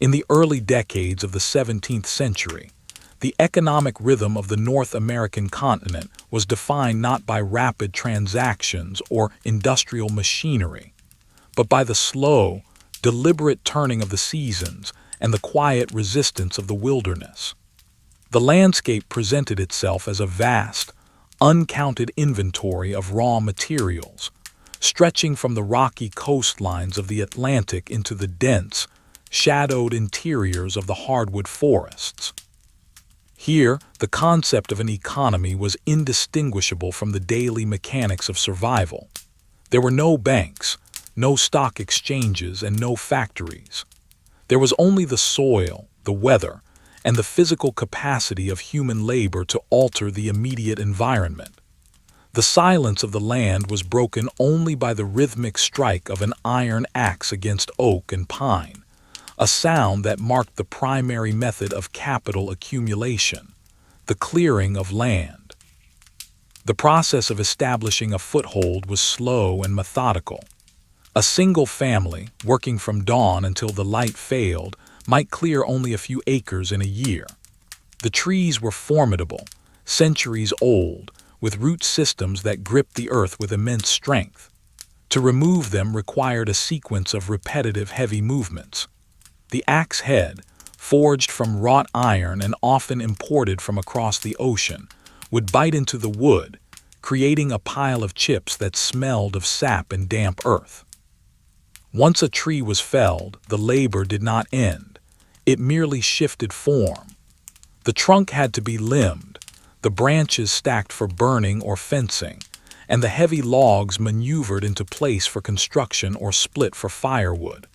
In the early decades of the 17th century, the economic rhythm of the North American continent was defined not by rapid transactions or industrial machinery, but by the slow, deliberate turning of the seasons and the quiet resistance of the wilderness. The landscape presented itself as a vast, uncounted inventory of raw materials, stretching from the rocky coastlines of the Atlantic into the dense, shadowed interiors of the hardwood forests. Here, the concept of an economy was indistinguishable from the daily mechanics of survival. There were no banks, no stock exchanges, and no factories. There was only the soil, the weather, and the physical capacity of human labor to alter the immediate environment. The silence of the land was broken only by the rhythmic strike of an iron axe against oak and pine, a sound that marked the primary method of capital accumulation, the clearing of land. The process of establishing a foothold was slow and methodical. A single family, working from dawn until the light failed, might clear only a few acres in a year. The trees were formidable, centuries old, with root systems that gripped the earth with immense strength. To remove them required a sequence of repetitive heavy movements. The axe head, forged from wrought iron and often imported from across the ocean, would bite into the wood, creating a pile of chips that smelled of sap and damp earth. Once a tree was felled, the labor did not end. It merely shifted form. The trunk had to be limbed, the branches stacked for burning or fencing, and the heavy logs maneuvered into place for construction or split for firewood.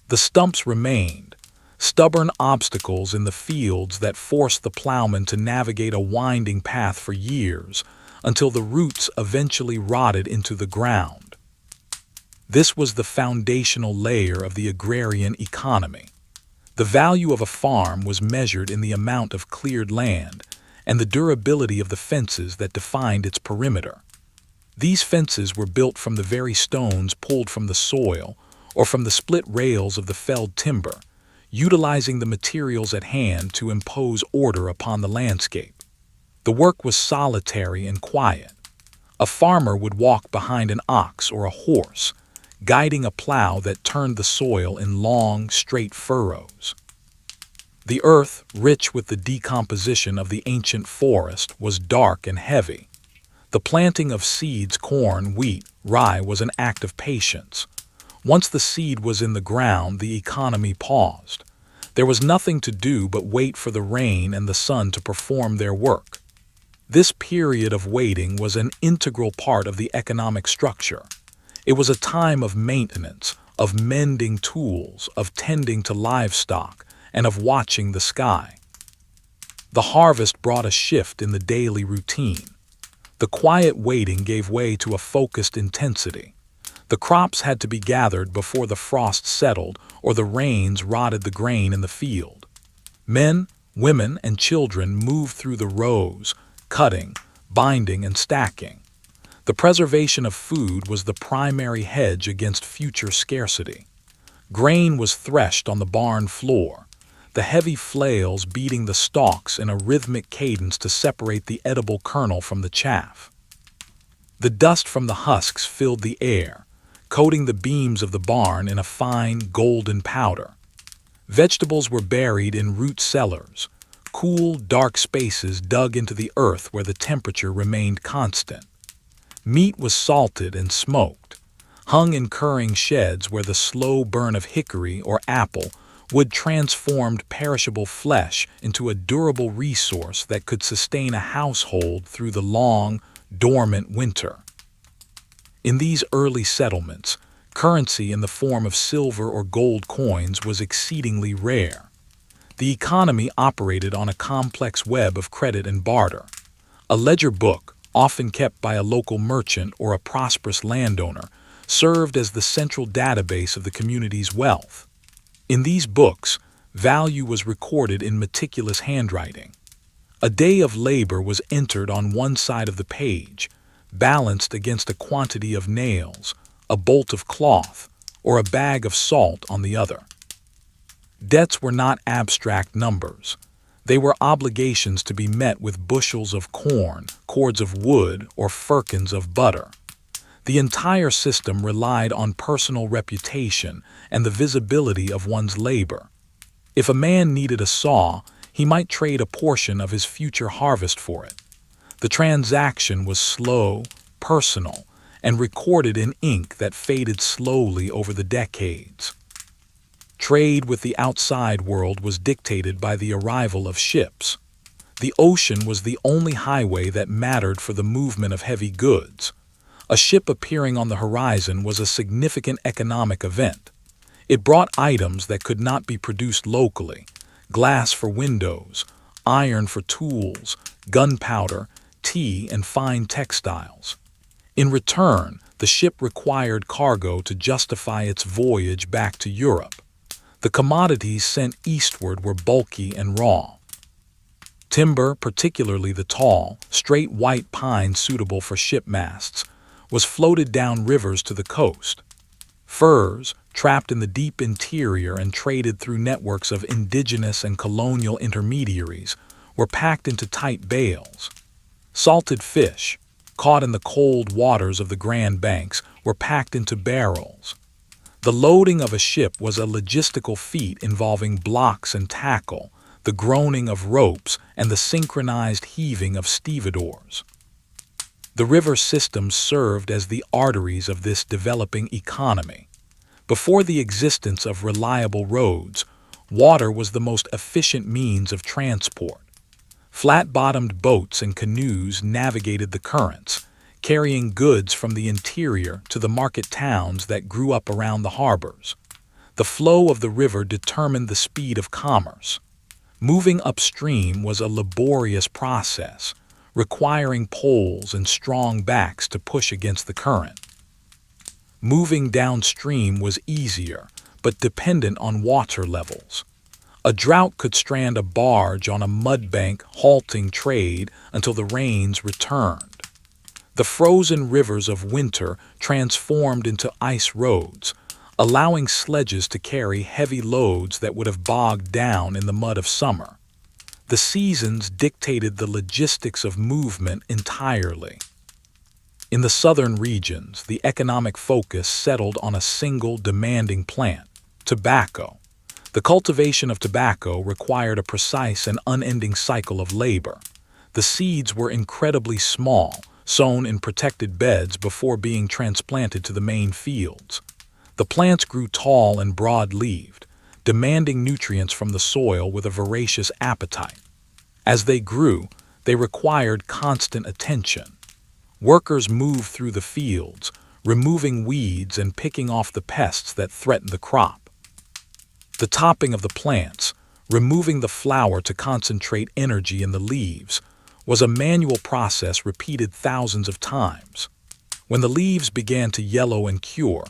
The stumps remained, stubborn obstacles in the fields that forced the plowman to navigate a winding path for years until the roots eventually rotted into the ground. This was the foundational layer of the agrarian economy. The value of a farm was measured in the amount of cleared land and the durability of the fences that defined its perimeter. These fences were built from the very stones pulled from the soil or from the split rails of the felled timber, utilizing the materials at hand to impose order upon the landscape. The work was solitary and quiet. A farmer would walk behind an ox or a horse, guiding a plow that turned the soil in long, straight furrows. The earth, rich with the decomposition of the ancient forest, was dark and heavy. The planting of seeds, corn, wheat, rye, was an act of patience. Once the seed was in the ground, the economy paused. There was nothing to do but wait for the rain and the sun to perform their work. This period of waiting was an integral part of the economic structure. It was a time of maintenance, of mending tools, of tending to livestock, and of watching the sky. The harvest brought a shift in the daily routine. The quiet waiting gave way to a focused intensity. The crops had to be gathered before the frost settled or the rains rotted the grain in the field. Men, women, and children moved through the rows, cutting, binding, and stacking. The preservation of food was the primary hedge against future scarcity. Grain was threshed on the barn floor, the heavy flails beating the stalks in a rhythmic cadence to separate the edible kernel from the chaff. The dust from the husks filled the air, coating the beams of the barn in a fine, golden powder. Vegetables were buried in root cellars, cool, dark spaces dug into the earth where the temperature remained constant. Meat was salted and smoked, hung in curing sheds where the slow burn of hickory or apple wood transformed perishable flesh into a durable resource that could sustain a household through the long, dormant winter. In these early settlements, currency in the form of silver or gold coins was exceedingly rare. The economy operated on a complex web of credit and barter. A ledger book, often kept by a local merchant or a prosperous landowner, served as the central database of the community's wealth. In these books, value was recorded in meticulous handwriting. A day of labor was entered on one side of the page, balanced against a quantity of nails, a bolt of cloth, or a bag of salt on the other. Debts were not abstract numbers. They were obligations to be met with bushels of corn, cords of wood, or firkins of butter. The entire system relied on personal reputation and the visibility of one's labor. If a man needed a saw, he might trade a portion of his future harvest for it. The transaction was slow, personal, and recorded in ink that faded slowly over the decades. Trade with the outside world was dictated by the arrival of ships. The ocean was the only highway that mattered for the movement of heavy goods. A ship appearing on the horizon was a significant economic event. It brought items that could not be produced locally: glass for windows, iron for tools, gunpowder, tea, and fine textiles. In return, the ship required cargo to justify its voyage back to Europe. The commodities sent eastward were bulky and raw. Timber, particularly the tall, straight white pine suitable for ship masts, was floated down rivers to the coast. Furs, trapped in the deep interior and traded through networks of indigenous and colonial intermediaries, were packed into tight bales. Salted fish, caught in the cold waters of the Grand Banks, were packed into barrels. The loading of a ship was a logistical feat involving blocks and tackle, the groaning of ropes, and the synchronized heaving of stevedores. The river systems served as the arteries of this developing economy. Before the existence of reliable roads, water was the most efficient means of transport. Flat-bottomed boats and canoes navigated the currents, carrying goods from the interior to the market towns that grew up around the harbors. The flow of the river determined the speed of commerce. Moving upstream was a laborious process, requiring poles and strong backs to push against the current. Moving downstream was easier, but dependent on water levels. A drought could strand a barge on a mudbank, halting trade until the rains returned. The frozen rivers of winter transformed into ice roads, allowing sledges to carry heavy loads that would have bogged down in the mud of summer. The seasons dictated the logistics of movement entirely. In the southern regions, the economic focus settled on a single demanding plant: tobacco. The cultivation of tobacco required a precise and unending cycle of labor. The seeds were incredibly small, sown in protected beds before being transplanted to the main fields. The plants grew tall and broad-leaved, demanding nutrients from the soil with a voracious appetite. As they grew, they required constant attention. Workers moved through the fields, removing weeds and picking off the pests that threatened the crop. The topping of the plants, removing the flower to concentrate energy in the leaves, was a manual process repeated thousands of times. When the leaves began to yellow and cure,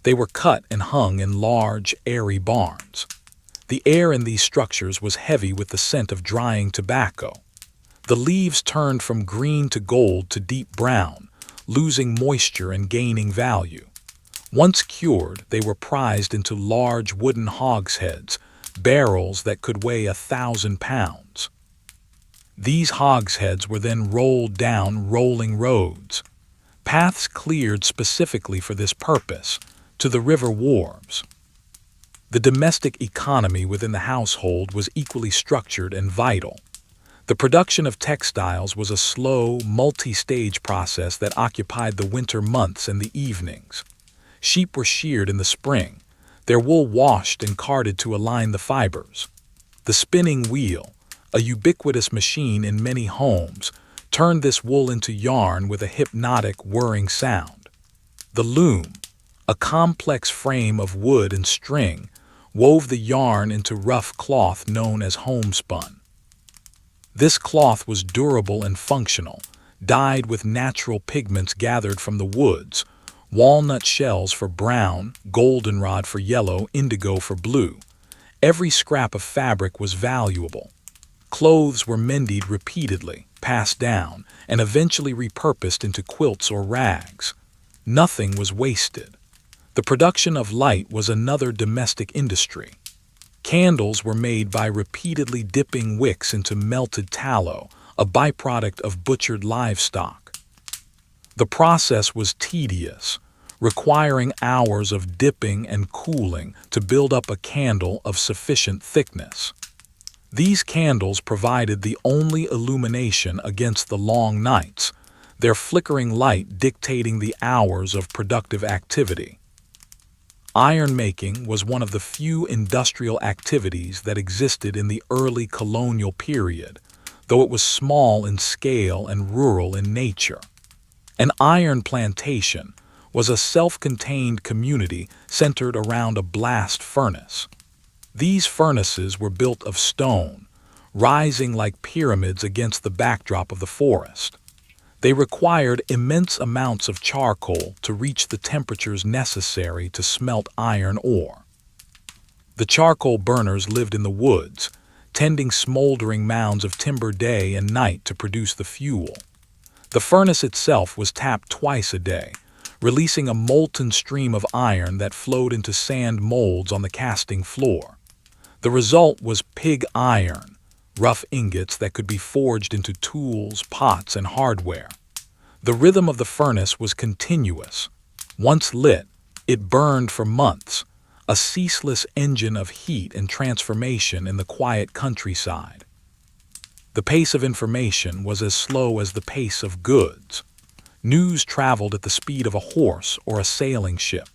they were cut and hung in large, airy barns. The air in these structures was heavy with the scent of drying tobacco. The leaves turned from green to gold to deep brown, losing moisture and gaining value. Once cured, they were prized into large wooden hogsheads, barrels that could weigh 1,000 pounds. These hogsheads were then rolled down rolling roads, paths cleared specifically for this purpose, to the river wharves. The domestic economy within the household was equally structured and vital. The production of textiles was a slow, multi-stage process that occupied the winter months and the evenings. Sheep were sheared in the spring, their wool washed and carded to align the fibers. The spinning wheel, a ubiquitous machine in many homes, turned this wool into yarn with a hypnotic, whirring sound. The loom, a complex frame of wood and string, wove the yarn into rough cloth known as homespun. This cloth was durable and functional, dyed with natural pigments gathered from the woods: walnut shells for brown, goldenrod for yellow, indigo for blue. Every scrap of fabric was valuable. Clothes were mended repeatedly, passed down, and eventually repurposed into quilts or rags. Nothing was wasted. The production of light was another domestic industry. Candles were made by repeatedly dipping wicks into melted tallow, a byproduct of butchered livestock. The process was tedious, requiring hours of dipping and cooling to build up a candle of sufficient thickness. These candles provided the only illumination against the long nights, their flickering light dictating the hours of productive activity. Iron making was one of the few industrial activities that existed in the early colonial period, though it was small in scale and rural in nature. An iron plantation was a self-contained community centered around a blast furnace. These furnaces were built of stone, rising like pyramids against the backdrop of the forest. They required immense amounts of charcoal to reach the temperatures necessary to smelt iron ore. The charcoal burners lived in the woods, tending smoldering mounds of timber day and night to produce the fuel. The furnace itself was tapped twice a day, releasing a molten stream of iron that flowed into sand molds on the casting floor. The result was pig iron, rough ingots that could be forged into tools, pots, and hardware. The rhythm of the furnace was continuous. Once lit, it burned for months, a ceaseless engine of heat and transformation in the quiet countryside. The pace of information was as slow as the pace of goods. News traveled at the speed of a horse or a sailing ship.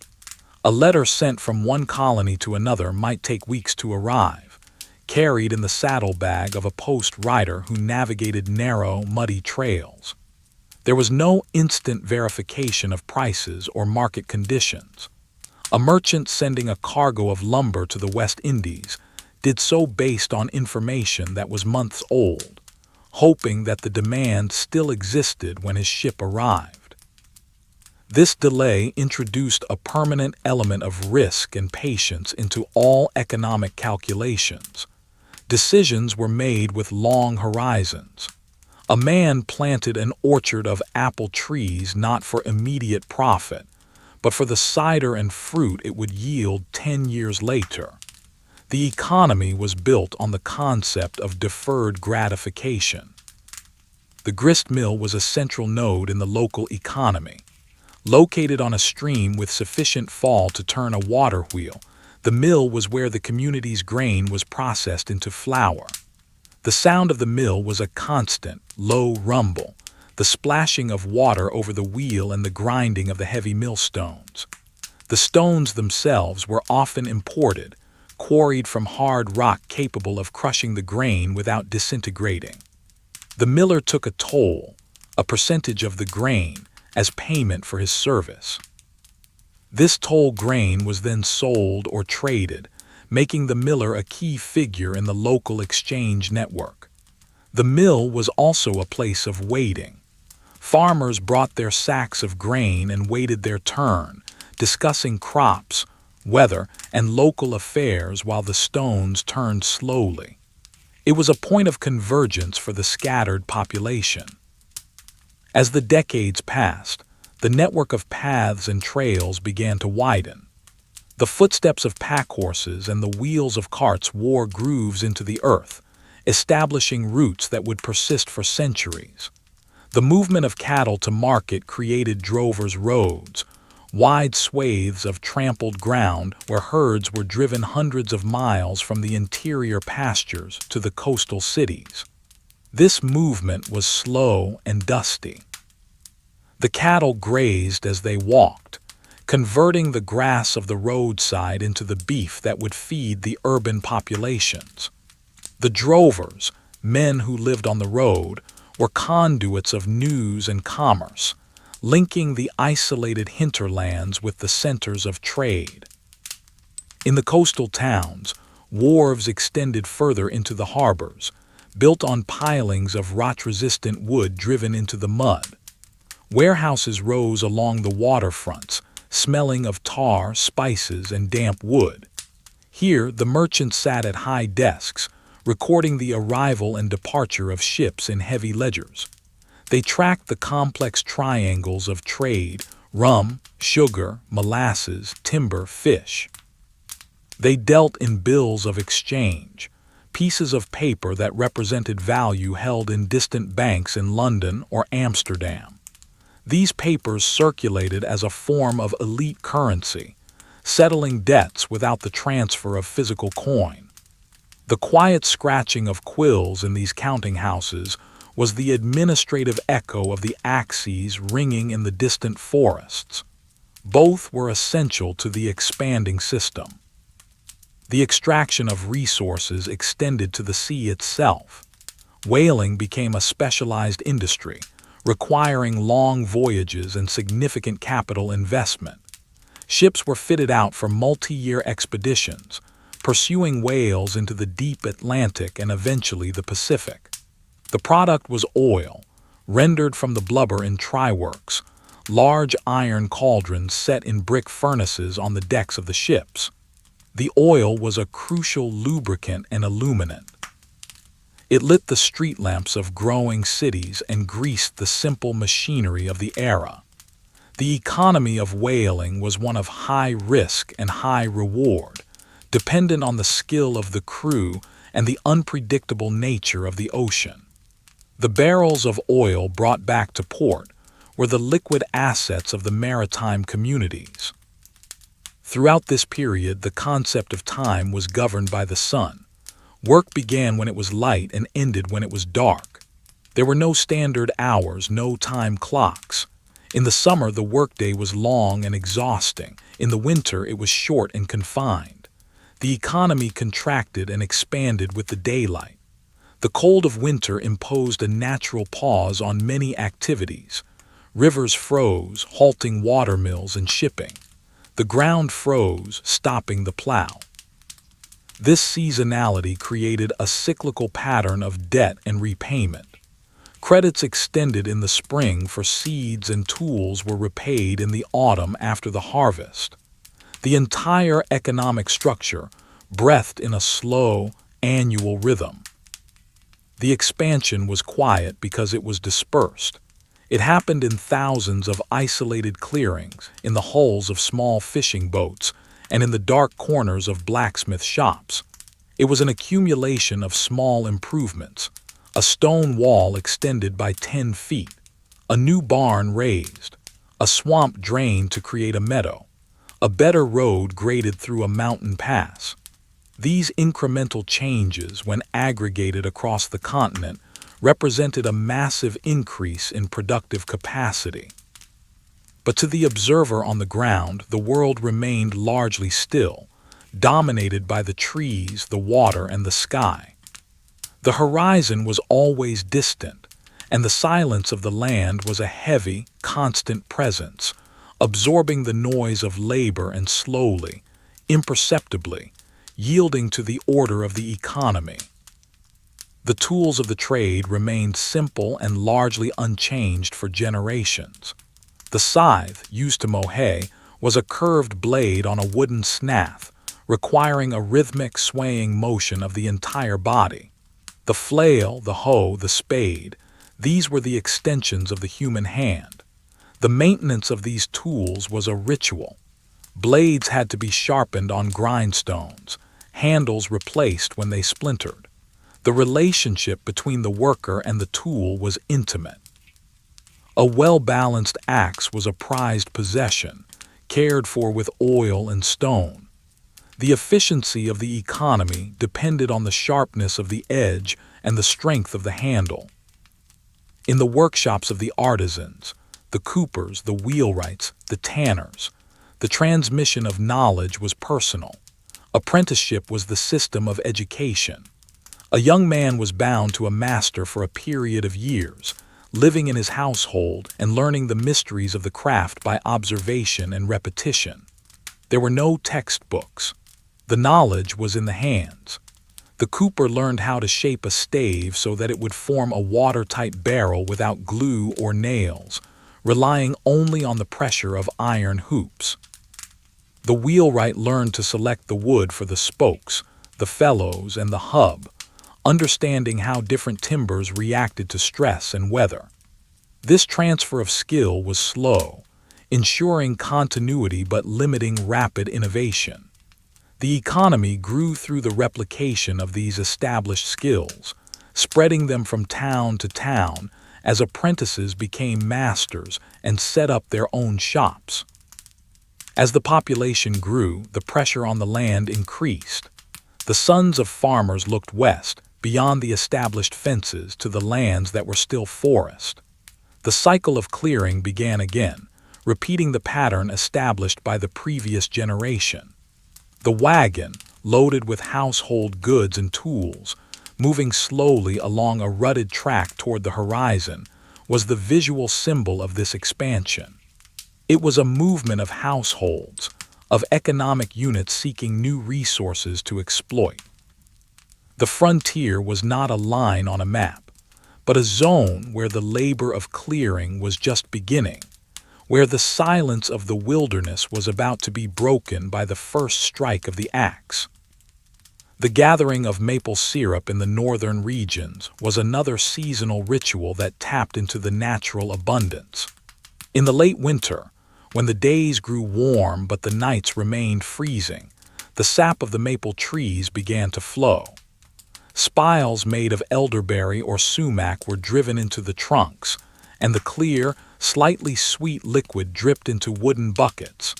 A letter sent from one colony to another might take weeks to arrive, carried in the saddlebag of a post rider who navigated narrow, muddy trails. There was no instant verification of prices or market conditions. A merchant sending a cargo of lumber to the West Indies did so based on information that was months old, hoping that the demand still existed when his ship arrived. This delay introduced a permanent element of risk and patience into all economic calculations. Decisions were made with long horizons. A man planted an orchard of apple trees not for immediate profit, but for the cider and fruit it would yield 10 years later. The economy was built on the concept of deferred gratification. The grist mill was a central node in the local economy. Located on a stream with sufficient fall to turn a water wheel, the mill was where the community's grain was processed into flour. The sound of the mill was a constant, low rumble, the splashing of water over the wheel and the grinding of the heavy millstones. The stones themselves were often imported, quarried from hard rock capable of crushing the grain without disintegrating. The miller took a toll, a percentage of the grain, as payment for his service. This toll grain was then sold or traded, making the miller a key figure in the local exchange network. The mill was also a place of waiting. Farmers brought their sacks of grain and waited their turn, discussing crops, weather, and local affairs while the stones turned slowly. It was a point of convergence for the scattered population. As the decades passed, the network of paths and trails began to widen. The footsteps of pack horses and the wheels of carts wore grooves into the earth, establishing routes that would persist for centuries. The movement of cattle to market created drovers' roads, wide swathes of trampled ground where herds were driven hundreds of miles from the interior pastures to the coastal cities. This movement was slow and dusty. The cattle grazed as they walked, converting the grass of the roadside into the beef that would feed the urban populations. The drovers, men who lived on the road, were conduits of news and commerce, linking the isolated hinterlands with the centers of trade. In the coastal towns, wharves extended further into the harbors, built on pilings of rot-resistant wood driven into the mud. Warehouses rose along the waterfronts, smelling of tar, spices, and damp wood. Here, the merchants sat at high desks, recording the arrival and departure of ships in heavy ledgers. They tracked the complex triangles of trade: rum, sugar, molasses, timber, fish. They dealt in bills of exchange, pieces of paper that represented value held in distant banks in London or Amsterdam. These papers circulated as a form of elite currency, settling debts without the transfer of physical coin. The quiet scratching of quills in these counting houses was the administrative echo of the axes ringing in the distant forests. Both were essential to the expanding system. The extraction of resources extended to the sea itself. Whaling became a specialized industry, requiring long voyages and significant capital investment. Ships were fitted out for multi-year expeditions, pursuing whales into the deep Atlantic and eventually the Pacific. The product was oil, rendered from the blubber in try-works, large iron cauldrons set in brick furnaces on the decks of the ships. The oil was a crucial lubricant and illuminant. It lit the street lamps of growing cities and greased the simple machinery of the era. The economy of whaling was one of high risk and high reward, dependent on the skill of the crew and the unpredictable nature of the ocean. The barrels of oil brought back to port were the liquid assets of the maritime communities. Throughout this period, the concept of time was governed by the sun. Work began when it was light and ended when it was dark. There were no standard hours, no time clocks. In the summer, the workday was long and exhausting. In the winter, it was short and confined. The economy contracted and expanded with the daylight. The cold of winter imposed a natural pause on many activities. Rivers froze, halting water mills and shipping. The ground froze, stopping the plow. This seasonality created a cyclical pattern of debt and repayment. Credits extended in the spring for seeds and tools were repaid in the autumn after the harvest. The entire economic structure breathed in a slow, annual rhythm. The expansion was quiet because it was dispersed. It happened in thousands of isolated clearings, in the hulls of small fishing boats, and in the dark corners of blacksmith shops. It was an accumulation of small improvements. A stone wall extended by 10 feet, a new barn raised, a swamp drained to create a meadow, a better road graded through a mountain pass. These incremental changes, when aggregated across the continent, represented a massive increase in productive capacity. But to the observer on the ground, the world remained largely still, dominated by the trees, the water, and the sky. The horizon was always distant, and the silence of the land was a heavy, constant presence, absorbing the noise of labor and slowly, imperceptibly, yielding to the order of the economy. The tools of the trade remained simple and largely unchanged for generations. The scythe, used to mow hay, was a curved blade on a wooden snath, requiring a rhythmic swaying motion of the entire body. The flail, the hoe, the spade, these were the extensions of the human hand. The maintenance of these tools was a ritual. Blades had to be sharpened on grindstones, handles replaced when they splintered. The relationship between the worker and the tool was intimate. A well-balanced axe was a prized possession, cared for with oil and stone. The efficiency of the economy depended on the sharpness of the edge and the strength of the handle. In the workshops of the artisans, the coopers, the wheelwrights, the tanners, the transmission of knowledge was personal. Apprenticeship was the system of education. A young man was bound to a master for a period of years, living in his household and learning the mysteries of the craft by observation and repetition. There were no textbooks. The knowledge was in the hands. The cooper learned how to shape a stave so that it would form a watertight barrel without glue or nails, relying only on the pressure of iron hoops. The wheelwright learned to select the wood for the spokes, the felloes, and the hub, understanding how different timbers reacted to stress and weather. This transfer of skill was slow, ensuring continuity but limiting rapid innovation. The economy grew through the replication of these established skills, spreading them from town to town as apprentices became masters and set up their own shops. As the population grew, the pressure on the land increased. The sons of farmers looked west, beyond the established fences, to the lands that were still forest. The cycle of clearing began again, repeating the pattern established by the previous generation. The wagon, loaded with household goods and tools, moving slowly along a rutted track toward the horizon, was the visual symbol of this expansion. It was a movement of households, of economic units seeking new resources to exploit. The frontier was not a line on a map, but a zone where the labor of clearing was just beginning, where the silence of the wilderness was about to be broken by the first strike of the axe. The gathering of maple syrup in the northern regions was another seasonal ritual that tapped into the natural abundance. In the late winter, when the days grew warm but the nights remained freezing, the sap of the maple trees began to flow. Spiles made of elderberry or sumac were driven into the trunks, and the clear, slightly sweet liquid dripped into wooden buckets.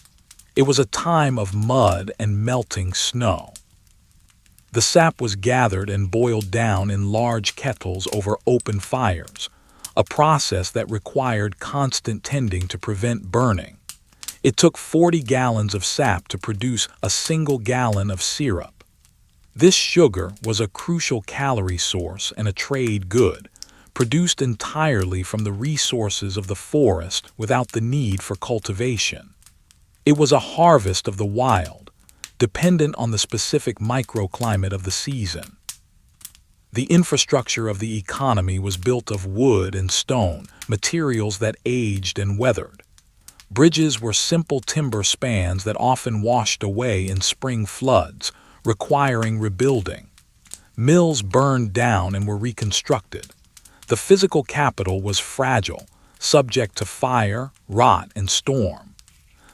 It was a time of mud and melting snow. The sap was gathered and boiled down in large kettles over open fires, a process that required constant tending to prevent burning. It took 40 gallons of sap to produce a single gallon of syrup. This sugar was a crucial calorie source and a trade good, produced entirely from the resources of the forest without the need for cultivation. It was a harvest of the wild, dependent on the specific microclimate of the season. The infrastructure of the economy was built of wood and stone, materials that aged and weathered. Bridges were simple timber spans that often washed away in spring floods, requiring rebuilding. Mills burned down and were reconstructed. The physical capital was fragile, subject to fire, rot, and storm.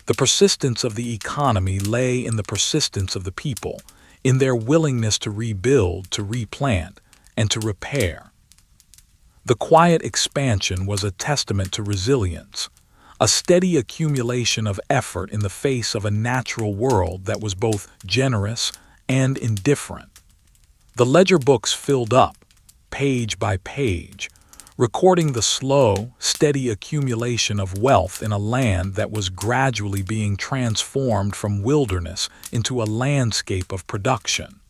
The persistence of the economy lay in the persistence of the people, in their willingness to rebuild, to replant, and to repair. The quiet expansion was a testament to resilience, a steady accumulation of effort in the face of a natural world that was both generous and indifferent. The ledger books filled up, page by page, recording the slow, steady accumulation of wealth in a land that was gradually being transformed from wilderness into a landscape of production.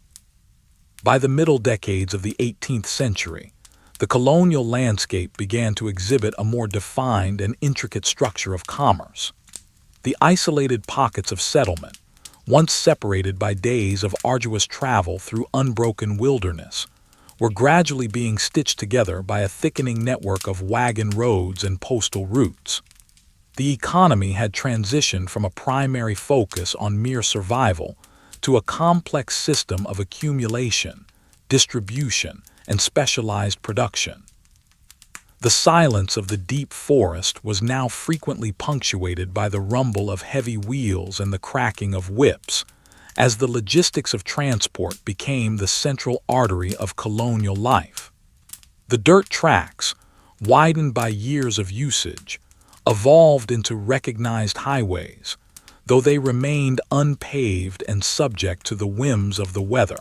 By the middle decades of the 18th century, the colonial landscape began to exhibit a more defined and intricate structure of commerce. The isolated pockets of settlement, once separated by days of arduous travel through unbroken wilderness, were gradually being stitched together by a thickening network of wagon roads and postal routes. The economy had transitioned from a primary focus on mere survival to a complex system of accumulation, distribution, and specialized production. The silence of the deep forest was now frequently punctuated by the rumble of heavy wheels and the cracking of whips, as the logistics of transport became the central artery of colonial life. The dirt tracks, widened by years of usage, evolved into recognized highways, though they remained unpaved and subject to the whims of the weather.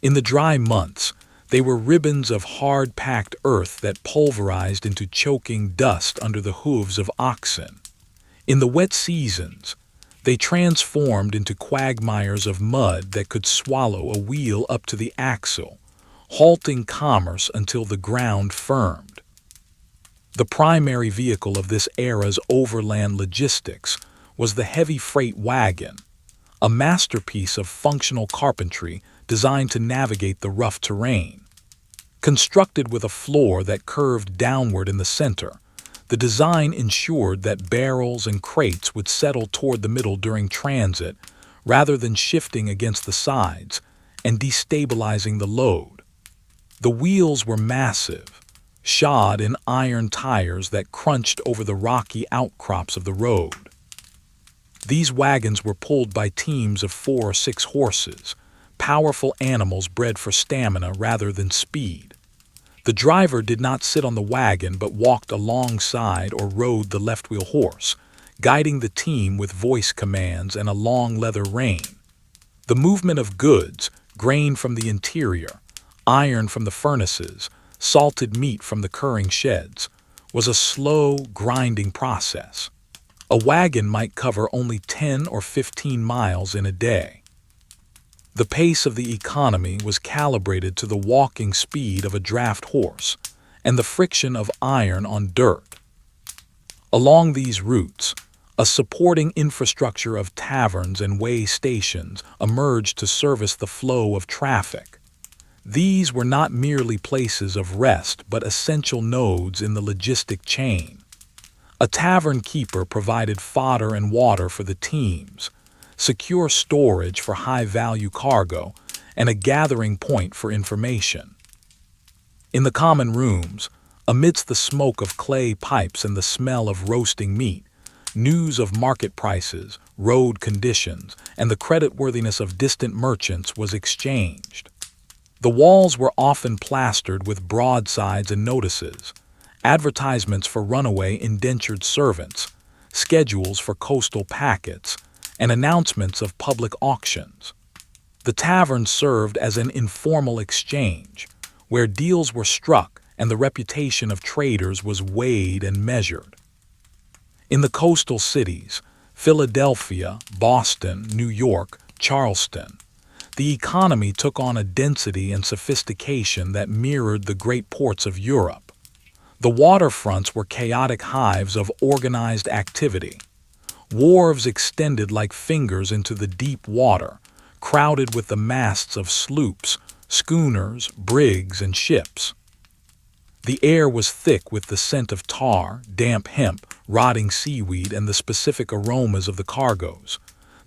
In the dry months, they were ribbons of hard-packed earth that pulverized into choking dust under the hooves of oxen. In the wet seasons, they transformed into quagmires of mud that could swallow a wheel up to the axle, halting commerce until the ground firmed. The primary vehicle of this era's overland logistics was the heavy freight wagon, a masterpiece of functional carpentry designed to navigate the rough terrain. Constructed with a floor that curved downward in the center, the design ensured that barrels and crates would settle toward the middle during transit rather than shifting against the sides and destabilizing the load. The wheels were massive, shod in iron tires that crunched over the rocky outcrops of the road. These wagons were pulled by teams of 4 or 6 horses, powerful animals bred for stamina rather than speed. The driver did not sit on the wagon but walked alongside or rode the left-wheel horse, guiding the team with voice commands and a long leather rein. The movement of goods, grain from the interior, iron from the furnaces, salted meat from the curing sheds, was a slow, grinding process. A wagon might cover only 10 or 15 miles in a day. The pace of the economy was calibrated to the walking speed of a draft horse and the friction of iron on dirt. Along these routes, a supporting infrastructure of taverns and way stations emerged to service the flow of traffic. These were not merely places of rest but essential nodes in the logistic chain. A tavern keeper provided fodder and water for the teams, secure storage for high-value cargo, and a gathering point for information. In the common rooms, amidst the smoke of clay pipes and the smell of roasting meat, news of market prices, road conditions, and the creditworthiness of distant merchants was exchanged. The walls were often plastered with broadsides and notices, advertisements for runaway indentured servants, schedules for coastal packets, and announcements of public auctions. The tavern served as an informal exchange, where deals were struck and the reputation of traders was weighed and measured. In the coastal cities, Philadelphia, Boston, New York, Charleston, the economy took on a density and sophistication that mirrored the great ports of Europe. The waterfronts were chaotic hives of organized activity. Wharves extended like fingers into the deep water, crowded with the masts of sloops, schooners, brigs, and ships. The air was thick with the scent of tar, damp hemp, rotting seaweed, and the specific aromas of the cargoes.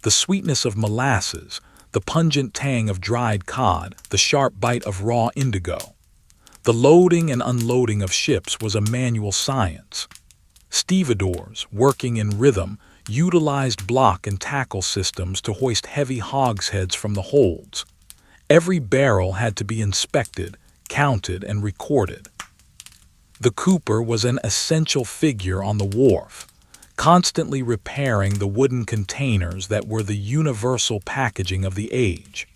The sweetness of molasses, the pungent tang of dried cod, the sharp bite of raw indigo. The loading and unloading of ships was a manual science. Stevedores, working in rhythm, utilized block and tackle systems to hoist heavy hogsheads from the holds. Every barrel had to be inspected, counted, and recorded. The cooper was an essential figure on the wharf, constantly repairing the wooden containers that were the universal packaging of the age.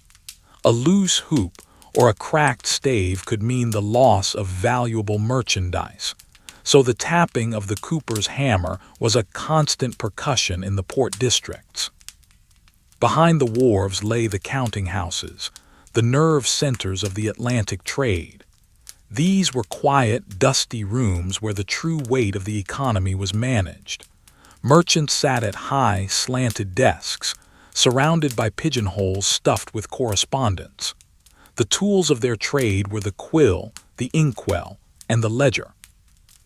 A loose hoop or a cracked stave could mean the loss of valuable merchandise, so the tapping of the cooper's hammer was a constant percussion in the port districts. Behind the wharves lay the counting houses, the nerve centers of the Atlantic trade. These were quiet, dusty rooms where the true weight of the economy was managed. Merchants sat at high, slanted desks, surrounded by pigeonholes stuffed with correspondence. The tools of their trade were the quill, the inkwell, and the ledger.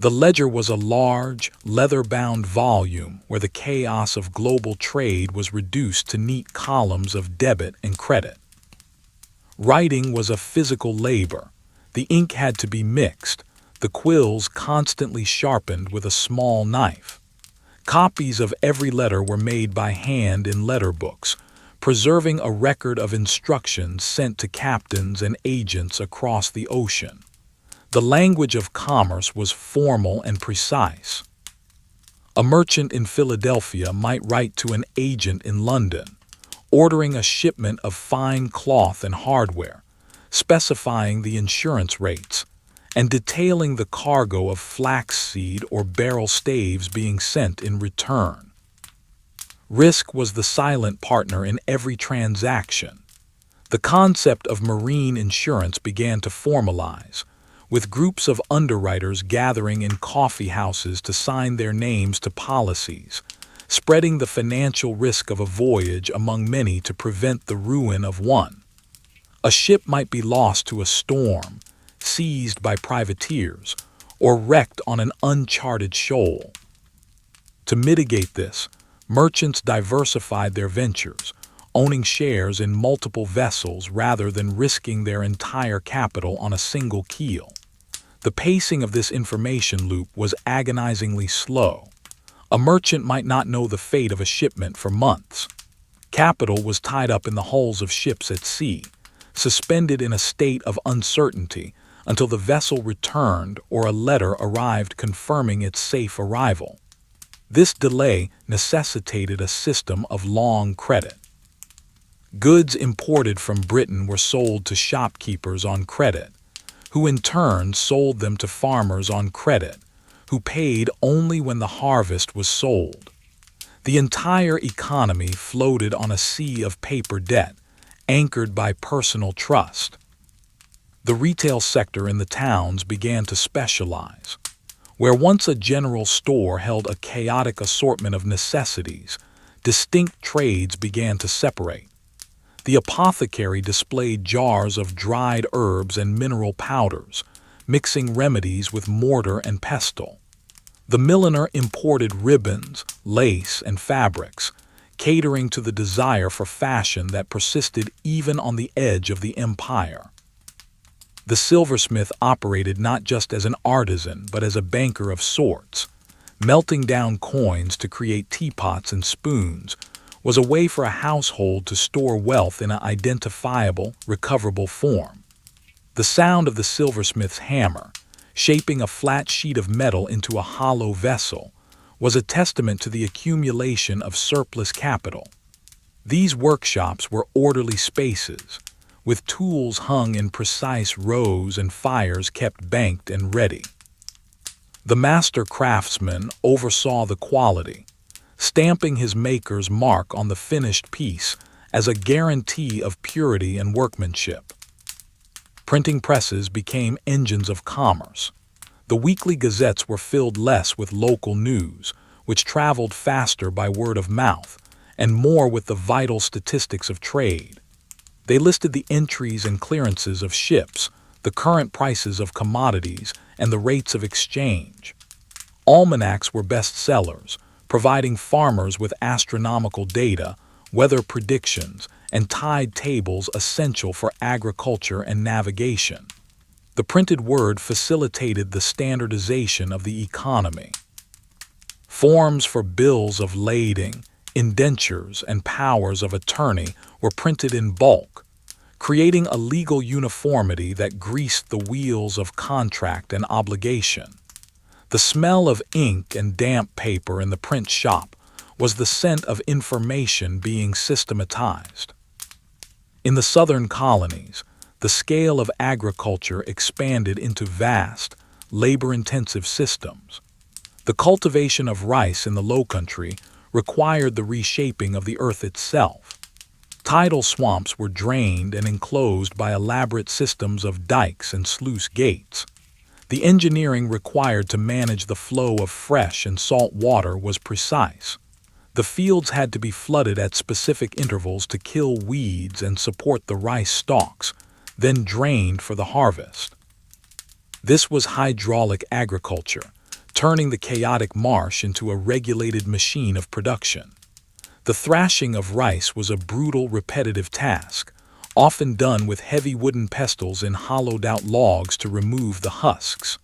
The ledger was a large, leather-bound volume where the chaos of global trade was reduced to neat columns of debit and credit. Writing was a physical labor. The ink had to be mixed, the quills constantly sharpened with a small knife. Copies of every letter were made by hand in letter books, preserving a record of instructions sent to captains and agents across the ocean. The language of commerce was formal and precise. A merchant in Philadelphia might write to an agent in London, ordering a shipment of fine cloth and hardware, specifying the insurance rates, and detailing the cargo of flaxseed or barrel staves being sent in return. Risk was the silent partner in every transaction. The concept of marine insurance began to formalize, with groups of underwriters gathering in coffee houses to sign their names to policies, spreading the financial risk of a voyage among many to prevent the ruin of one. A ship might be lost to a storm, seized by privateers, or wrecked on an uncharted shoal. To mitigate this, merchants diversified their ventures, owning shares in multiple vessels rather than risking their entire capital on a single keel. The pacing of this information loop was agonizingly slow. A merchant might not know the fate of a shipment for months. Capital was tied up in the hulls of ships at sea, suspended in a state of uncertainty until the vessel returned or a letter arrived confirming its safe arrival. This delay necessitated a system of long credit. Goods imported from Britain were sold to shopkeepers on credit, who in turn sold them to farmers on credit, who paid only when the harvest was sold. The entire economy floated on a sea of paper debt, anchored by personal trust. The retail sector in the towns began to specialize. Where once a general store held a chaotic assortment of necessities, distinct trades began to separate. The apothecary displayed jars of dried herbs and mineral powders, mixing remedies with mortar and pestle. The milliner imported ribbons, lace, and fabrics, catering to the desire for fashion that persisted even on the edge of the empire. The silversmith operated not just as an artisan but as a banker of sorts. Melting down coins to create teapots and spoons was a way for a household to store wealth in an identifiable, recoverable form. The sound of the silversmith's hammer, shaping a flat sheet of metal into a hollow vessel, was a testament to the accumulation of surplus capital. These workshops were orderly spaces, with tools hung in precise rows and fires kept banked and ready. The master craftsman oversaw the quality, stamping his maker's mark on the finished piece as a guarantee of purity and workmanship. Printing presses became engines of commerce. The weekly gazettes were filled less with local news, which traveled faster by word of mouth, and more with the vital statistics of trade. They listed the entries and clearances of ships, the current prices of commodities, and the rates of exchange. Almanacs were bestsellers, providing farmers with astronomical data, weather predictions, and tide tables essential for agriculture and navigation. The printed word facilitated the standardization of the economy. Forms for bills of lading, indentures, and powers of attorney were printed in bulk, creating a legal uniformity that greased the wheels of contract and obligation. The smell of ink and damp paper in the print shop was the scent of information being systematized. In the southern colonies, the scale of agriculture expanded into vast, labor-intensive systems. The cultivation of rice in the lowcountry required the reshaping of the earth itself. Tidal swamps were drained and enclosed by elaborate systems of dikes and sluice gates. The engineering required to manage the flow of fresh and salt water was precise. The fields had to be flooded at specific intervals to kill weeds and support the rice stalks, then drained for the harvest. This was hydraulic agriculture, turning the chaotic marsh into a regulated machine of production. The thrashing of rice was a brutal, repetitive task, often done with heavy wooden pestles in hollowed-out logs to remove the husks.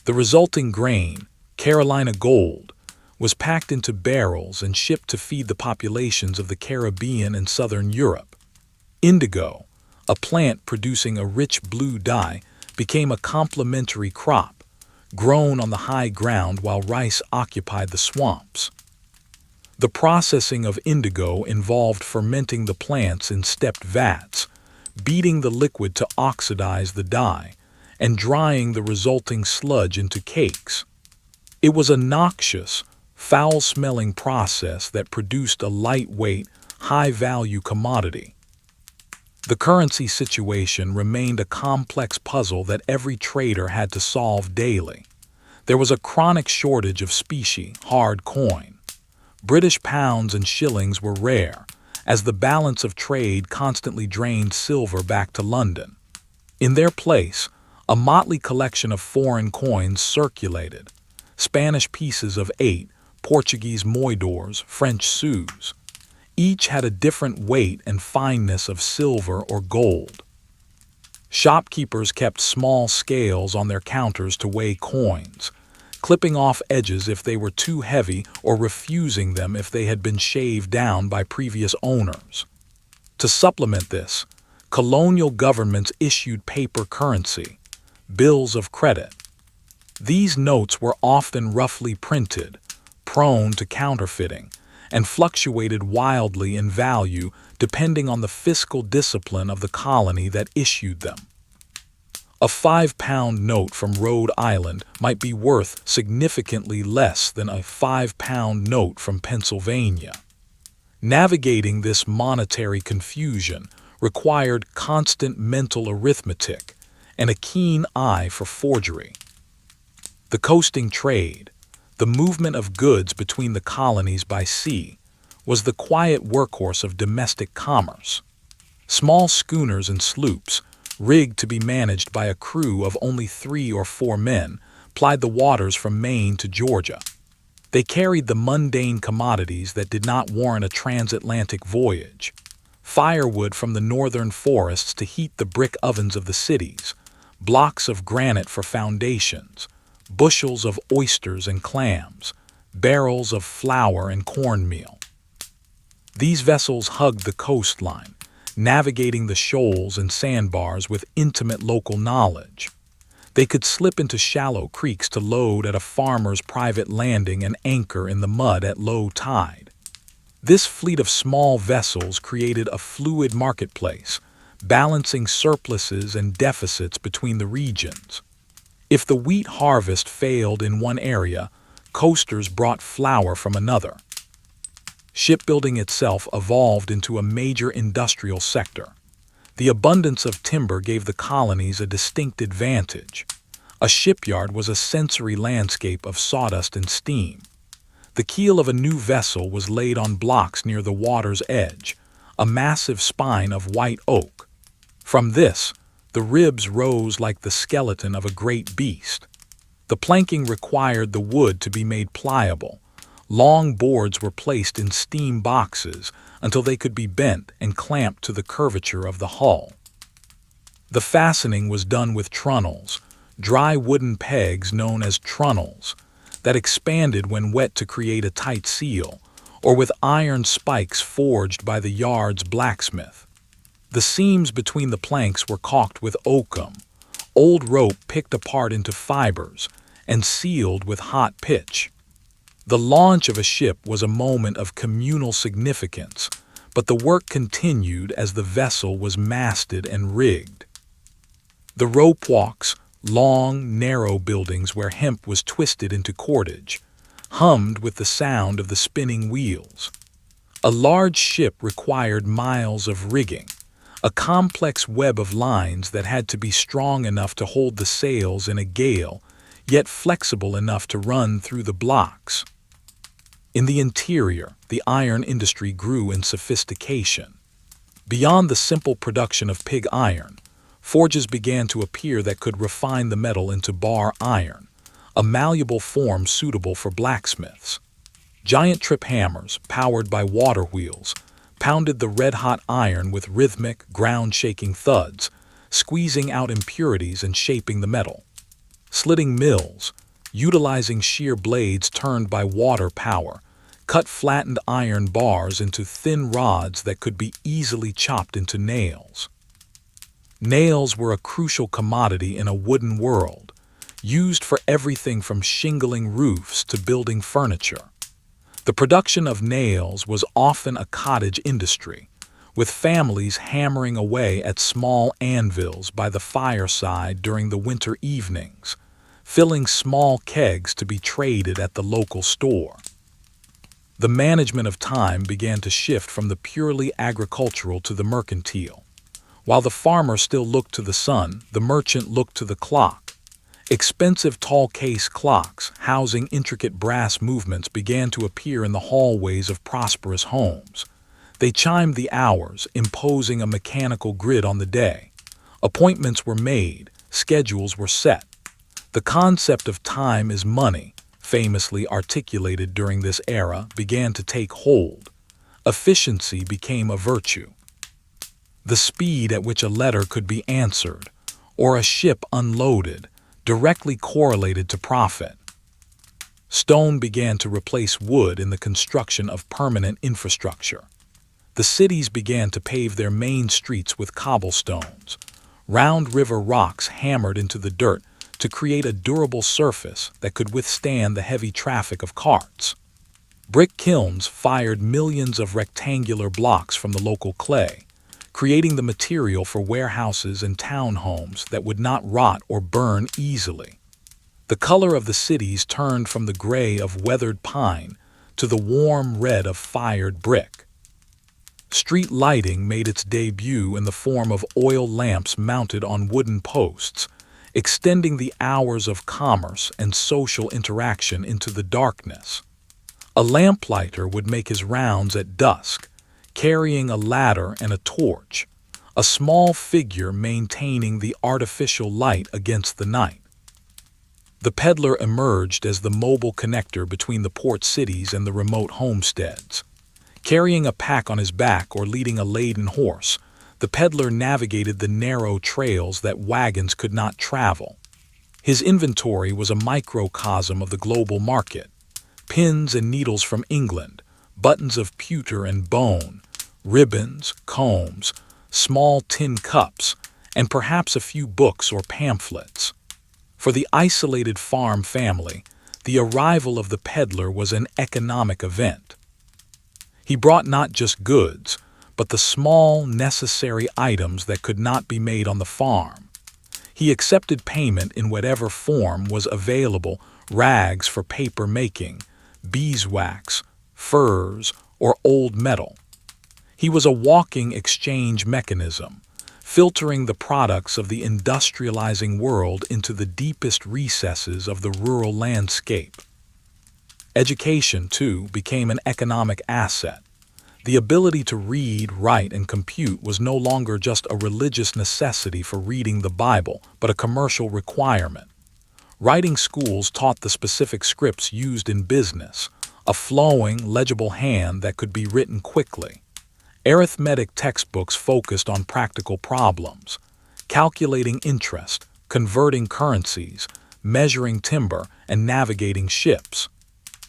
The resulting grain, Carolina gold, was packed into barrels and shipped to feed the populations of the Caribbean and southern Europe. Indigo, a plant producing a rich blue dye, became a complementary crop, grown on the high ground while rice occupied the swamps. The processing of indigo involved fermenting the plants in stepped vats, beating the liquid to oxidize the dye, and drying the resulting sludge into cakes. It was a noxious, foul-smelling process that produced a lightweight, high-value commodity. The currency situation remained a complex puzzle that every trader had to solve daily. There was a chronic shortage of specie, hard coin. British pounds and shillings were rare, as the balance of trade constantly drained silver back to London. In their place, a motley collection of foreign coins circulated: Spanish pieces of 8, Portuguese moidores, French sous. Each had a different weight and fineness of silver or gold. Shopkeepers kept small scales on their counters to weigh coins, clipping off edges if they were too heavy or refusing them if they had been shaved down by previous owners. To supplement this, colonial governments issued paper currency, bills of credit. These notes were often roughly printed, prone to counterfeiting, and fluctuated wildly in value depending on the fiscal discipline of the colony that issued them. A 5-pound note from Rhode Island might be worth significantly less than a 5-pound note from Pennsylvania. Navigating this monetary confusion required constant mental arithmetic and a keen eye for forgery. The coasting trade, the movement of goods between the colonies by sea, was the quiet workhorse of domestic commerce. Small schooners and sloops, rigged to be managed by a crew of only 3 or 4 men, plied the waters from Maine to Georgia. They carried the mundane commodities that did not warrant a transatlantic voyage: firewood from the northern forests to heat the brick ovens of the cities, blocks of granite for foundations, bushels of oysters and clams, barrels of flour and cornmeal. These vessels hugged the coastline, navigating the shoals and sandbars with intimate local knowledge. They could slip into shallow creeks to load at a farmer's private landing and anchor in the mud at low tide. This fleet of small vessels created a fluid marketplace, balancing surpluses and deficits between the regions. If the wheat harvest failed in one area, coasters brought flour from another. Shipbuilding itself evolved into a major industrial sector. The abundance of timber gave the colonies a distinct advantage. A shipyard was a sensory landscape of sawdust and steam. The keel of a new vessel was laid on blocks near the water's edge, a massive spine of white oak. From this, the ribs rose like the skeleton of a great beast. The planking required the wood to be made pliable. Long boards were placed in steam boxes until they could be bent and clamped to the curvature of the hull. The fastening was done with trunnels, dry wooden pegs known as trunnels, that expanded when wet to create a tight seal, or with iron spikes forged by the yard's blacksmith. The seams between the planks were caulked with oakum, old rope picked apart into fibers, and sealed with hot pitch. The launch of a ship was a moment of communal significance, but the work continued as the vessel was masted and rigged. The rope walks, long, narrow buildings where hemp was twisted into cordage, hummed with the sound of the spinning wheels. A large ship required miles of rigging, a complex web of lines that had to be strong enough to hold the sails in a gale, yet flexible enough to run through the blocks. In the interior, the iron industry grew in sophistication. Beyond the simple production of pig iron, forges began to appear that could refine the metal into bar iron, a malleable form suitable for blacksmiths. Giant trip hammers, powered by water wheels, pounded the red-hot iron with rhythmic, ground-shaking thuds, squeezing out impurities and shaping the metal. Slitting mills, utilizing shear blades turned by water power, cut flattened iron bars into thin rods that could be easily chopped into nails. Nails were a crucial commodity in a wooden world, used for everything from shingling roofs to building furniture. The production of nails was often a cottage industry, with families hammering away at small anvils by the fireside during the winter evenings, filling small kegs to be traded at the local store. The management of time began to shift from the purely agricultural to the mercantile. While the farmer still looked to the sun, the merchant looked to the clock. Expensive tall case clocks, housing intricate brass movements, began to appear in the hallways of prosperous homes. They chimed the hours, imposing a mechanical grid on the day. Appointments were made, schedules were set. The concept of time is money, famously articulated during this era, began to take hold. Efficiency became a virtue. The speed at which a letter could be answered, or a ship unloaded, directly correlated to profit. Stone began to replace wood in the construction of permanent infrastructure. The cities began to pave their main streets with cobblestones, round river rocks hammered into the dirt to create a durable surface that could withstand the heavy traffic of carts. Brick kilns fired millions of rectangular blocks from the local clay, creating the material for warehouses and townhomes that would not rot or burn easily. The color of the cities turned from the gray of weathered pine to the warm red of fired brick. Street lighting made its debut in the form of oil lamps mounted on wooden posts, extending the hours of commerce and social interaction into the darkness. A lamplighter would make his rounds at dusk, carrying a ladder and a torch, a small figure maintaining the artificial light against the night. The peddler emerged as the mobile connector between the port cities and the remote homesteads. Carrying a pack on his back or leading a laden horse, the peddler navigated the narrow trails that wagons could not travel. His inventory was a microcosm of the global market: pins and needles from England, buttons of pewter and bone, ribbons, combs, small tin cups, and perhaps a few books or pamphlets. For the isolated farm family, the arrival of the peddler was an economic event. He brought not just goods, but the small, necessary items that could not be made on the farm. He accepted payment in whatever form was available: rags for paper making, beeswax, furs, or old metal. He was a walking exchange mechanism, filtering the products of the industrializing world into the deepest recesses of the rural landscape. Education, too, became an economic asset. The ability to read, write, and compute was no longer just a religious necessity for reading the Bible, but a commercial requirement. Writing schools taught the specific scripts used in business, a flowing, legible hand that could be written quickly. Arithmetic textbooks focused on practical problems, calculating interest, converting currencies, measuring timber, and navigating ships.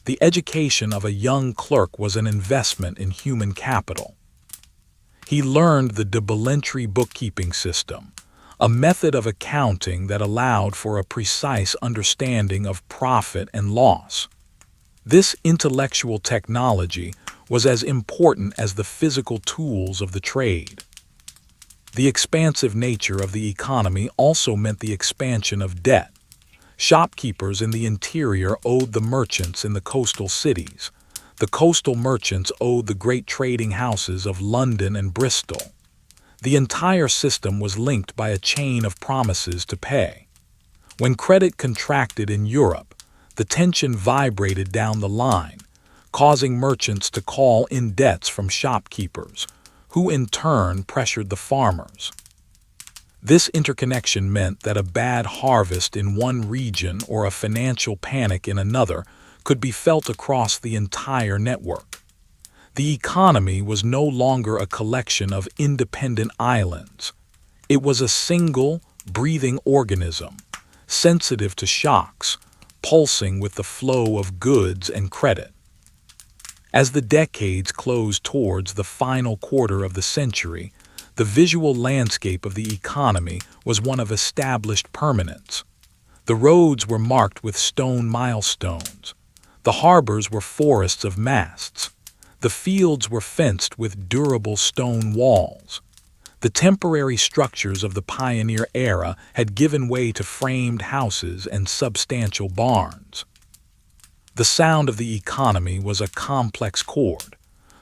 The education of a young clerk was an investment in human capital. He learned the double-entry bookkeeping system, a method of accounting that allowed for a precise understanding of profit and loss. This intellectual technology was as important as the physical tools of the trade. The expansive nature of the economy also meant the expansion of debt. Shopkeepers in the interior owed the merchants in the coastal cities. The coastal merchants owed the great trading houses of London and Bristol. The entire system was linked by a chain of promises to pay. When credit contracted in Europe, the tension vibrated down the line, causing merchants to call in debts from shopkeepers, who in turn pressured the farmers. This interconnection meant that a bad harvest in one region or a financial panic in another could be felt across the entire network. The economy was no longer a collection of independent islands. It was a single, breathing organism, sensitive to shocks, pulsing with the flow of goods and credit. As the decades closed towards the final quarter of the century, the visual landscape of the economy was one of established permanence. The roads were marked with stone milestones. The harbors were forests of masts. The fields were fenced with durable stone walls. The temporary structures of the pioneer era had given way to framed houses and substantial barns. The sound of the economy was a complex chord.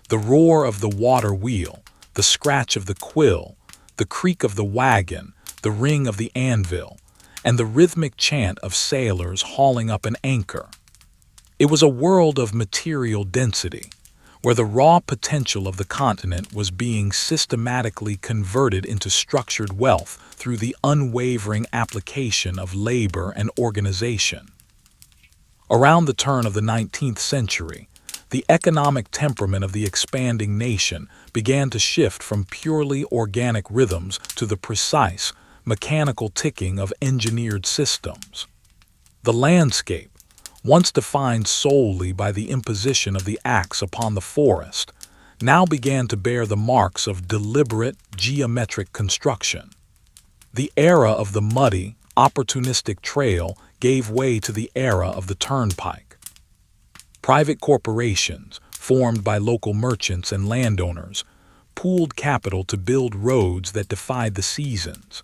The roar of the water wheel, the scratch of the quill, the creak of the wagon, the ring of the anvil, and the rhythmic chant of sailors hauling up an anchor. It was a world of material density, where the raw potential of the continent was being systematically converted into structured wealth through the unwavering application of labor and organization. Around the turn of the 19th century, the economic temperament of the expanding nation began to shift from purely organic rhythms to the precise, mechanical ticking of engineered systems. The landscape, once defined solely by the imposition of the axe upon the forest, now began to bear the marks of deliberate geometric construction. The era of the muddy, opportunistic trail gave way to the era of the turnpike. Private corporations, formed by local merchants and landowners, pooled capital to build roads that defied the seasons.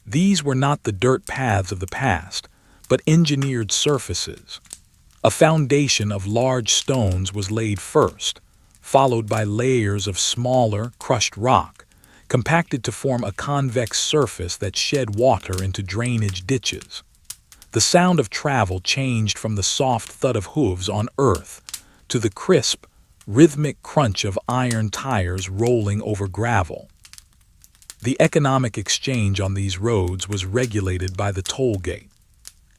These were not the dirt paths of the past, but engineered surfaces. A foundation of large stones was laid first, followed by layers of smaller, crushed rock, compacted to form a convex surface that shed water into drainage ditches. The sound of travel changed from the soft thud of hooves on earth to the crisp, rhythmic crunch of iron tires rolling over gravel. The economic exchange on these roads was regulated by the toll gate.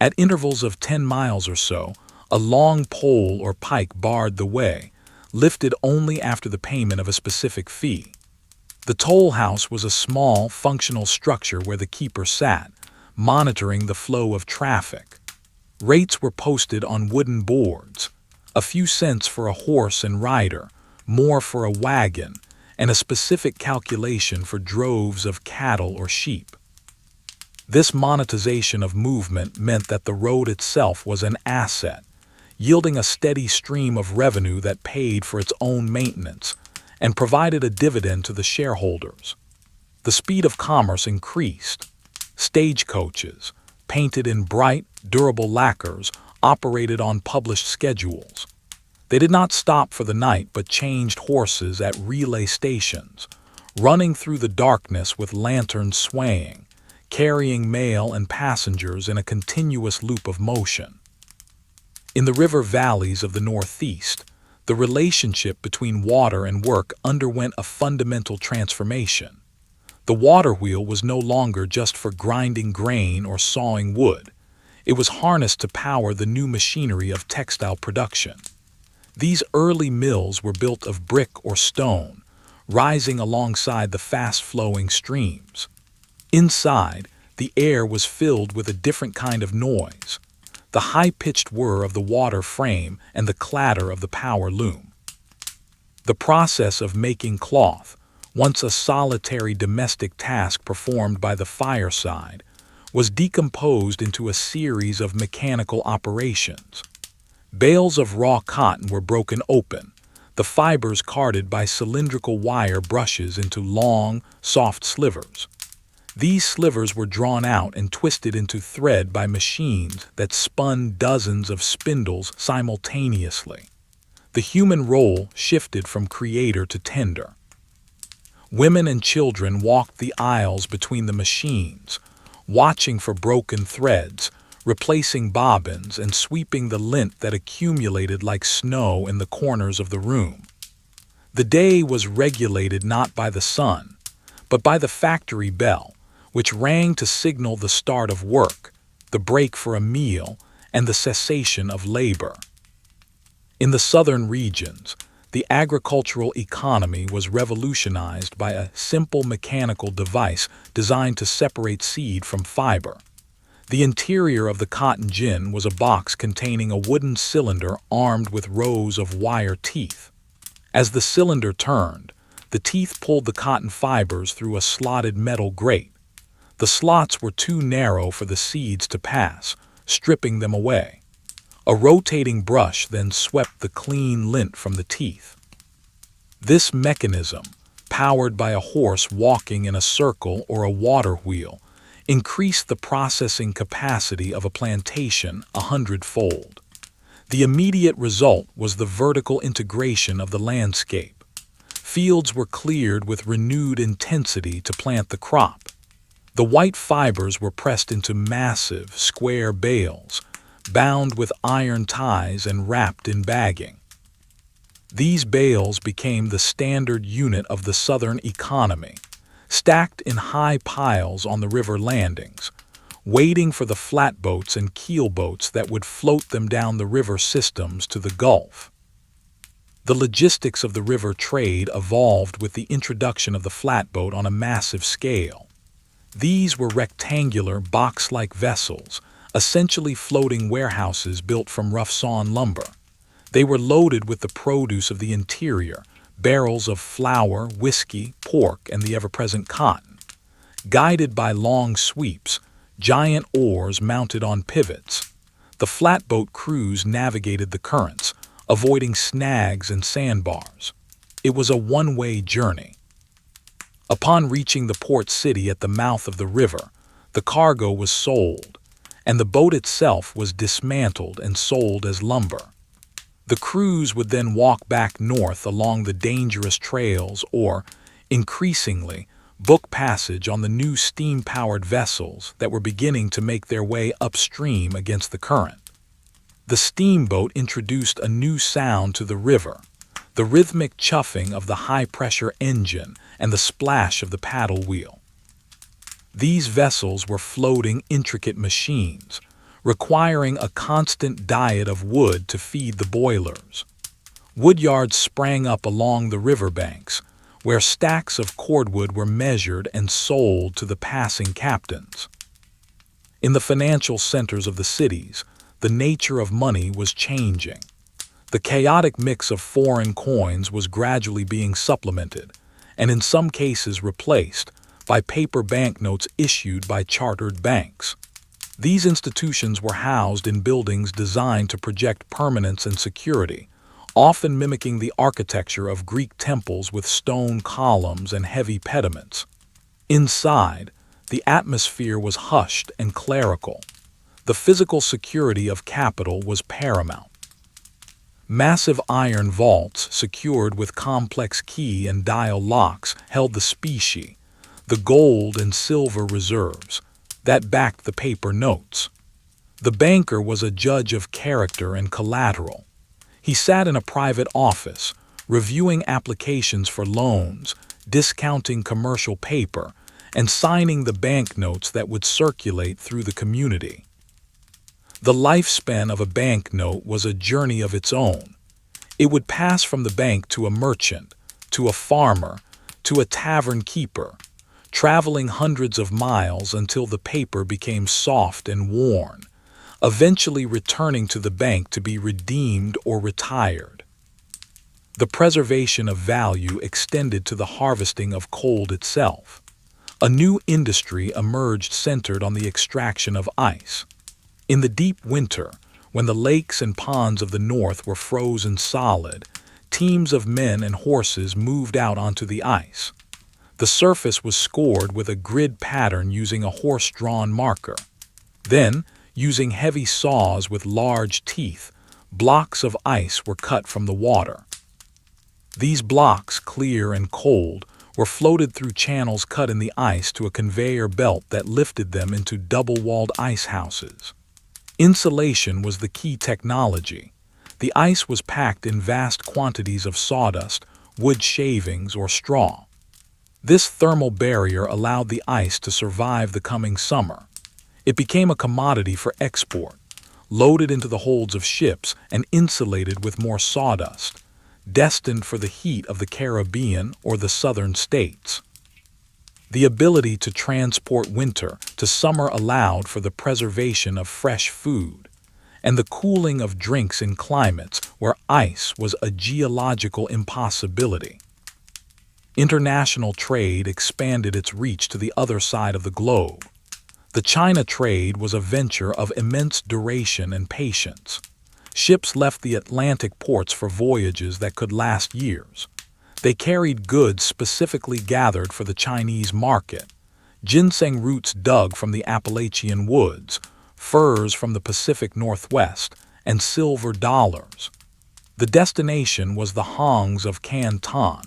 At intervals of 10 miles or so, a long pole or pike barred the way, lifted only after the payment of a specific fee. The toll house was a small, functional structure where the keeper sat, monitoring the flow of traffic. Rates were posted on wooden boards, a few cents for a horse and rider, more for a wagon, and a specific calculation for droves of cattle or sheep. This monetization of movement meant that the road itself was an asset, yielding a steady stream of revenue that paid for its own maintenance and provided a dividend to the shareholders. The speed of commerce increased. Stagecoaches, painted in bright, durable lacquers, operated on published schedules. They did not stop for the night but changed horses at relay stations, running through the darkness with lanterns swaying, carrying mail and passengers in a continuous loop of motion. In the river valleys of the Northeast, the relationship between water and work underwent a fundamental transformation. The water wheel was no longer just for grinding grain or sawing wood. It was harnessed to power the new machinery of textile production. These early mills were built of brick or stone, rising alongside the fast-flowing streams. Inside, the air was filled with a different kind of noise, the high-pitched whir of the water frame and the clatter of the power loom. The process of making cloth, once a solitary domestic task performed by the fireside, was decomposed into a series of mechanical operations. Bales of raw cotton were broken open, the fibers carded by cylindrical wire brushes into long, soft slivers. These slivers were drawn out and twisted into thread by machines that spun dozens of spindles simultaneously. The human role shifted from creator to tender. Women and children walked the aisles between the machines, watching for broken threads, replacing bobbins and sweeping the lint that accumulated like snow in the corners of the room. The day was regulated not by the sun, but by the factory bell, which rang to signal the start of work, the break for a meal, and the cessation of labor. In the southern regions, the agricultural economy was revolutionized by a simple mechanical device designed to separate seed from fiber. The interior of the cotton gin was a box containing a wooden cylinder armed with rows of wire teeth. As the cylinder turned, the teeth pulled the cotton fibers through a slotted metal grate. The slots were too narrow for the seeds to pass, stripping them away. A rotating brush then swept the clean lint from the teeth. This mechanism, powered by a horse walking in a circle or a water wheel, increased the processing capacity of a plantation 100-fold. The immediate result was the vertical integration of the landscape. Fields were cleared with renewed intensity to plant the crop. The white fibers were pressed into massive, square bales, bound with iron ties and wrapped in bagging. These bales became the standard unit of the southern economy, stacked in high piles on the river landings, waiting for the flatboats and keelboats that would float them down the river systems to the Gulf. The logistics of the river trade evolved with the introduction of the flatboat on a massive scale. These were rectangular, box-like vessels, essentially floating warehouses built from rough-sawn lumber. They were loaded with the produce of the interior, barrels of flour, whiskey, pork, and the ever-present cotton. Guided by long sweeps, giant oars mounted on pivots, the flatboat crews navigated the currents, avoiding snags and sandbars. It was a one-way journey. Upon reaching the port city at the mouth of the river, the cargo was sold, and the boat itself was dismantled and sold as lumber. The crews would then walk back north along the dangerous trails or, increasingly, book passage on the new steam-powered vessels that were beginning to make their way upstream against the current. The steamboat introduced a new sound to the river, the rhythmic chuffing of the high-pressure engine and the splash of the paddle wheel. These vessels were floating, intricate machines, requiring a constant diet of wood to feed the boilers. Woodyards sprang up along the riverbanks, where stacks of cordwood were measured and sold to the passing captains. In the financial centers of the cities, the nature of money was changing. The chaotic mix of foreign coins was gradually being supplemented, and in some cases replaced, by paper banknotes issued by chartered banks. These institutions were housed in buildings designed to project permanence and security, often mimicking the architecture of Greek temples with stone columns and heavy pediments. Inside, the atmosphere was hushed and clerical. The physical security of capital was paramount. Massive iron vaults, secured with complex key and dial locks, held the specie, the gold and silver reserves, that backed the paper notes. The banker was a judge of character and collateral. He sat in a private office, reviewing applications for loans, discounting commercial paper, and signing the banknotes that would circulate through the community. The lifespan of a banknote was a journey of its own. It would pass from the bank to a merchant, to a farmer, to a tavern keeper, traveling hundreds of miles until the paper became soft and worn, eventually returning to the bank to be redeemed or retired. The preservation of value extended to the harvesting of coal itself. A new industry emerged centered on the extraction of ice. In the deep winter, when the lakes and ponds of the north were frozen solid, teams of men and horses moved out onto the ice. The surface was scored with a grid pattern using a horse-drawn marker. Then, using heavy saws with large teeth, blocks of ice were cut from the water. These blocks, clear and cold, were floated through channels cut in the ice to a conveyor belt that lifted them into double-walled ice houses. Insulation was the key technology. The ice was packed in vast quantities of sawdust, wood shavings, or straw. This thermal barrier allowed the ice to survive the coming summer. It became a commodity for export, loaded into the holds of ships and insulated with more sawdust, destined for the heat of the Caribbean or the southern states. The ability to transport winter to summer allowed for the preservation of fresh food and the cooling of drinks in climates where ice was a geological impossibility. International trade expanded its reach to the other side of the globe. The China trade was a venture of immense duration and patience. Ships left the Atlantic ports for voyages that could last years. They carried goods specifically gathered for the Chinese market, ginseng roots dug from the Appalachian woods, furs from the Pacific Northwest, and silver dollars. The destination was the Hongs of Canton,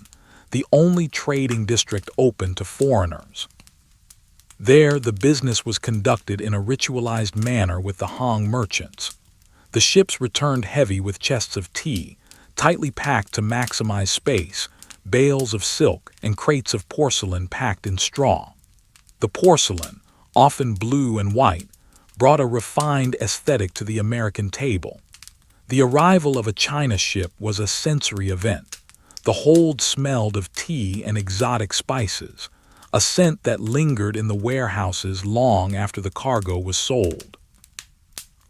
the only trading district open to foreigners. There, the business was conducted in a ritualized manner with the Hong merchants. The ships returned heavy with chests of tea, tightly packed to maximize space, bales of silk, and crates of porcelain packed in straw. The porcelain, often blue and white, brought a refined aesthetic to the American table. The arrival of a China ship was a sensory event. The hold smelled of tea and exotic spices, a scent that lingered in the warehouses long after the cargo was sold.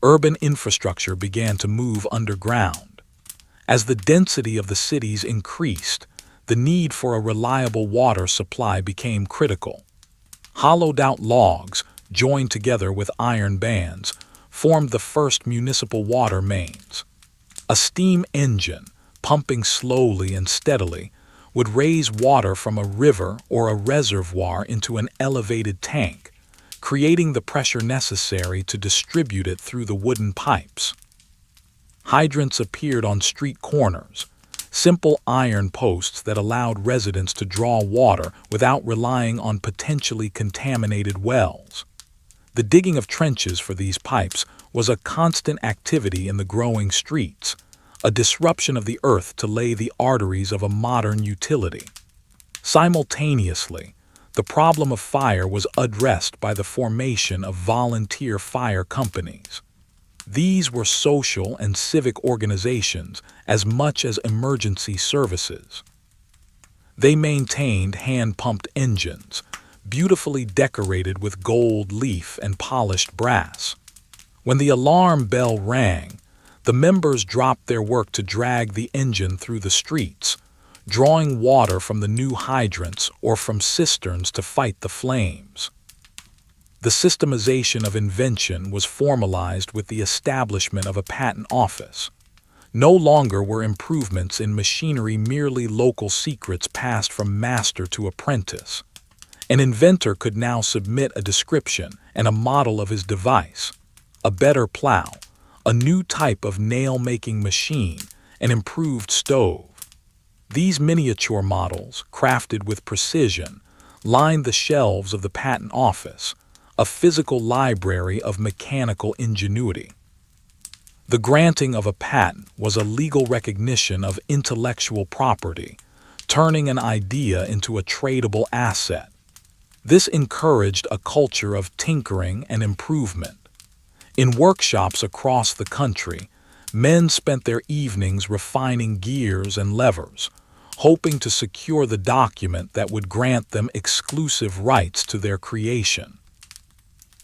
urban infrastructure began to move underground. As the density of the cities increased, the need for a reliable water supply became critical. Hollowed-out logs, joined together with iron bands, formed the first municipal water mains. A steam engine, pumping slowly and steadily, would raise water from a river or a reservoir into an elevated tank, creating the pressure necessary to distribute it through the wooden pipes. Hydrants appeared on street corners, simple iron posts that allowed residents to draw water without relying on potentially contaminated wells. The digging of trenches for these pipes was a constant activity in the growing streets, a disruption of the earth to lay the arteries of a modern utility. Simultaneously, the problem of fire was addressed by the formation of volunteer fire companies. These were social and civic organizations as much as emergency services. They maintained hand-pumped engines, beautifully decorated with gold leaf and polished brass. When the alarm bell rang, the members dropped their work to drag the engine through the streets, drawing water from the new hydrants or from cisterns to fight the flames. The systemization of invention was formalized with the establishment of a patent office. No longer were improvements in machinery merely local secrets passed from master to apprentice. An inventor could now submit a description and a model of his device: a better plow, a new type of nail-making machine, an improved stove. These miniature models, crafted with precision, lined the shelves of the patent office, a physical library of mechanical ingenuity. The granting of a patent was a legal recognition of intellectual property, turning an idea into a tradable asset. This encouraged a culture of tinkering and improvement. In workshops across the country, men spent their evenings refining gears and levers, hoping to secure the document that would grant them exclusive rights to their creation.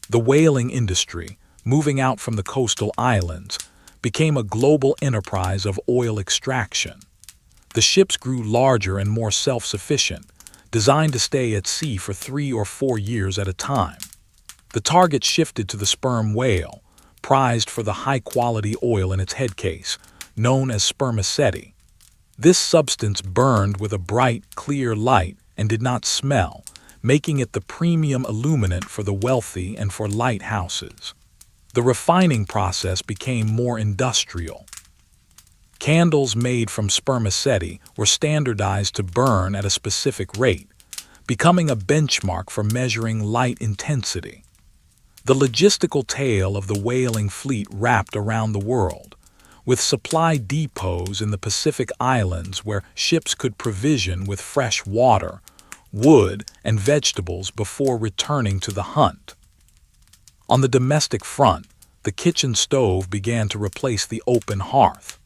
The whaling industry, moving out from the coastal islands, became a global enterprise of oil extraction. The ships grew larger and more self-sufficient, designed to stay at sea for 3 or 4 years at a time. The target shifted to the sperm whale, prized for the high-quality oil in its head case, known as spermaceti. This substance burned with a bright, clear light and did not smell, making it the premium illuminant for the wealthy and for lighthouses. The refining process became more industrial. Candles made from spermaceti were standardized to burn at a specific rate, becoming a benchmark for measuring light intensity. The logistical tail of the whaling fleet wrapped around the world, with supply depots in the Pacific Islands where ships could provision with fresh water, wood, and vegetables before returning to the hunt. On the domestic front, the kitchen stove began to replace the open hearth.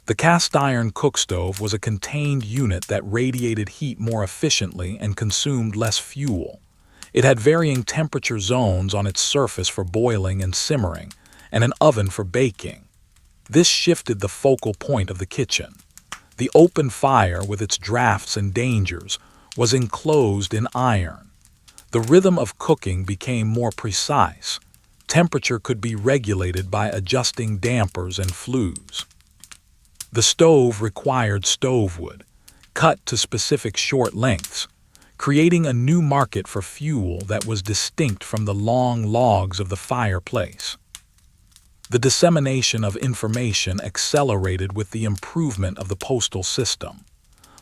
The cast-iron cookstove was a contained unit that radiated heat more efficiently and consumed less fuel. It had varying temperature zones on its surface for boiling and simmering, and an oven for baking. This shifted the focal point of the kitchen. The open fire, with its drafts and dangers, was enclosed in iron. The rhythm of cooking became more precise. Temperature could be regulated by adjusting dampers and flues. The stove required stovewood, cut to specific short lengths, creating a new market for fuel that was distinct from the long logs of the fireplace. The dissemination of information accelerated with the improvement of the postal system.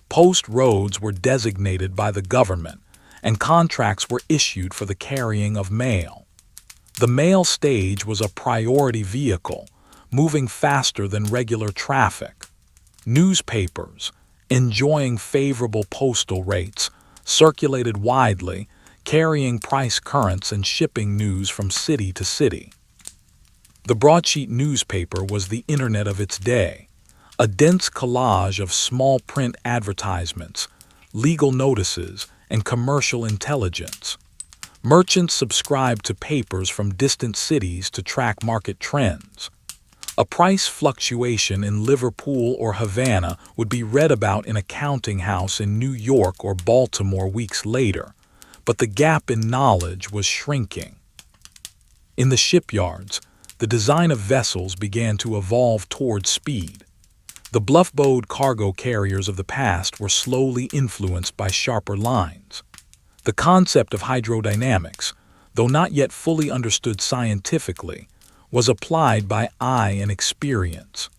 Post roads were designated by the government, and contracts were issued for the carrying of mail. The mail stage was a priority vehicle, moving faster than regular traffic. Newspapers, enjoying favorable postal rates, circulated widely, carrying price currents and shipping news from city to city. The broadsheet newspaper was the internet of its day, a dense collage of small print advertisements, legal notices, and commercial intelligence. Merchants subscribed to papers from distant cities to track market trends. A price fluctuation in Liverpool or Havana would be read about in a counting house in New York or Baltimore weeks later, but the gap in knowledge was shrinking. In the shipyards, the design of vessels began to evolve toward speed. The bluff-bowed cargo carriers of the past were slowly influenced by sharper lines. The concept of hydrodynamics, though not yet fully understood scientifically, was applied by eye and experience.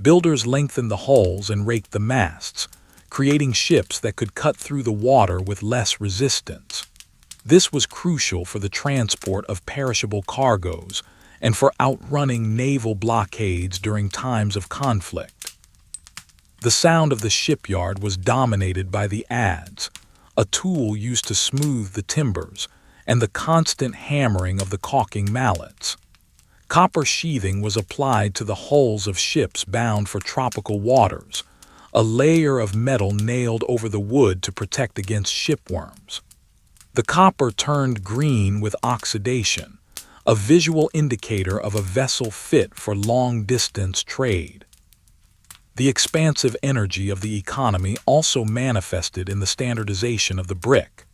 Builders lengthened the hulls and raked the masts, creating ships that could cut through the water with less resistance. This was crucial for the transport of perishable cargoes and for outrunning naval blockades during times of conflict. The sound of the shipyard was dominated by the adze, a tool used to smooth the timbers, and the constant hammering of the caulking mallets. Copper sheathing was applied to the hulls of ships bound for tropical waters, a layer of metal nailed over the wood to protect against shipworms. The copper turned green with oxidation, a visual indicator of a vessel fit for long-distance trade. The expansive energy of the economy also manifested in the standardization of the brick.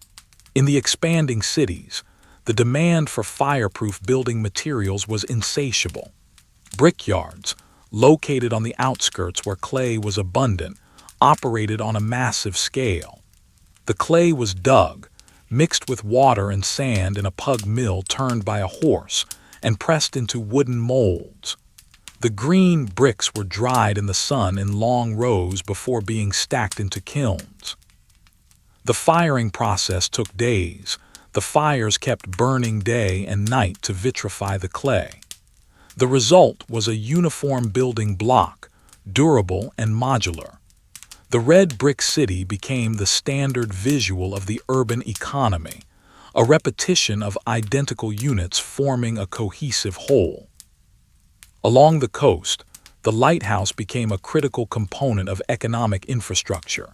In the expanding cities, the demand for fireproof building materials was insatiable. Brickyards, located on the outskirts where clay was abundant, operated on a massive scale. The clay was dug, mixed with water and sand in a pug mill turned by a horse, and pressed into wooden molds. The green bricks were dried in the sun in long rows before being stacked into kilns. The firing process took days. The fires kept burning day and night to vitrify the clay. The result was a uniform building block, durable and modular. The red brick city became the standard visual of the urban economy, a repetition of identical units forming a cohesive whole. Along the coast, the lighthouse became a critical component of economic infrastructure.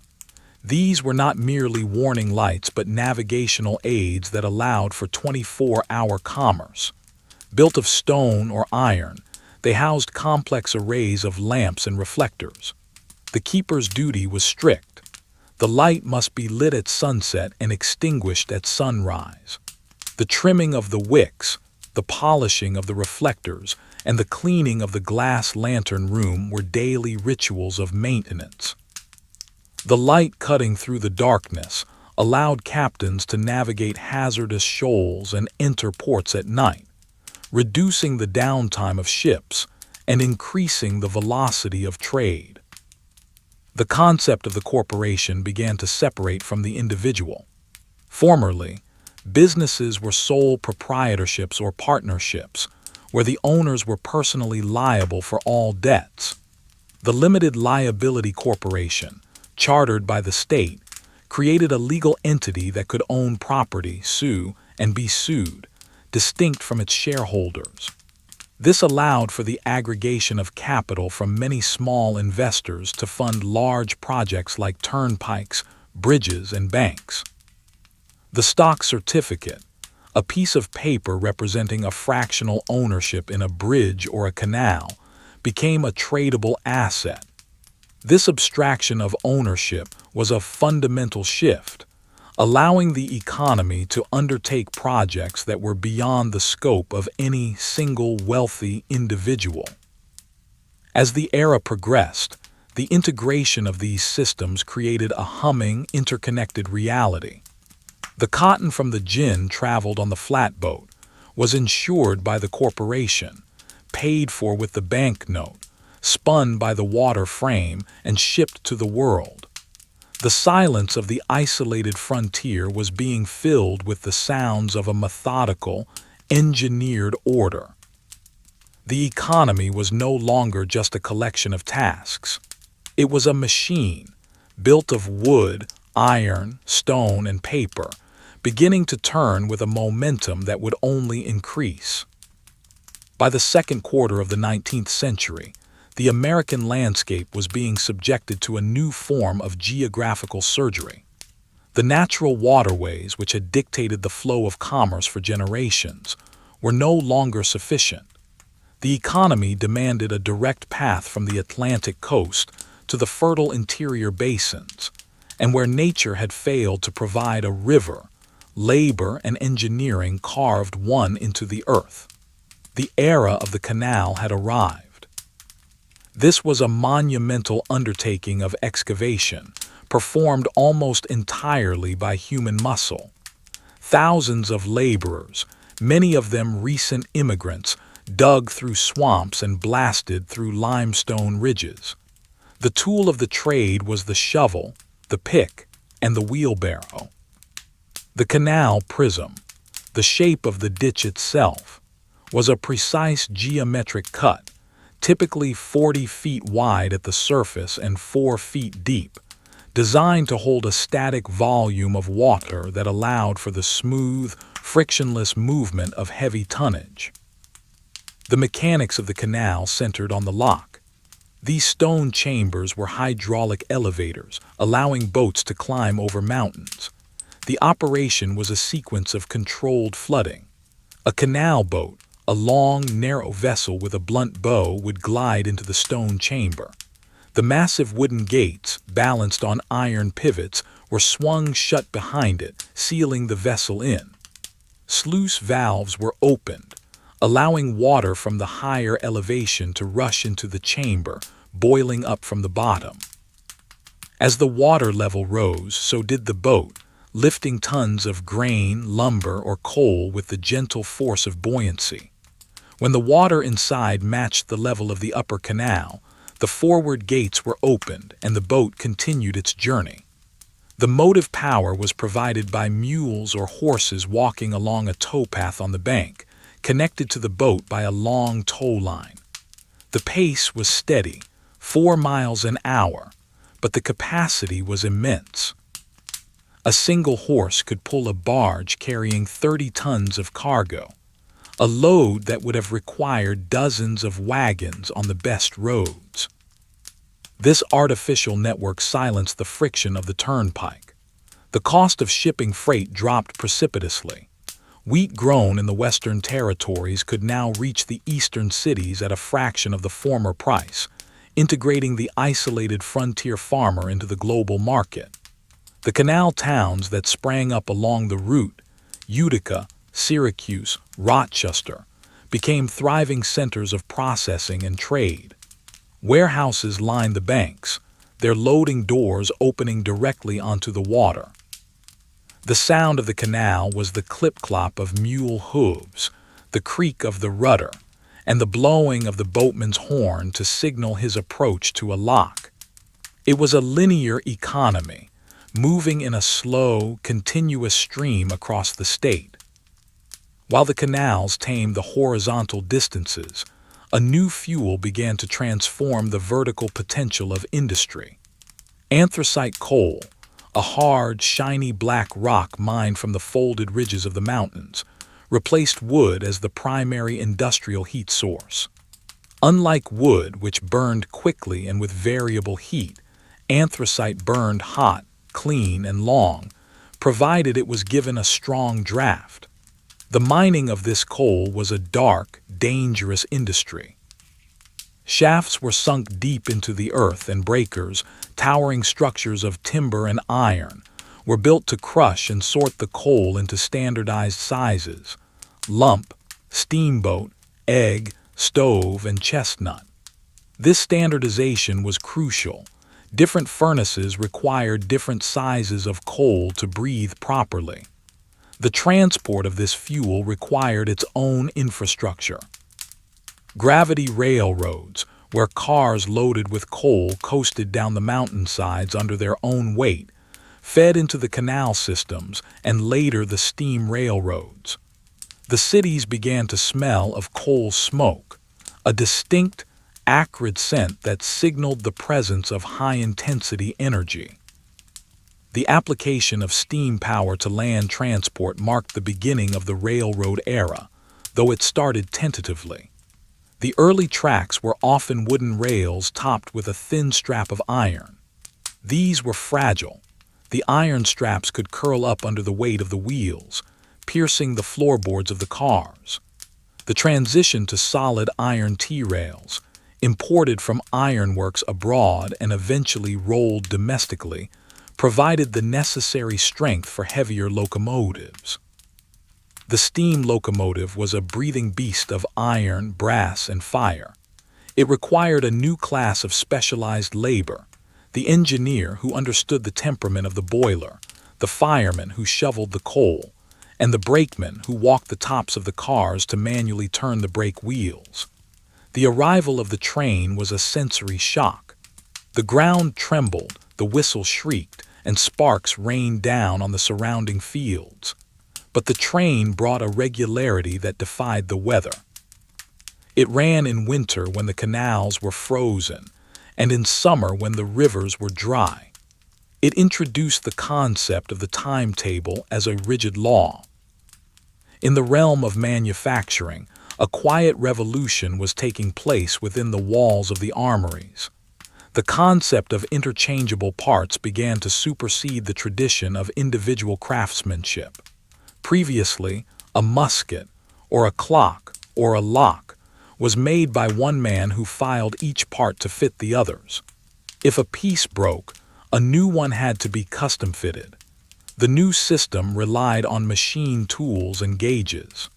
These were not merely warning lights but navigational aids that allowed for 24-hour commerce. Built of stone or iron, they housed complex arrays of lamps and reflectors. The keeper's duty was strict. The light must be lit at sunset and extinguished at sunrise. The trimming of the wicks, the polishing of the reflectors, and the cleaning of the glass lantern room were daily rituals of maintenance. The light cutting through the darkness allowed captains to navigate hazardous shoals and enter ports at night, reducing the downtime of ships and increasing the velocity of trade. The concept of the corporation began to separate from the individual. Formerly, businesses were sole proprietorships or partnerships, where the owners were personally liable for all debts. The limited liability corporation, chartered by the state, created a legal entity that could own property, sue, and be sued, distinct from its shareholders. This allowed for the aggregation of capital from many small investors to fund large projects like turnpikes, bridges, and banks. The stock certificate, a piece of paper representing a fractional ownership in a bridge or a canal, became a tradable asset. This abstraction of ownership was a fundamental shift, allowing the economy to undertake projects that were beyond the scope of any single wealthy individual. As the era progressed, the integration of these systems created a humming, interconnected reality. The cotton from the gin traveled on the flatboat, was insured by the corporation, paid for with the banknote, spun by the water frame, and shipped to the world. The silence of the isolated frontier was being filled with the sounds of a methodical, engineered order. The economy was no longer just a collection of tasks. It was a machine, built of wood, iron, stone, and paper, beginning to turn with a momentum that would only increase. By the second quarter of the 19th century, the American landscape was being subjected to a new form of geographical surgery. The natural waterways, which had dictated the flow of commerce for generations, were no longer sufficient. The economy demanded a direct path from the Atlantic coast to the fertile interior basins, and where nature had failed to provide a river, labor and engineering carved one into the earth. The era of the canal had arrived. This was a monumental undertaking of excavation, performed almost entirely by human muscle. Thousands of laborers, many of them recent immigrants, dug through swamps and blasted through limestone ridges. The tool of the trade was the shovel, the pick, and the wheelbarrow. The canal prism, the shape of the ditch itself, was a precise geometric cut, typically 40 feet wide at the surface and 4 feet deep, designed to hold a static volume of water that allowed for the smooth, frictionless movement of heavy tonnage. The mechanics of the canal centered on the lock. These stone chambers were hydraulic elevators, allowing boats to climb over mountains. The operation was a sequence of controlled flooding. A canal boat, a long, narrow vessel with a blunt bow, would glide into the stone chamber. The massive wooden gates, balanced on iron pivots, were swung shut behind it, sealing the vessel in. Sluice valves were opened, allowing water from the higher elevation to rush into the chamber, boiling up from the bottom. As the water level rose, so did the boat, lifting tons of grain, lumber, or coal with the gentle force of buoyancy. When the water inside matched the level of the upper canal, the forward gates were opened and the boat continued its journey. The motive power was provided by mules or horses walking along a towpath on the bank, connected to the boat by a long tow line. The pace was steady, 4 miles an hour, but the capacity was immense. A single horse could pull a barge carrying 30 tons of cargo, a load that would have required dozens of wagons on the best roads. This artificial network silenced the friction of the turnpike. The cost of shipping freight dropped precipitously. Wheat grown in the Western territories could now reach the eastern cities at a fraction of the former price, integrating the isolated frontier farmer into the global market. The canal towns that sprang up along the route, Utica, Syracuse, Rochester, became thriving centers of processing and trade. Warehouses lined the banks, their loading doors opening directly onto the water. The sound of the canal was the clip-clop of mule hooves, the creak of the rudder, and the blowing of the boatman's horn to signal his approach to a lock. It was a linear economy, moving in a slow, continuous stream across the state. While the canals tamed the horizontal distances, a new fuel began to transform the vertical potential of industry. Anthracite coal, a hard, shiny black rock mined from the folded ridges of the mountains, replaced wood as the primary industrial heat source. Unlike wood, which burned quickly and with variable heat, anthracite burned hot, clean, and long, provided it was given a strong draft. The mining of this coal was a dark, dangerous industry. Shafts were sunk deep into the earth, and breakers, towering structures of timber and iron, were built to crush and sort the coal into standardized sizes: lump, steamboat, egg, stove, and chestnut. This standardization was crucial. Different furnaces required different sizes of coal to breathe properly. The transport of this fuel required its own infrastructure. Gravity railroads, where cars loaded with coal coasted down the mountainsides under their own weight, fed into the canal systems and later the steam railroads. The cities began to smell of coal smoke, a distinct, acrid scent that signaled the presence of high-intensity energy. The application of steam power to land transport marked the beginning of the railroad era, though it started tentatively. The early tracks were often wooden rails topped with a thin strap of iron. These were fragile. the iron straps could curl up under the weight of the wheels, piercing the floorboards of the cars. The transition to solid iron T-rails, imported from ironworks abroad and eventually rolled domestically, provided the necessary strength for heavier locomotives. The steam locomotive was a breathing beast of iron, brass, and fire. It required a new class of specialized labor: the engineer who understood the temperament of the boiler, the fireman who shoveled the coal, and the brakeman who walked the tops of the cars to manually turn the brake wheels. The arrival of the train was a sensory shock. The ground trembled, the whistle shrieked, and sparks rained down on the surrounding fields. But the train brought a regularity that defied the weather. It ran in winter when the canals were frozen, and in summer when the rivers were dry. It introduced the concept of the timetable as a rigid law. In the realm of manufacturing, a quiet revolution was taking place within the walls of the armories. The concept of interchangeable parts began to supersede the tradition of individual craftsmanship. Previously, a musket, or a clock, or a lock was made by one man who filed each part to fit the others. If a piece broke, a new one had to be custom-fitted. The new system relied on machine tools and gauges.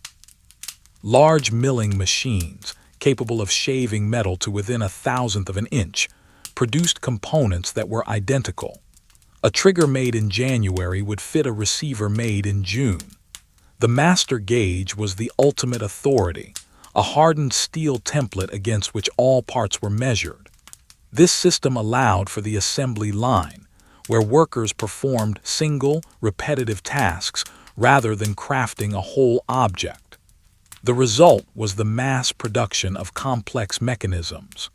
Large milling machines, capable of shaving metal to within 1/1000th of an inch, produced components that were identical. A trigger made in January would fit a receiver made in June. The master gauge was the ultimate authority, a hardened steel template against which all parts were measured. This system allowed for the assembly line, where workers performed single, repetitive tasks rather than crafting a whole object. The result was the mass production of complex mechanisms.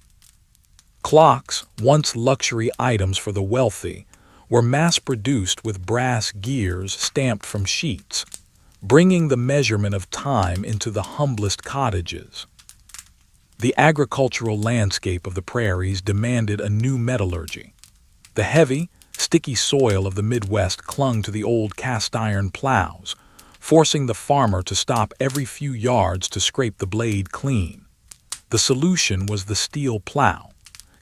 Clocks, once luxury items for the wealthy, were mass-produced with brass gears stamped from sheets, bringing the measurement of time into the humblest cottages. The agricultural landscape of the prairies demanded a new metallurgy. The heavy, sticky soil of the Midwest clung to the old cast-iron plows, forcing the farmer to stop every few yards to scrape the blade clean. The solution was the steel plow.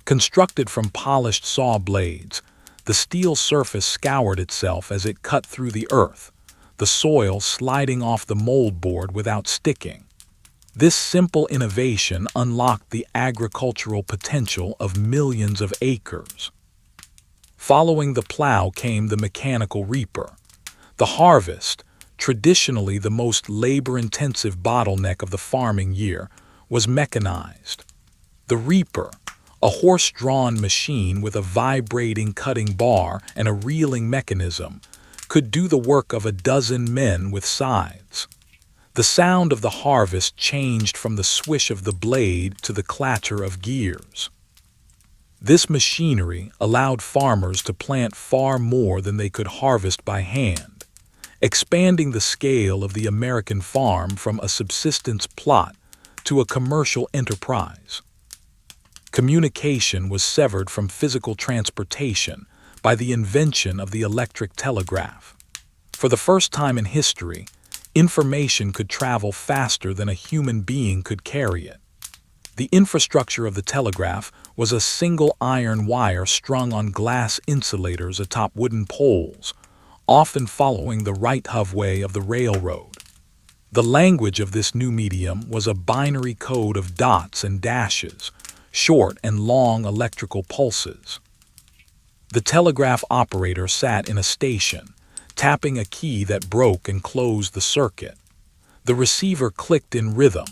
Constructed from polished saw blades, the steel surface scoured itself as it cut through the earth, the soil sliding off the moldboard without sticking. This simple innovation unlocked the agricultural potential of millions of acres. Following the plow came the mechanical reaper. The harvest, traditionally the most labor-intensive bottleneck of the farming year, was mechanized. The reaper, a horse-drawn machine with a vibrating cutting bar and a reeling mechanism, could do the work of a dozen men with scythes. The sound of the harvest changed from the swish of the blade to the clatter of gears. This machinery allowed farmers to plant far more than they could harvest by hand, expanding the scale of the American farm from a subsistence plot to a commercial enterprise. Communication was severed from physical transportation by the invention of the electric telegraph. For the first time in history, information could travel faster than a human being could carry it. The infrastructure of the telegraph was a single iron wire strung on glass insulators atop wooden poles, often following the right-of way of the railroad. The language of this new medium was a binary code of dots and dashes, short and long electrical pulses. The telegraph operator sat in a station, tapping a key that broke and closed the circuit. The receiver clicked in rhythm,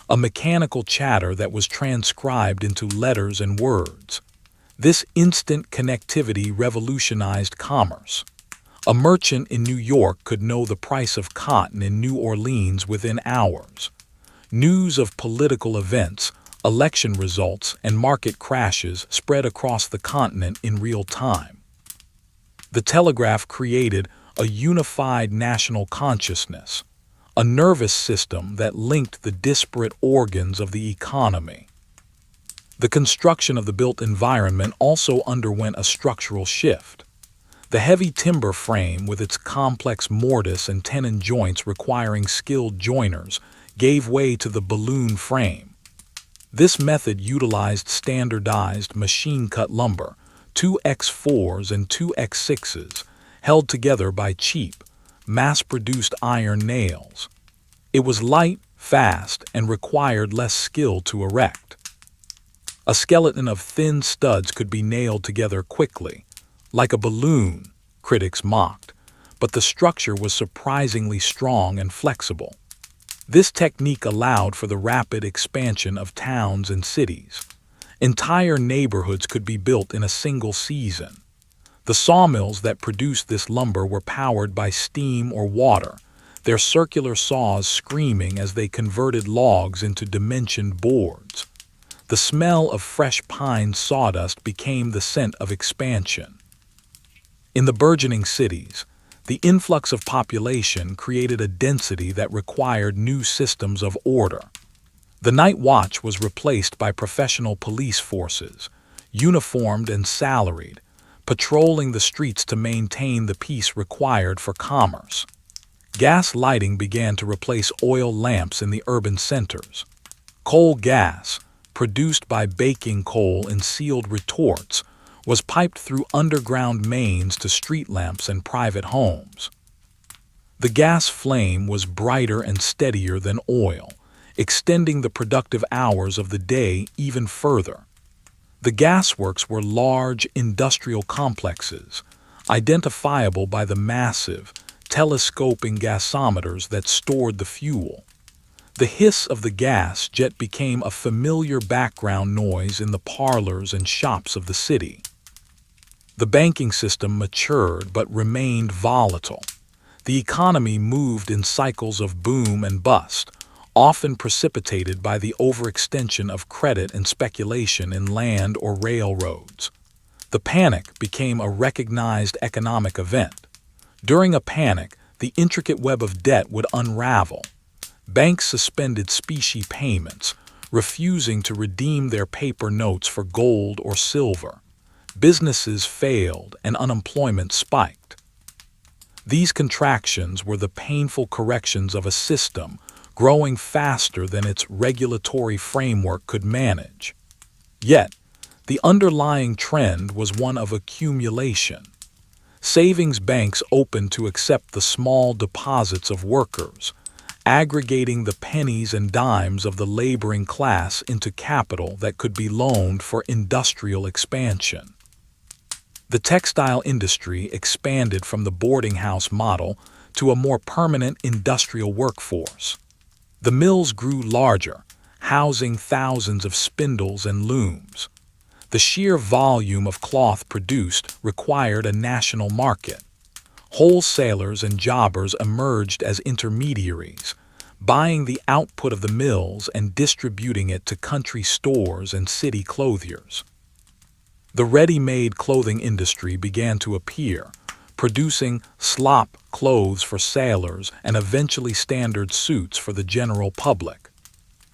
a mechanical chatter that was transcribed into letters and words. This instant connectivity revolutionized commerce. A merchant in New York could know the price of cotton in New Orleans within hours. News of political events, election results, and market crashes spread across the continent in real time. The telegraph created a unified national consciousness, a nervous system that linked the disparate organs of the economy. The construction of the built environment also underwent a structural shift. The heavy timber frame with its complex mortise and tenon joints requiring skilled joiners gave way to the balloon frame. This method utilized standardized machine-cut lumber, 2x4s and 2x6s, held together by cheap, mass-produced iron nails. It was light, fast, and required less skill to erect. A skeleton of thin studs could be nailed together quickly, like a balloon, critics mocked, but the structure was surprisingly strong and flexible. This technique allowed for the rapid expansion of towns and cities. Entire neighborhoods could be built in a single season. The sawmills that produced this lumber were powered by steam or water, their circular saws screaming as they converted logs into dimensioned boards. The smell of fresh pine sawdust became the scent of expansion. In the burgeoning cities, the influx of population created a density that required new systems of order. The night watch was replaced by professional police forces, uniformed and salaried, patrolling the streets to maintain the peace required for commerce. Gas lighting began to replace oil lamps in the urban centers. Coal gas, produced by baking coal in sealed retorts, was piped through underground mains to street lamps and private homes. The gas flame was brighter and steadier than oil, extending the productive hours of the day even further. The gasworks were large industrial complexes, identifiable by the massive, telescoping gasometers that stored the fuel. The hiss of the gas jet became a familiar background noise in the parlors and shops of the city. The banking system matured but remained volatile. The economy moved in cycles of boom and bust, often precipitated by the overextension of credit and speculation in land or railroads. The panic became a recognized economic event. During a panic, the intricate web of debt would unravel. Banks suspended specie payments, refusing to redeem their paper notes for gold or silver. Businesses failed and unemployment spiked. These contractions were the painful corrections of a system growing faster than its regulatory framework could manage. Yet, the underlying trend was one of accumulation. Savings banks opened to accept the small deposits of workers, aggregating the pennies and dimes of the laboring class into capital that could be loaned for industrial expansion. The textile industry expanded from the boarding house model to a more permanent industrial workforce. The mills grew larger, housing thousands of spindles and looms. The sheer volume of cloth produced required a national market. Wholesalers and jobbers emerged as intermediaries, buying the output of the mills and distributing it to country stores and city clothiers. The ready-made clothing industry began to appear, producing slop clothes for sailors and eventually standard suits for the general public.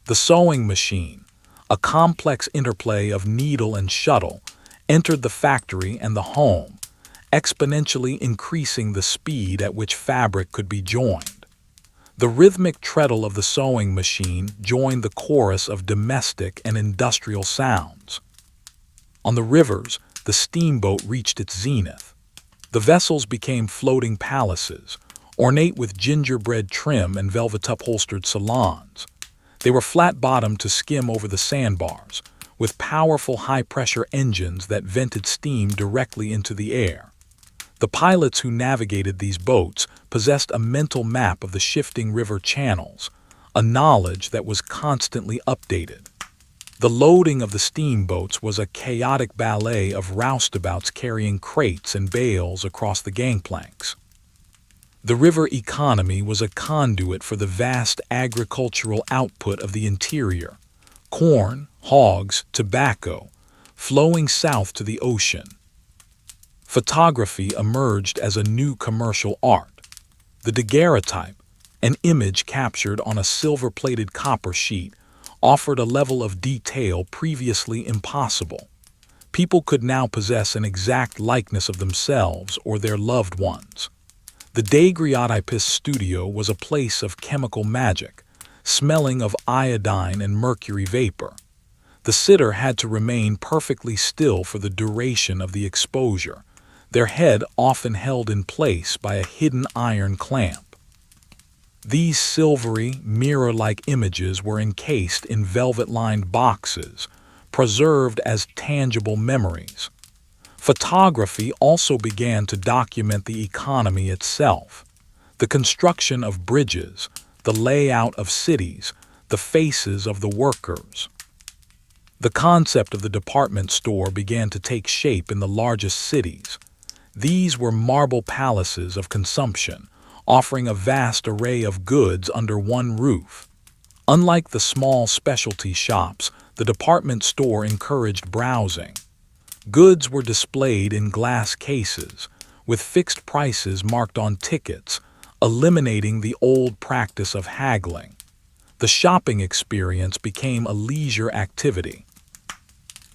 The sewing machine, a complex interplay of needle and shuttle, entered the factory and the home, exponentially increasing the speed at which fabric could be joined. The rhythmic treadle of the sewing machine joined the chorus of domestic and industrial sounds. On the rivers, the steamboat reached its zenith. The vessels became floating palaces, ornate with gingerbread trim and velvet-upholstered salons. They were flat-bottomed to skim over the sandbars, with powerful high-pressure engines that vented steam directly into the air. The pilots who navigated these boats possessed a mental map of the shifting river channels, a knowledge that was constantly updated. The loading of the steamboats was a chaotic ballet of roustabouts carrying crates and bales across the gangplanks. The river economy was a conduit for the vast agricultural output of the interior: corn, hogs, tobacco, flowing south to the ocean. Photography emerged as a new commercial art. The daguerreotype, an image captured on a silver-plated copper sheet, offered a level of detail previously impossible. People could now possess an exact likeness of themselves or their loved ones. The daguerreotypist's studio was a place of chemical magic, smelling of iodine and mercury vapor. The sitter had to remain perfectly still for the duration of the exposure, their head often held in place by a hidden iron clamp. These silvery, mirror-like images were encased in velvet-lined boxes, preserved as tangible memories. Photography also began to document the economy itself, the construction of bridges, the layout of cities, the faces of the workers. The concept of the department store began to take shape in the largest cities. These were marble palaces of consumption, offering a vast array of goods under one roof. Unlike the small specialty shops, the department store encouraged browsing. Goods were displayed in glass cases, with fixed prices marked on tickets, eliminating the old practice of haggling. The shopping experience became a leisure activity.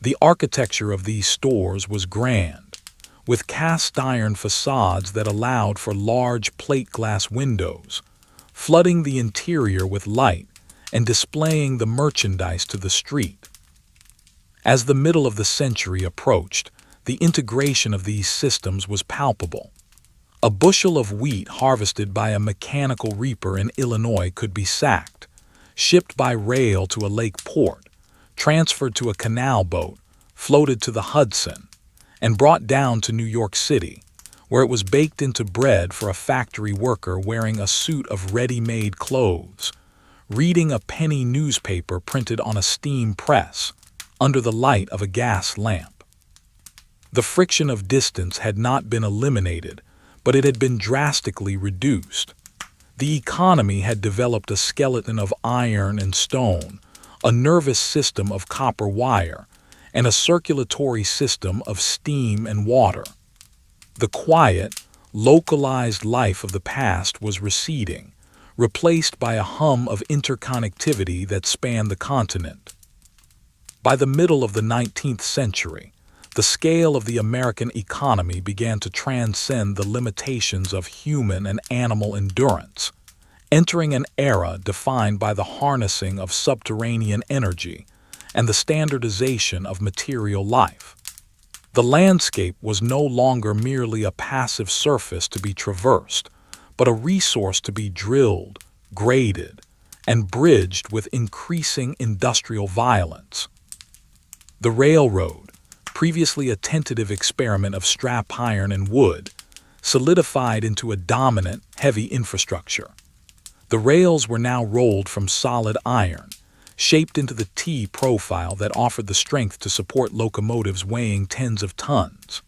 The architecture of these stores was grand, with cast-iron facades that allowed for large plate glass windows, flooding the interior with light and displaying the merchandise to the street. As the middle of the century approached, the integration of these systems was palpable. A bushel of wheat harvested by a mechanical reaper in Illinois could be sacked, shipped by rail to a lake port, transferred to a canal boat, floated to the Hudson, and brought down to New York City, where it was baked into bread for a factory worker wearing a suit of ready-made clothes, reading a penny newspaper printed on a steam press, under the light of a gas lamp. The friction of distance had not been eliminated, but it had been drastically reduced. The economy had developed a skeleton of iron and stone, a nervous system of copper wire, and a circulatory system of steam and water. The quiet, localized life of the past was receding, replaced by a hum of interconnectivity that spanned the continent. By the middle of the 19th century, the scale of the American economy began to transcend the limitations of human and animal endurance, entering an era defined by the harnessing of subterranean energy and the standardization of material life. The landscape was no longer merely a passive surface to be traversed, but a resource to be drilled, graded, and bridged with increasing industrial violence. The railroad, previously a tentative experiment of strap iron and wood, solidified into a dominant, heavy infrastructure. The rails were now rolled from solid iron, shaped into the T profile that offered the strength to support locomotives weighing tens of tons.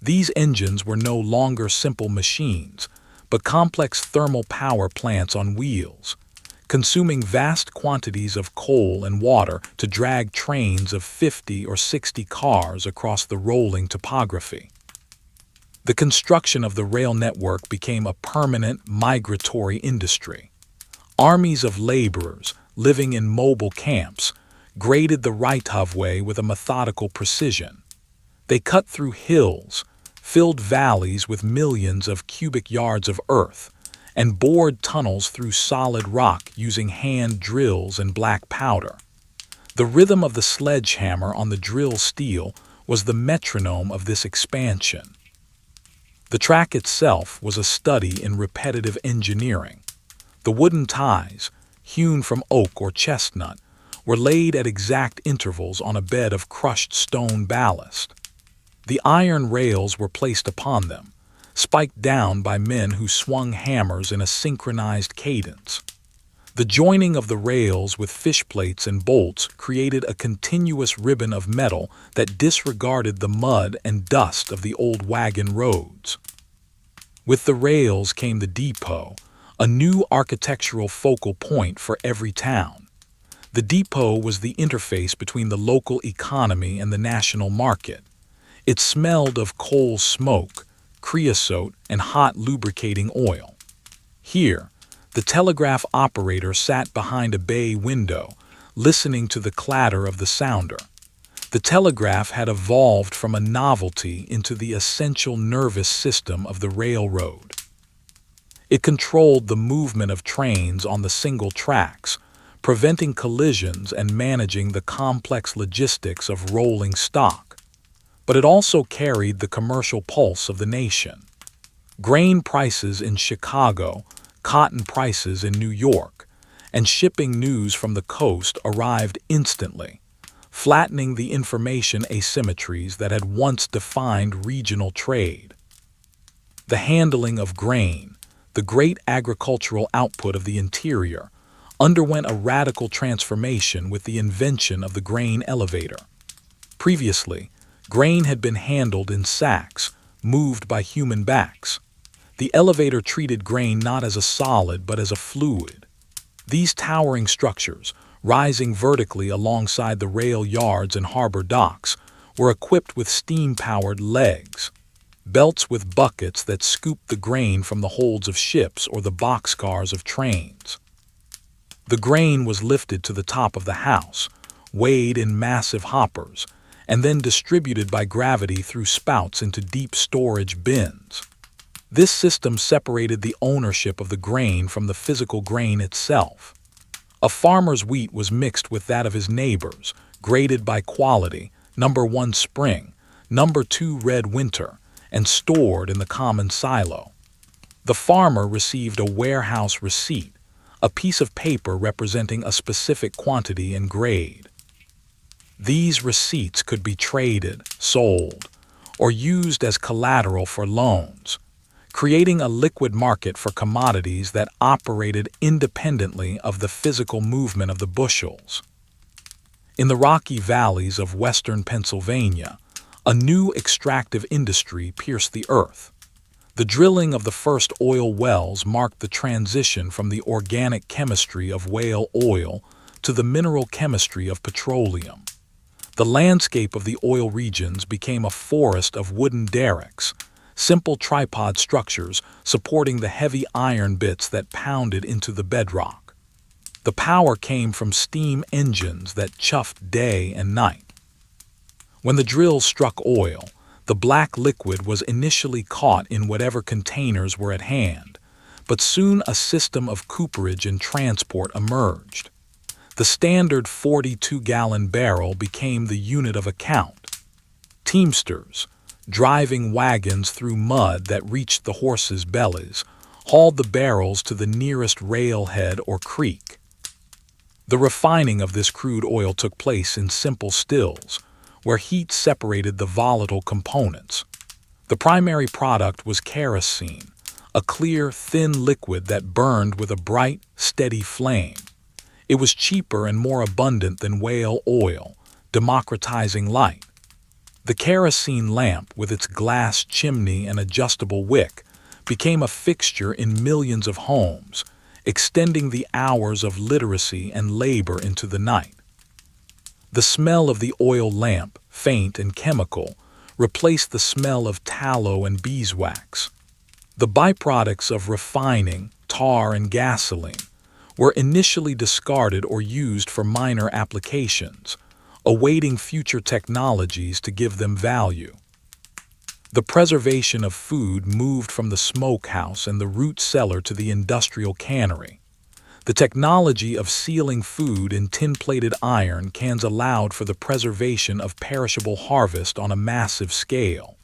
These engines were no longer simple machines, but complex thermal power plants on wheels, consuming vast quantities of coal and water to drag trains of 50 or 60 cars across the rolling topography. The construction of the rail network became a permanent migratory industry. Armies of laborers, living in mobile camps, graded the Reithavway with a methodical precision. They cut through hills, filled valleys with millions of cubic yards of earth, and bored tunnels through solid rock using hand drills and black powder. The rhythm of the sledgehammer on the drill steel was the metronome of this expansion. The track itself was a study in repetitive engineering. The wooden ties, hewn from oak or chestnut, were laid at exact intervals on a bed of crushed stone ballast. The iron rails were placed upon them, spiked down by men who swung hammers in a synchronized cadence. The joining of the rails with fish plates and bolts created a continuous ribbon of metal that disregarded the mud and dust of the old wagon roads. With the rails came the depot, a new architectural focal point for every town. The depot was the interface between the local economy and the national market. It smelled of coal smoke, creosote, and hot lubricating oil. Here, the telegraph operator sat behind a bay window, listening to the clatter of the sounder. The telegraph had evolved from a novelty into the essential nervous system of the railroad. It controlled the movement of trains on the single tracks, preventing collisions and managing the complex logistics of rolling stock. But it also carried the commercial pulse of the nation. Grain prices in Chicago, cotton prices in New York, and shipping news from the coast arrived instantly, flattening the information asymmetries that had once defined regional trade. The handling of grain, the great agricultural output of the interior, underwent a radical transformation with the invention of the grain elevator. Previously, grain had been handled in sacks, moved by human backs. The elevator treated grain not as a solid but as a fluid. These towering structures, rising vertically alongside the rail yards and harbor docks, were equipped with steam-powered legs, belts with buckets that scooped the grain from the holds of ships or the boxcars of trains. The grain was lifted to the top of the house, weighed in massive hoppers, and then distributed by gravity through spouts into deep storage bins. This system separated the ownership of the grain from the physical grain itself. A farmer's wheat was mixed with that of his neighbors, graded by quality, number 1 spring, number 2 red winter, and stored in the common silo. The farmer received a warehouse receipt, a piece of paper representing a specific quantity and grade. These receipts could be traded, sold, or used as collateral for loans, creating a liquid market for commodities that operated independently of the physical movement of the bushels. In the rocky valleys of western Pennsylvania, a new extractive industry pierced the earth. The drilling of the first oil wells marked the transition from the organic chemistry of whale oil to the mineral chemistry of petroleum. The landscape of the oil regions became a forest of wooden derricks, simple tripod structures supporting the heavy iron bits that pounded into the bedrock. The power came from steam engines that chuffed day and night. When the drills struck oil, the black liquid was initially caught in whatever containers were at hand, but soon a system of cooperage and transport emerged. The standard 42-gallon barrel became the unit of account. Teamsters, driving wagons through mud that reached the horses' bellies, hauled the barrels to the nearest railhead or creek. The refining of this crude oil took place in simple stills, where heat separated the volatile components. The primary product was kerosene, a clear, thin liquid that burned with a bright, steady flame. It was cheaper and more abundant than whale oil, democratizing light. The kerosene lamp, with its glass chimney and adjustable wick, became a fixture in millions of homes, extending the hours of literacy and labor into the night. The smell of the oil lamp, faint and chemical, replaced the smell of tallow and beeswax. The byproducts of refining, tar and gasoline, were initially discarded or used for minor applications, awaiting future technologies to give them value. The preservation of food moved from the smokehouse and the root cellar to the industrial cannery. The technology of sealing food in tin-plated iron cans allowed for the preservation of perishable harvest on a massive scale.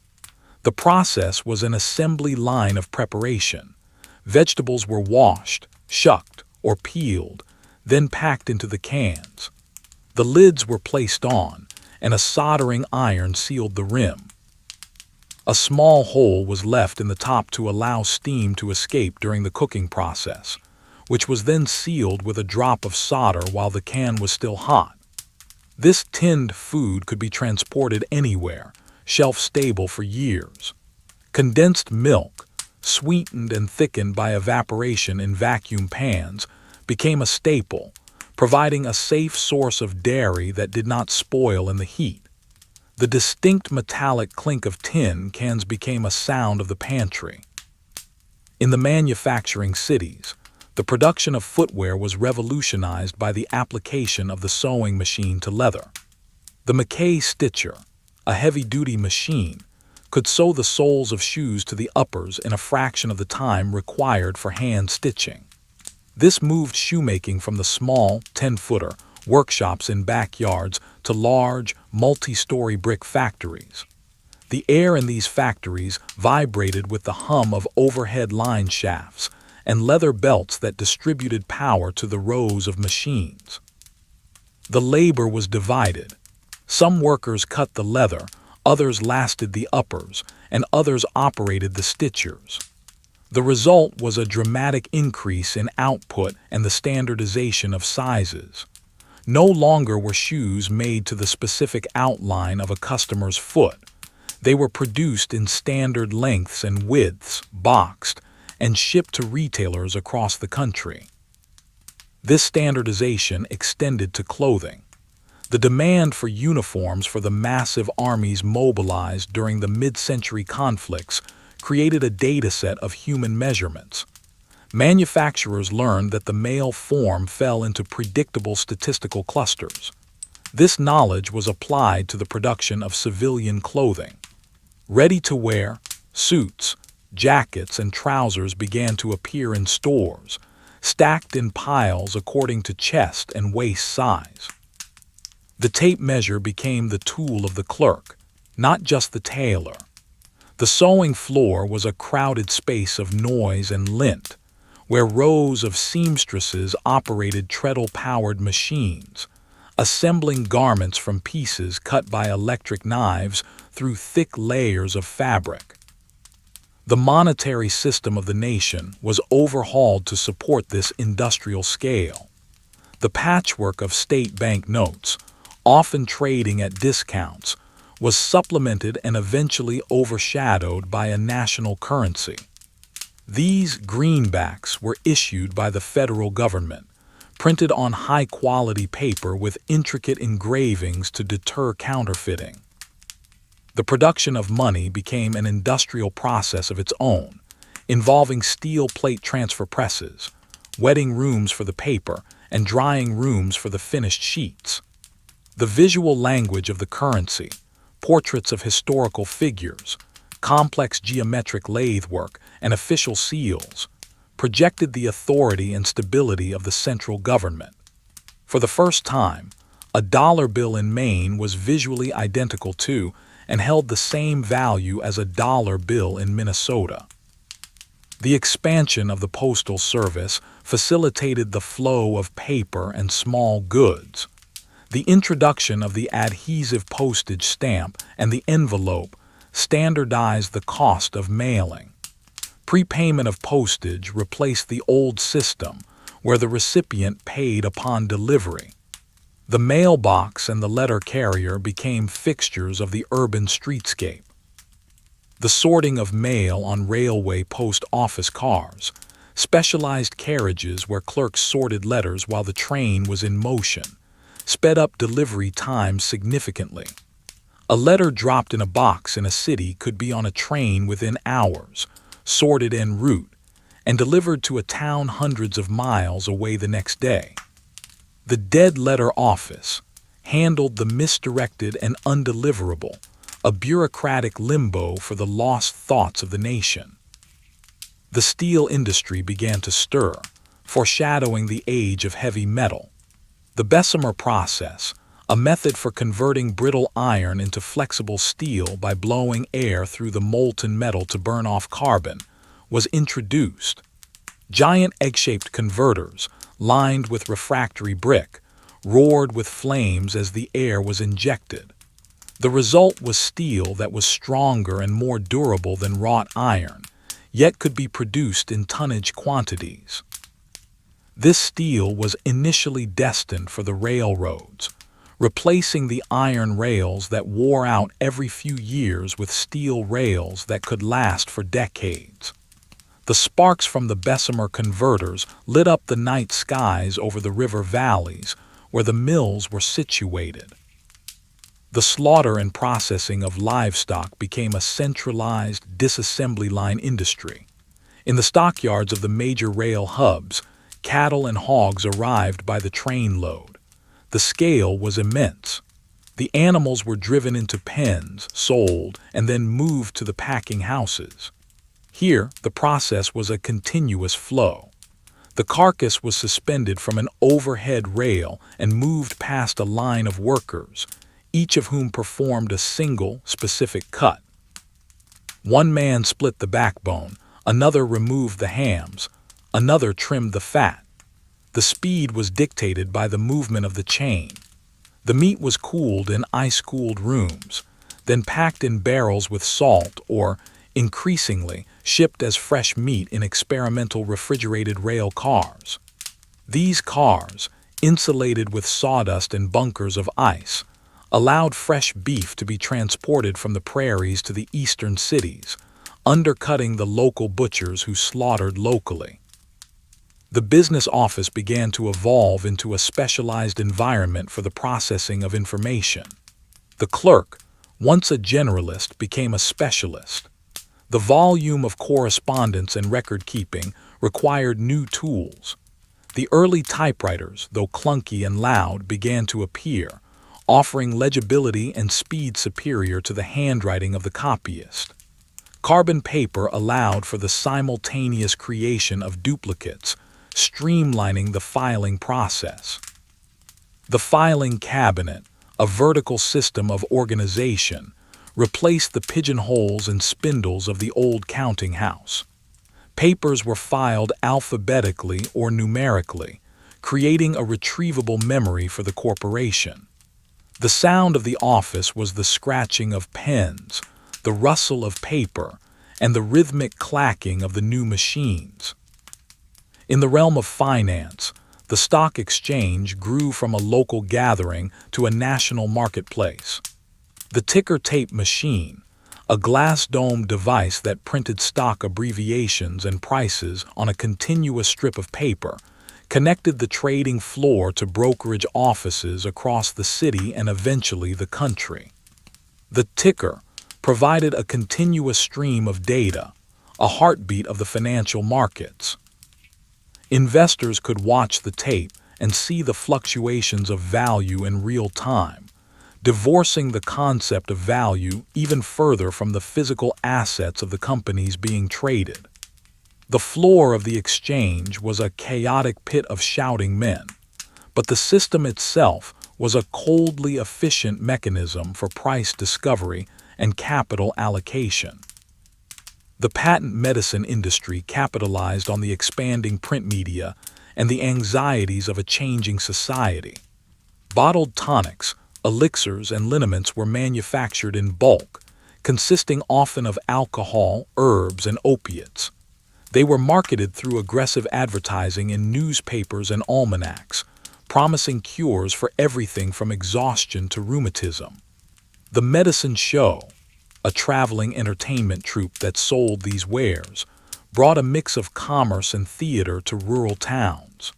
The process was an assembly line of preparation. Vegetables were washed, shucked, or peeled, then packed into the cans. The lids were placed on, and a soldering iron sealed the rim. A small hole was left in the top to allow steam to escape during the cooking process, which was then sealed with a drop of solder while the can was still hot. This tinned food could be transported anywhere, shelf-stable for years. Condensed milk, sweetened and thickened by evaporation in vacuum pans, became a staple, providing a safe source of dairy that did not spoil in the heat. The distinct metallic clink of tin cans became a sound of the pantry. In the manufacturing cities, the production of footwear was revolutionized by the application of the sewing machine to leather. The Mackay Stitcher, a heavy-duty machine, could sew the soles of shoes to the uppers in a fraction of the time required for hand stitching. This moved shoemaking from the small, 10-footer workshops in backyards to large, multi-story brick factories. The air in these factories vibrated with the hum of overhead line shafts and leather belts that distributed power to the rows of machines. The labor was divided. Some workers cut the leather, others lasted the uppers, and others operated the stitchers. The result was a dramatic increase in output and the standardization of sizes. No longer were shoes made to the specific outline of a customer's foot. They were produced in standard lengths and widths, boxed, and shipped to retailers across the country. This standardization extended to clothing. The demand for uniforms for the massive armies mobilized during the mid-century conflicts created a dataset of human measurements. Manufacturers learned that the male form fell into predictable statistical clusters. This knowledge was applied to the production of civilian clothing. Ready-to-wear, suits, jackets, and trousers began to appear in stores, stacked in piles according to chest and waist size. The tape measure became the tool of the clerk, not just the tailor. The sewing floor was a crowded space of noise and lint, where rows of seamstresses operated treadle-powered machines, assembling garments from pieces cut by electric knives through thick layers of fabric. The monetary system of the nation was overhauled to support this industrial scale. The patchwork of state bank notes, often trading at discounts, was supplemented and eventually overshadowed by a national currency. These greenbacks were issued by the federal government, printed on high-quality paper with intricate engravings to deter counterfeiting. The production of money became an industrial process of its own, involving steel plate transfer presses, wetting rooms for the paper, and drying rooms for the finished sheets. The visual language of the currency, portraits of historical figures, complex geometric lathe work, and official seals, projected the authority and stability of the central government. For the first time, a dollar bill in Maine was visually identical to and held the same value as a dollar bill in Minnesota. The expansion of the postal service facilitated the flow of paper and small goods. The introduction of the adhesive postage stamp and the envelope standardized the cost of mailing. Prepayment of postage replaced the old system, where the recipient paid upon delivery. The mailbox and the letter carrier became fixtures of the urban streetscape. The sorting of mail on railway post office cars, specialized carriages where clerks sorted letters while the train was in motion, sped up delivery times significantly. A letter dropped in a box in a city could be on a train within hours, sorted en route, and delivered to a town hundreds of miles away the next day. The dead letter office handled the misdirected and undeliverable, a bureaucratic limbo for the lost thoughts of the nation. The steel industry began to stir, foreshadowing the age of heavy metal. The Bessemer process, a method for converting brittle iron into flexible steel by blowing air through the molten metal to burn off carbon, was introduced. Giant egg-shaped converters, lined with refractory brick, roared with flames as the air was injected. The result was steel that was stronger and more durable than wrought iron, yet could be produced in tonnage quantities. This steel was initially destined for the railroads, replacing the iron rails that wore out every few years with steel rails that could last for decades. The sparks from the Bessemer converters lit up the night skies over the river valleys where the mills were situated. The slaughter and processing of livestock became a centralized disassembly line industry. In the stockyards of the major rail hubs, cattle and hogs arrived by the trainload. The scale was immense. The animals were driven into pens, sold, and then moved to the packing houses. Here, the process was a continuous flow. The carcass was suspended from an overhead rail and moved past a line of workers, each of whom performed a single, specific cut. One man split the backbone, another removed the hams, another trimmed the fat. The speed was dictated by the movement of the chain. The meat was cooled in ice-cooled rooms, then packed in barrels with salt or, increasingly, shipped as fresh meat in experimental refrigerated rail cars. These cars, insulated with sawdust and bunkers of ice, allowed fresh beef to be transported from the prairies to the eastern cities, undercutting the local butchers who slaughtered locally. The business office began to evolve into a specialized environment for the processing of information. The clerk, once a generalist, became a specialist. The volume of correspondence and record-keeping required new tools. The early typewriters, though clunky and loud, began to appear, offering legibility and speed superior to the handwriting of the copyist. Carbon paper allowed for the simultaneous creation of duplicates, streamlining the filing process. The filing cabinet, a vertical system of organization, replaced the pigeonholes and spindles of the old counting house. Papers were filed alphabetically or numerically, creating a retrievable memory for the corporation. The sound of the office was the scratching of pens, the rustle of paper, and the rhythmic clacking of the new machines. In the realm of finance, the stock exchange grew from a local gathering to a national marketplace. The ticker tape machine, a glass-domed device that printed stock abbreviations and prices on a continuous strip of paper, connected the trading floor to brokerage offices across the city and eventually the country. The ticker provided a continuous stream of data, a heartbeat of the financial markets. Investors could watch the tape and see the fluctuations of value in real time, divorcing the concept of value even further from the physical assets of the companies being traded. The floor of the exchange was a chaotic pit of shouting men, but the system itself was a coldly efficient mechanism for price discovery and capital allocation. The patent medicine industry capitalized on the expanding print media and the anxieties of a changing society. Bottled tonics, elixirs, and liniments were manufactured in bulk, consisting often of alcohol, herbs, and opiates. They were marketed through aggressive advertising in newspapers and almanacs, promising cures for everything from exhaustion to rheumatism. The Medicine Show, a traveling entertainment troupe that sold these wares, brought a mix of commerce and theater to rural towns.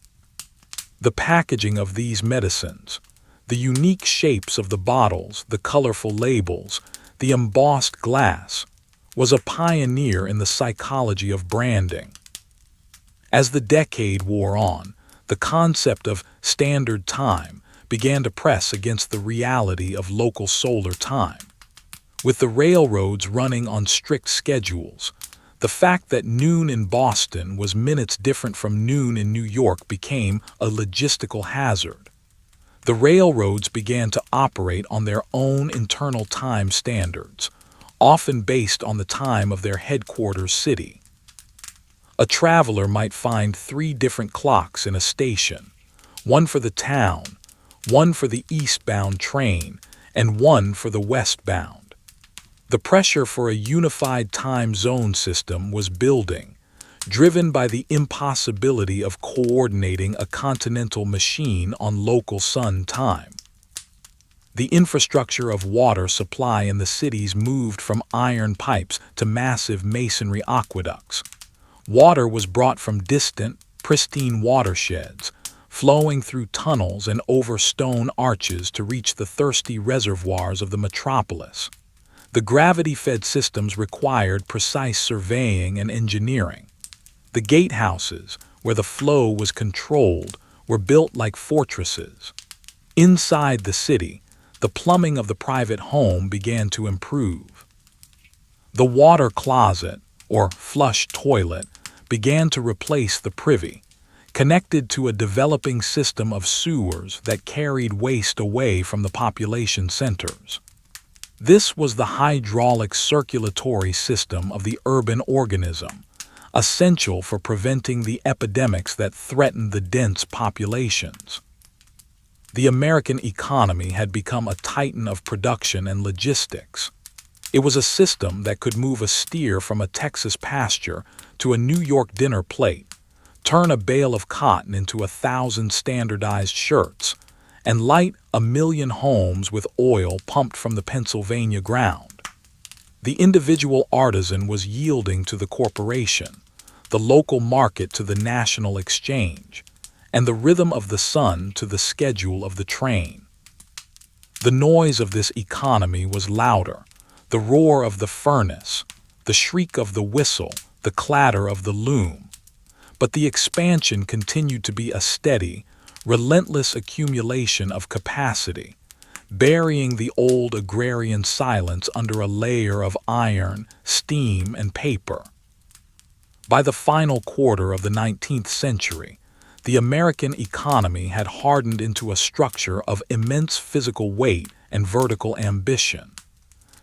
The packaging of these medicines, the unique shapes of the bottles, the colorful labels, the embossed glass, was a pioneer in the psychology of branding. As the decade wore on, the concept of standard time began to press against the reality of local solar time. With the railroads running on strict schedules, the fact that noon in Boston was minutes different from noon in New York became a logistical hazard. The railroads began to operate on their own internal time standards, often based on the time of their headquarters city. A traveler might find 3 different clocks in a station, one for the town, one for the eastbound train, and one for the westbound. The pressure for a unified time zone system was building, driven by the impossibility of coordinating a continental machine on local sun time. The infrastructure of water supply in the cities moved from iron pipes to massive masonry aqueducts. Water was brought from distant, pristine watersheds, flowing through tunnels and over stone arches to reach the thirsty reservoirs of the metropolis. The gravity-fed systems required precise surveying and engineering. The gatehouses, where the flow was controlled, were built like fortresses. Inside the city, the the plumbing of the private home began to improve. The water closet, or flush toilet, began to replace the privy, connected to a developing system of sewers that carried waste away from the population centers. This was the hydraulic circulatory system of the urban organism, essential for preventing the epidemics that threatened the dense populations. The American economy had become a titan of production and logistics. It was a system that could move a steer from a Texas pasture to a New York dinner plate, turn a bale of cotton into 1,000 standardized shirts, and light 1,000,000 homes with oil pumped from the Pennsylvania ground. The individual artisan was yielding to the corporation, the local market to the national exchange, and the rhythm of the sun to the schedule of the train. The noise of this economy was louder, the roar of the furnace, the shriek of the whistle, the clatter of the loom. But the expansion continued to be a steady, relentless accumulation of capacity, burying the old agrarian silence under a layer of iron, steam, and paper. By the final quarter of the 19th century, the American economy had hardened into a structure of immense physical weight and vertical ambition.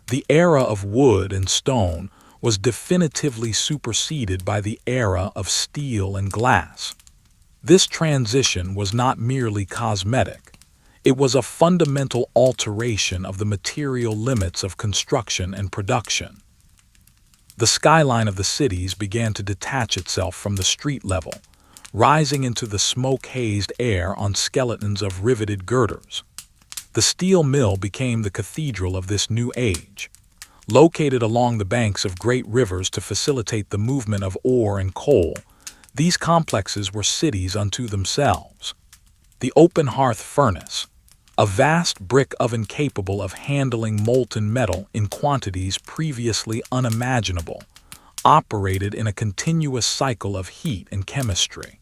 The era of wood and stone was definitively superseded by the era of steel and glass. This transition was not merely cosmetic. It was a fundamental alteration of the material limits of construction and production. The skyline of the cities began to detach itself from the street level, rising into the smoke-hazed air on skeletons of riveted girders. The steel mill became the cathedral of this new age. Located along the banks of great rivers to facilitate the movement of ore and coal, these complexes were cities unto themselves. The open hearth furnace, a vast brick oven capable of handling molten metal in quantities previously unimaginable, operated in a continuous cycle of heat and chemistry.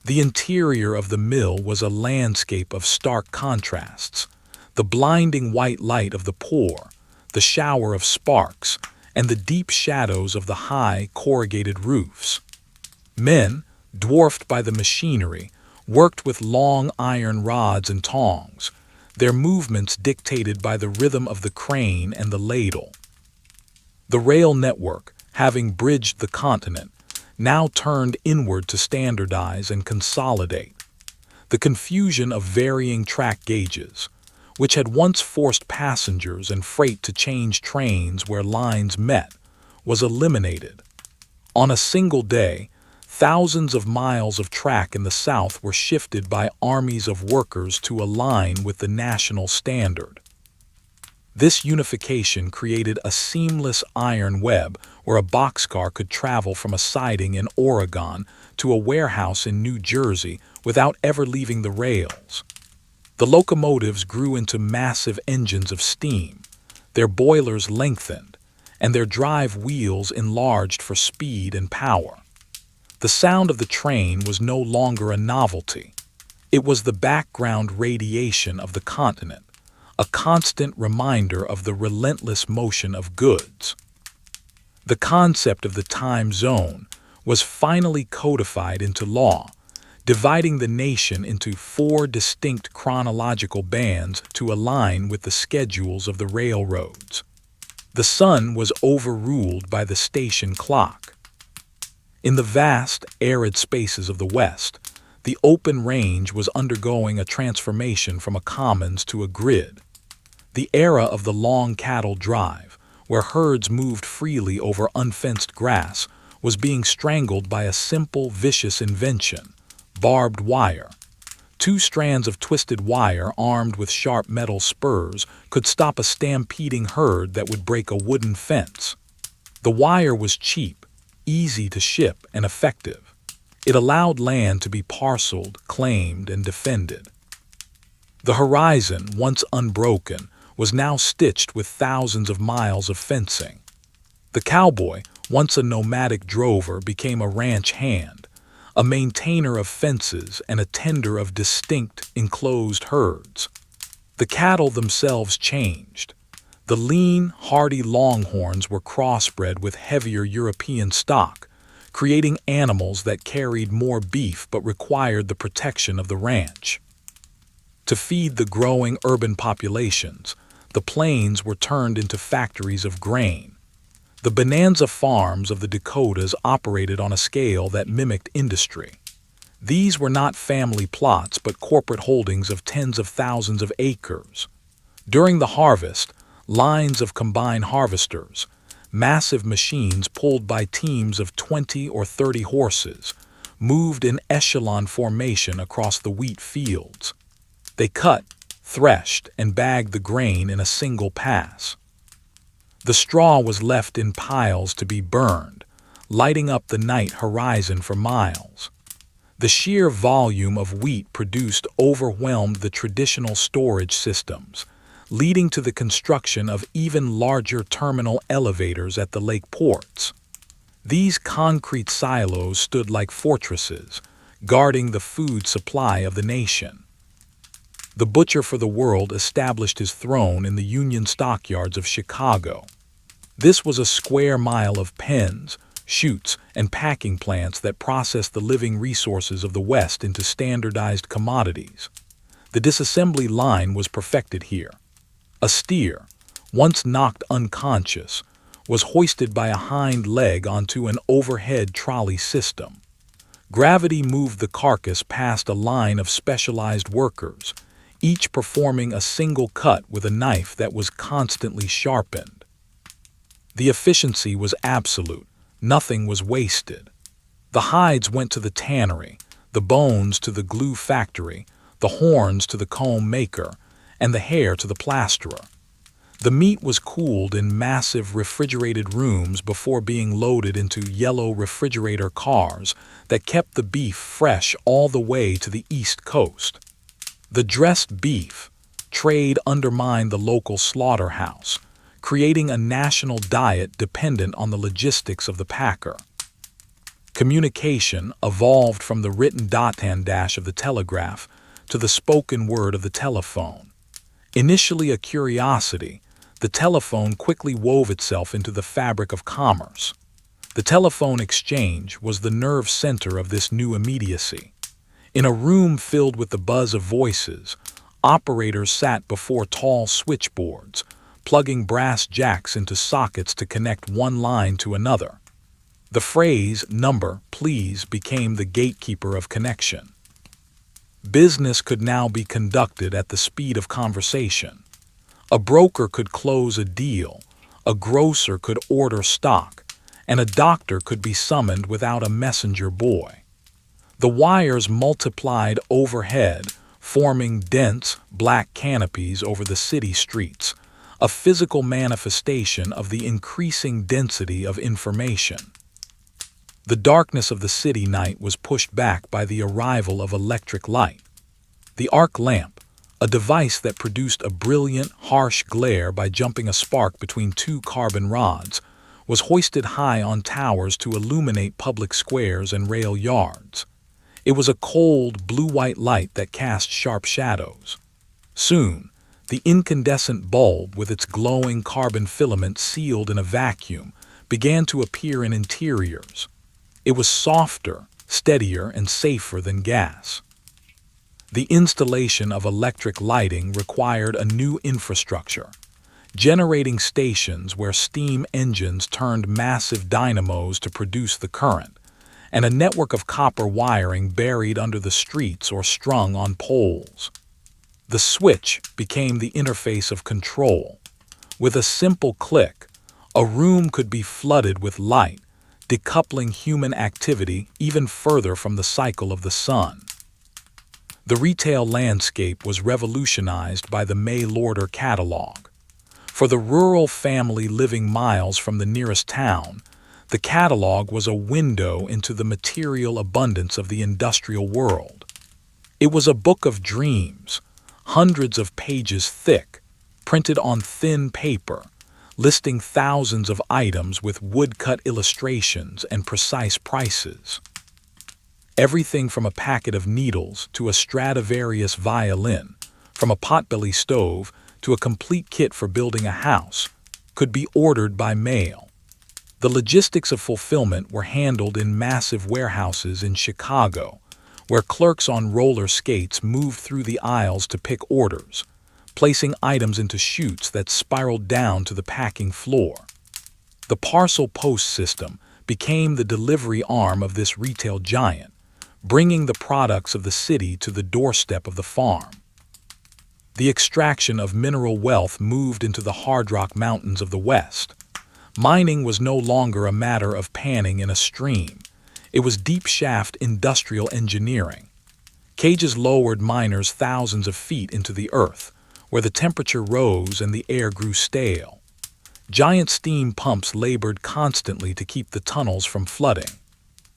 The interior of the mill was a landscape of stark contrasts, the blinding white light of the pour, the shower of sparks, and the deep shadows of the high, corrugated roofs. Men, dwarfed by the machinery, worked with long iron rods and tongs, their movements dictated by the rhythm of the crane and the ladle. The rail network, having bridged the continent, now turned inward to standardize and consolidate. The confusion of varying track gauges, which had once forced passengers and freight to change trains where lines met, was eliminated. On a single day, thousands of miles of track in the South were shifted by armies of workers to align with the national standard. This unification created a seamless iron web where a boxcar could travel from a siding in Oregon to a warehouse in New Jersey without ever leaving the rails. The locomotives grew into massive engines of steam, their boilers lengthened, and their drive wheels enlarged for speed and power. The sound of the train was no longer a novelty. It was the background radiation of the continent, a constant reminder of the relentless motion of goods. The concept of the time zone was finally codified into law, dividing the nation into 4 distinct chronological bands to align with the schedules of the railroads. The sun was overruled by the station clock. In the vast, arid spaces of the West, the open range was undergoing a transformation from a commons to a grid. The era of the long cattle drive, where herds moved freely over unfenced grass, was being strangled by a simple, vicious invention: barbed wire. 2 strands of twisted wire armed with sharp metal spurs could stop a stampeding herd that would break a wooden fence. The wire was cheap, easy to ship, and effective. It allowed land to be parceled, claimed, and defended. The horizon, once unbroken, was now stitched with thousands of miles of fencing. The cowboy, once a nomadic drover, became a ranch hand, a maintainer of fences and a tender of distinct, enclosed herds. The cattle themselves changed. The lean, hardy longhorns were crossbred with heavier European stock, creating animals that carried more beef but required the protection of the ranch. To feed the growing urban populations, the plains were turned into factories of grain. The bonanza farms of the Dakotas operated on a scale that mimicked industry. These were not family plots but corporate holdings of tens of thousands of acres. During the harvest, lines of combine harvesters, massive machines pulled by teams of 20 or 30 horses, moved in echelon formation across the wheat fields. They cut, threshed, and bagged the grain in a single pass. The straw was left in piles to be burned, lighting up the night horizon for miles. The sheer volume of wheat produced overwhelmed the traditional storage systems, leading to the construction of even larger terminal elevators at the lake ports. These concrete silos stood like fortresses, guarding the food supply of the nation. The butcher for the world established his throne in the Union stockyards of Chicago. This was a square mile of pens, chutes, and packing plants that processed the living resources of the West into standardized commodities. The disassembly line was perfected here. A steer, once knocked unconscious, was hoisted by a hind leg onto an overhead trolley system. Gravity moved the carcass past a line of specialized workers, each performing a single cut with a knife that was constantly sharpened. The efficiency was absolute. Nothing was wasted. The hides went to the tannery, the bones to the glue factory, the horns to the comb maker, and the hair to the plasterer. The meat was cooled in massive refrigerated rooms before being loaded into yellow refrigerator cars that kept the beef fresh all the way to the East Coast. The dressed beef trade undermined the local slaughterhouse, creating a national diet dependent on the logistics of the packer. Communication evolved from the written dot-and-dash of the telegraph to the spoken word of the telephone. Initially a curiosity, the telephone quickly wove itself into the fabric of commerce. The telephone exchange was the nerve center of this new immediacy. In a room filled with the buzz of voices, operators sat before tall switchboards, plugging brass jacks into sockets to connect one line to another. The phrase, "number, please," became the gatekeeper of connection. Business could now be conducted at the speed of conversation. A broker could close a deal, a grocer could order stock, and a doctor could be summoned without a messenger boy. The wires multiplied overhead, forming dense, black canopies over the city streets, a physical manifestation of the increasing density of information. The darkness of the city night was pushed back by the arrival of electric light. The arc lamp, a device that produced a brilliant, harsh glare by jumping a spark between two carbon rods, was hoisted high on towers to illuminate public squares and rail yards. It was a cold, blue-white light that cast sharp shadows. Soon, the incandescent bulb, with its glowing carbon filament sealed in a vacuum, began to appear in interiors. It was softer, steadier, and safer than gas. The installation of electric lighting required a new infrastructure, generating stations where steam engines turned massive dynamos to produce the current, and a network of copper wiring buried under the streets or strung on poles. The switch became the interface of control. With a simple click, a room could be flooded with light, decoupling human activity even further from the cycle of the sun. The retail landscape was revolutionized by the mail-order catalog. For the rural family living miles from the nearest town, the catalog was a window into the material abundance of the industrial world. It was a book of dreams, hundreds of pages thick, printed on thin paper, listing thousands of items with woodcut illustrations and precise prices. Everything from a packet of needles to a Stradivarius violin, from a potbelly stove to a complete kit for building a house, could be ordered by mail. The logistics of fulfillment were handled in massive warehouses in Chicago, where clerks on roller skates moved through the aisles to pick orders, placing items into chutes that spiraled down to the packing floor. The parcel post system became the delivery arm of this retail giant, bringing the products of the city to the doorstep of the farm. The extraction of mineral wealth moved into the hard rock mountains of the West. Mining was no longer a matter of panning in a stream. It was deep-shaft industrial engineering. Cages lowered miners thousands of feet into the earth, where the temperature rose and the air grew stale. Giant steam pumps labored constantly to keep the tunnels from flooding.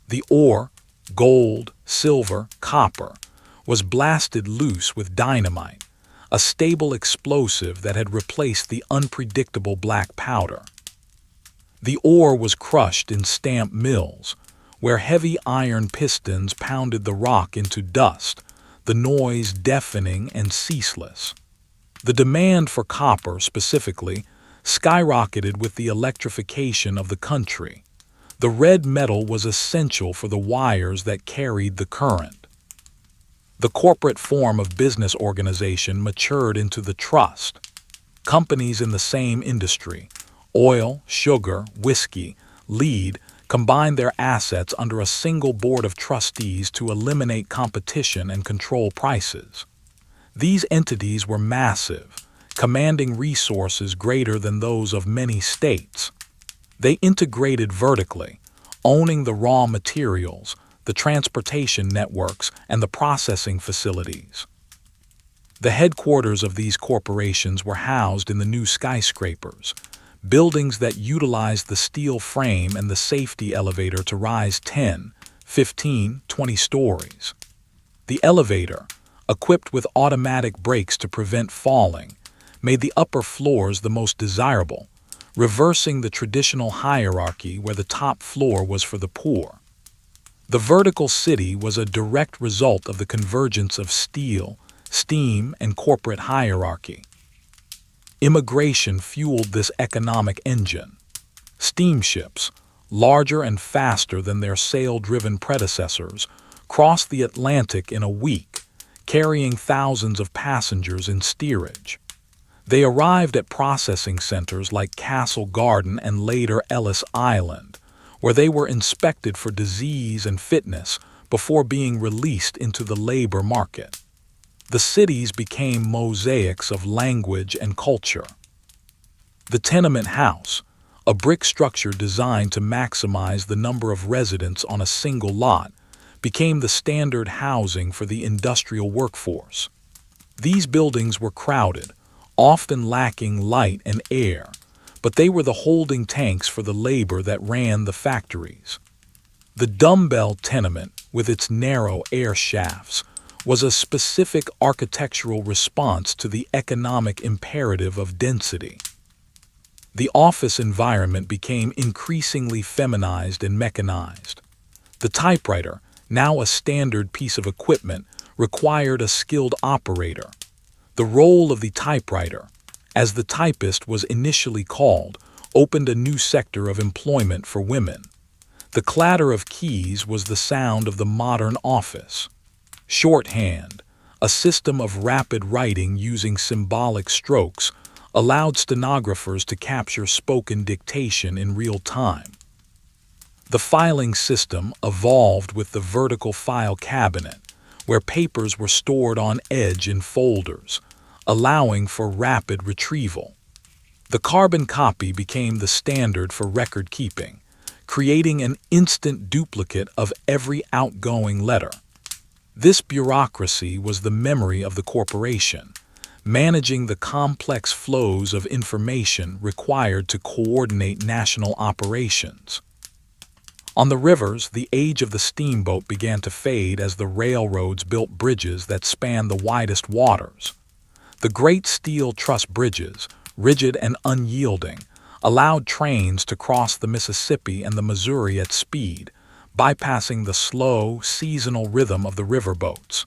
The ore, gold, silver, copper, was blasted loose with dynamite, a stable explosive that had replaced the unpredictable black powder. The ore was crushed in stamp mills, where heavy iron pistons pounded the rock into dust, the noise deafening and ceaseless. The demand for copper, specifically, skyrocketed with the electrification of the country. The red metal was essential for the wires that carried the current. The corporate form of business organization matured into the trust. Companies in the same industry, oil, sugar, whiskey, lead, combined their assets under a single board of trustees to eliminate competition and control prices. These entities were massive, commanding resources greater than those of many states. They integrated vertically, owning the raw materials, the transportation networks, and the processing facilities. The headquarters of these corporations were housed in the new skyscrapers, buildings that utilized the steel frame and the safety elevator to rise 10, 15, 20 stories. The elevator, equipped with automatic brakes to prevent falling, made the upper floors the most desirable, reversing the traditional hierarchy where the top floor was for the poor. The vertical city was a direct result of the convergence of steel, steam, and corporate hierarchy. Immigration fueled this economic engine. Steamships, larger and faster than their sail-driven predecessors, crossed the Atlantic in a week, carrying thousands of passengers in steerage. They arrived at processing centers like Castle Garden and later Ellis Island, where they were inspected for disease and fitness before being released into the labor market. The cities became mosaics of language and culture. The tenement house, a brick structure designed to maximize the number of residents on a single lot, became the standard housing for the industrial workforce. These buildings were crowded, often lacking light and air, but they were the holding tanks for the labor that ran the factories. The dumbbell tenement, with its narrow air shafts, was a specific architectural response to the economic imperative of density. The office environment became increasingly feminized and mechanized. The typewriter, now a standard piece of equipment, required a skilled operator. The role of the typewriter, as the typist was initially called, opened a new sector of employment for women. The clatter of keys was the sound of the modern office. Shorthand, a system of rapid writing using symbolic strokes, allowed stenographers to capture spoken dictation in real time. The filing system evolved with the vertical file cabinet, where papers were stored on edge in folders, allowing for rapid retrieval. The carbon copy became the standard for record keeping, creating an instant duplicate of every outgoing letter. This bureaucracy was the memory of the corporation, managing the complex flows of information required to coordinate national operations. On the rivers, the age of the steamboat began to fade as the railroads built bridges that spanned the widest waters. The great steel truss bridges, rigid and unyielding, allowed trains to cross the Mississippi and the Missouri at speed, bypassing the slow, seasonal rhythm of the riverboats.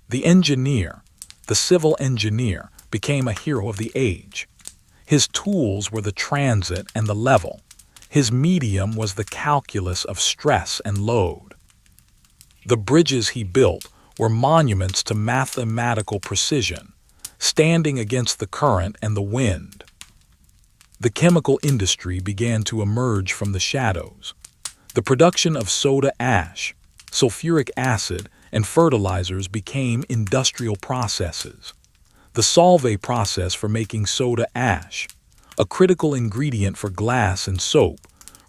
The engineer, the civil engineer, became a hero of the age. His tools were the transit and the level. His medium was the calculus of stress and load. The bridges he built were monuments to mathematical precision, standing against the current and the wind. The chemical industry began to emerge from the shadows. The production of soda ash, sulfuric acid, and fertilizers became industrial processes. The solvay process for making soda ash, a critical ingredient for glass and soap,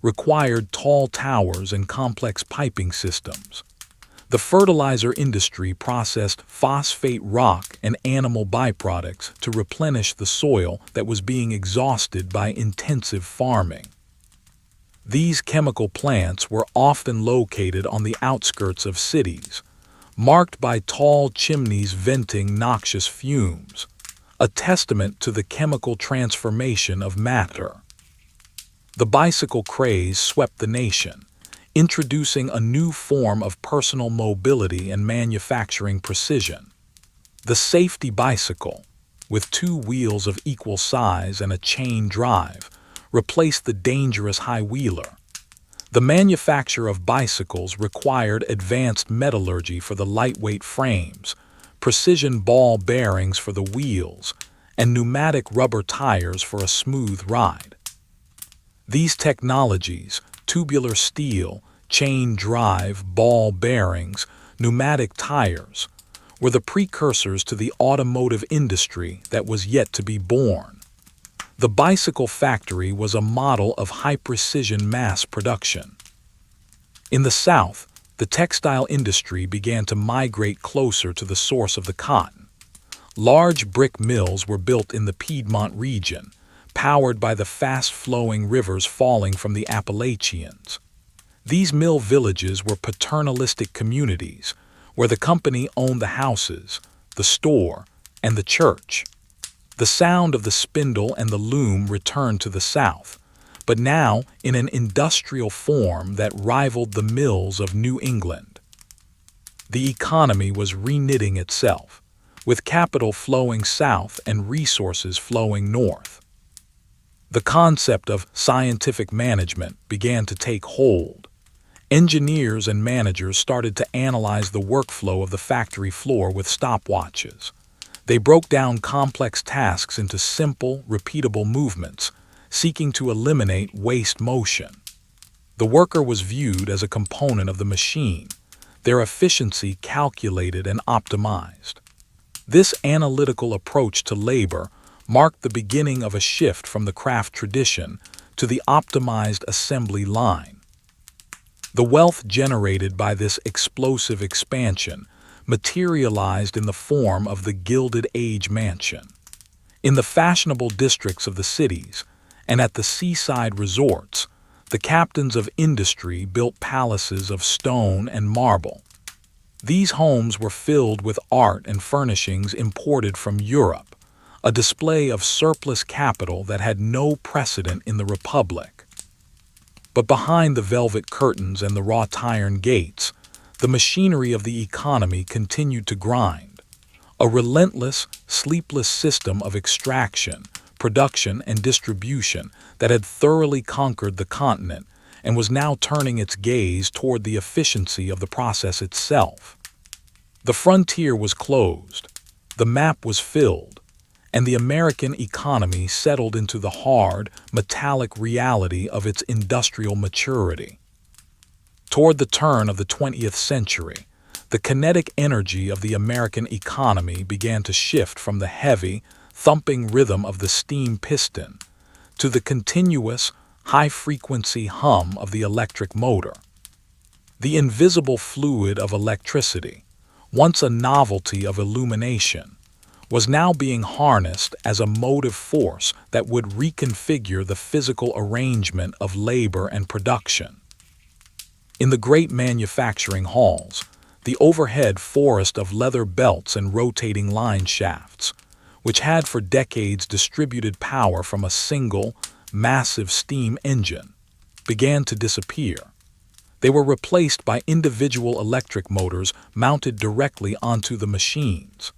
required tall towers and complex piping systems. The fertilizer industry processed phosphate rock and animal byproducts to replenish the soil that was being exhausted by intensive farming. These chemical plants were often located on the outskirts of cities, marked by tall chimneys venting noxious fumes, a testament to the chemical transformation of matter. The bicycle craze swept the nation, introducing a new form of personal mobility and manufacturing precision. The safety bicycle, with two wheels of equal size and a chain drive, replaced the dangerous high-wheeler. The manufacture of bicycles required advanced metallurgy for the lightweight frames, precision ball bearings for the wheels, and pneumatic rubber tires for a smooth ride. These technologies, tubular steel, chain drive, ball bearings, pneumatic tires, were the precursors to the automotive industry that was yet to be born. The bicycle factory was a model of high-precision mass production. In the South, the textile industry began to migrate closer to the source of the cotton. Large brick mills were built in the Piedmont region, powered by the fast-flowing rivers falling from the Appalachians. These mill villages were paternalistic communities, where the company owned the houses, the store, and the church. The sound of the spindle and the loom returned to the South, but now in an industrial form that rivaled the mills of New England. The economy was reknitting itself, with capital flowing south and resources flowing north. The concept of scientific management began to take hold. Engineers and managers started to analyze the workflow of the factory floor with stopwatches. They broke down complex tasks into simple, repeatable movements, seeking to eliminate waste motion. The worker was viewed as a component of the machine, their efficiency calculated and optimized. This analytical approach to labor marked the beginning of a shift from the craft tradition to the optimized assembly line. The wealth generated by this explosive expansion materialized in the form of the Gilded Age mansion. In the fashionable districts of the cities and at the seaside resorts, the captains of industry built palaces of stone and marble. These homes were filled with art and furnishings imported from Europe, a display of surplus capital that had no precedent in the Republic. But behind the velvet curtains and the wrought iron gates, the machinery of the economy continued to grind. A relentless, sleepless system of extraction, production, and distribution that had thoroughly conquered the continent and was now turning its gaze toward the efficiency of the process itself. The frontier was closed, the map was filled, and the American economy settled into the hard, metallic reality of its industrial maturity. Toward the turn of the 20th century, the kinetic energy of the American economy began to shift from the heavy, thumping rhythm of the steam piston to the continuous, high-frequency hum of the electric motor. The invisible fluid of electricity, once a novelty of illumination, was now being harnessed as a motive force that would reconfigure the physical arrangement of labor and production. In the great manufacturing halls, the overhead forest of leather belts and rotating line shafts, which had for decades distributed power from a single, massive steam engine, began to disappear. They were replaced by individual electric motors mounted directly onto the machines.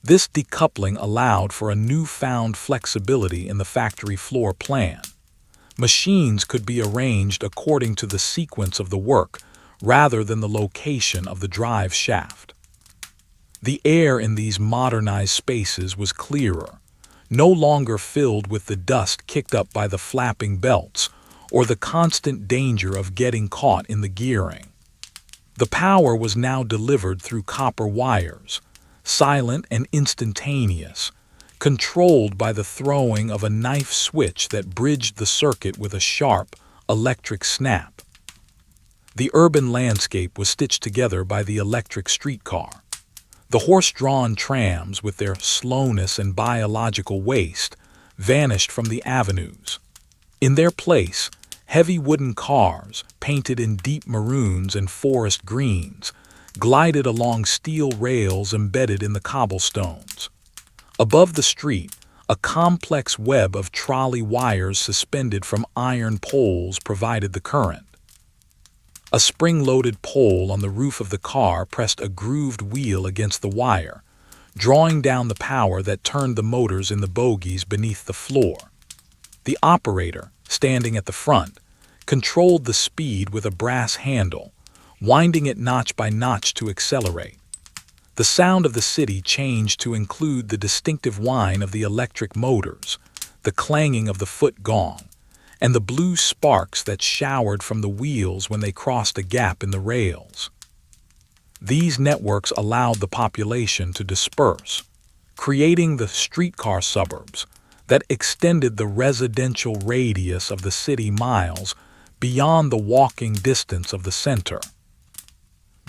This decoupling allowed for a newfound flexibility in the factory floor plan. Machines could be arranged according to the sequence of the work rather than the location of the drive shaft. The air in these modernized spaces was clearer, no longer filled with the dust kicked up by the flapping belts or the constant danger of getting caught in the gearing. The power was now delivered through copper wires, silent and instantaneous, controlled by the throwing of a knife switch that bridged the circuit with a sharp, electric snap. The urban landscape was stitched together by the electric streetcar. The horse-drawn trams, with their slowness and biological waste, vanished from the avenues. In their place, heavy wooden cars, painted in deep maroons and forest greens, glided along steel rails embedded in the cobblestones. Above the street, a complex web of trolley wires suspended from iron poles provided the current. A spring-loaded pole on the roof of the car pressed a grooved wheel against the wire, drawing down the power that turned the motors in the bogies beneath the floor. The operator, standing at the front, controlled the speed with a brass handle, winding it notch by notch to accelerate. The sound of the city changed to include the distinctive whine of the electric motors, the clanging of the foot gong, and the blue sparks that showered from the wheels when they crossed a gap in the rails. These networks allowed the population to disperse, creating the streetcar suburbs that extended the residential radius of the city miles beyond the walking distance of the center.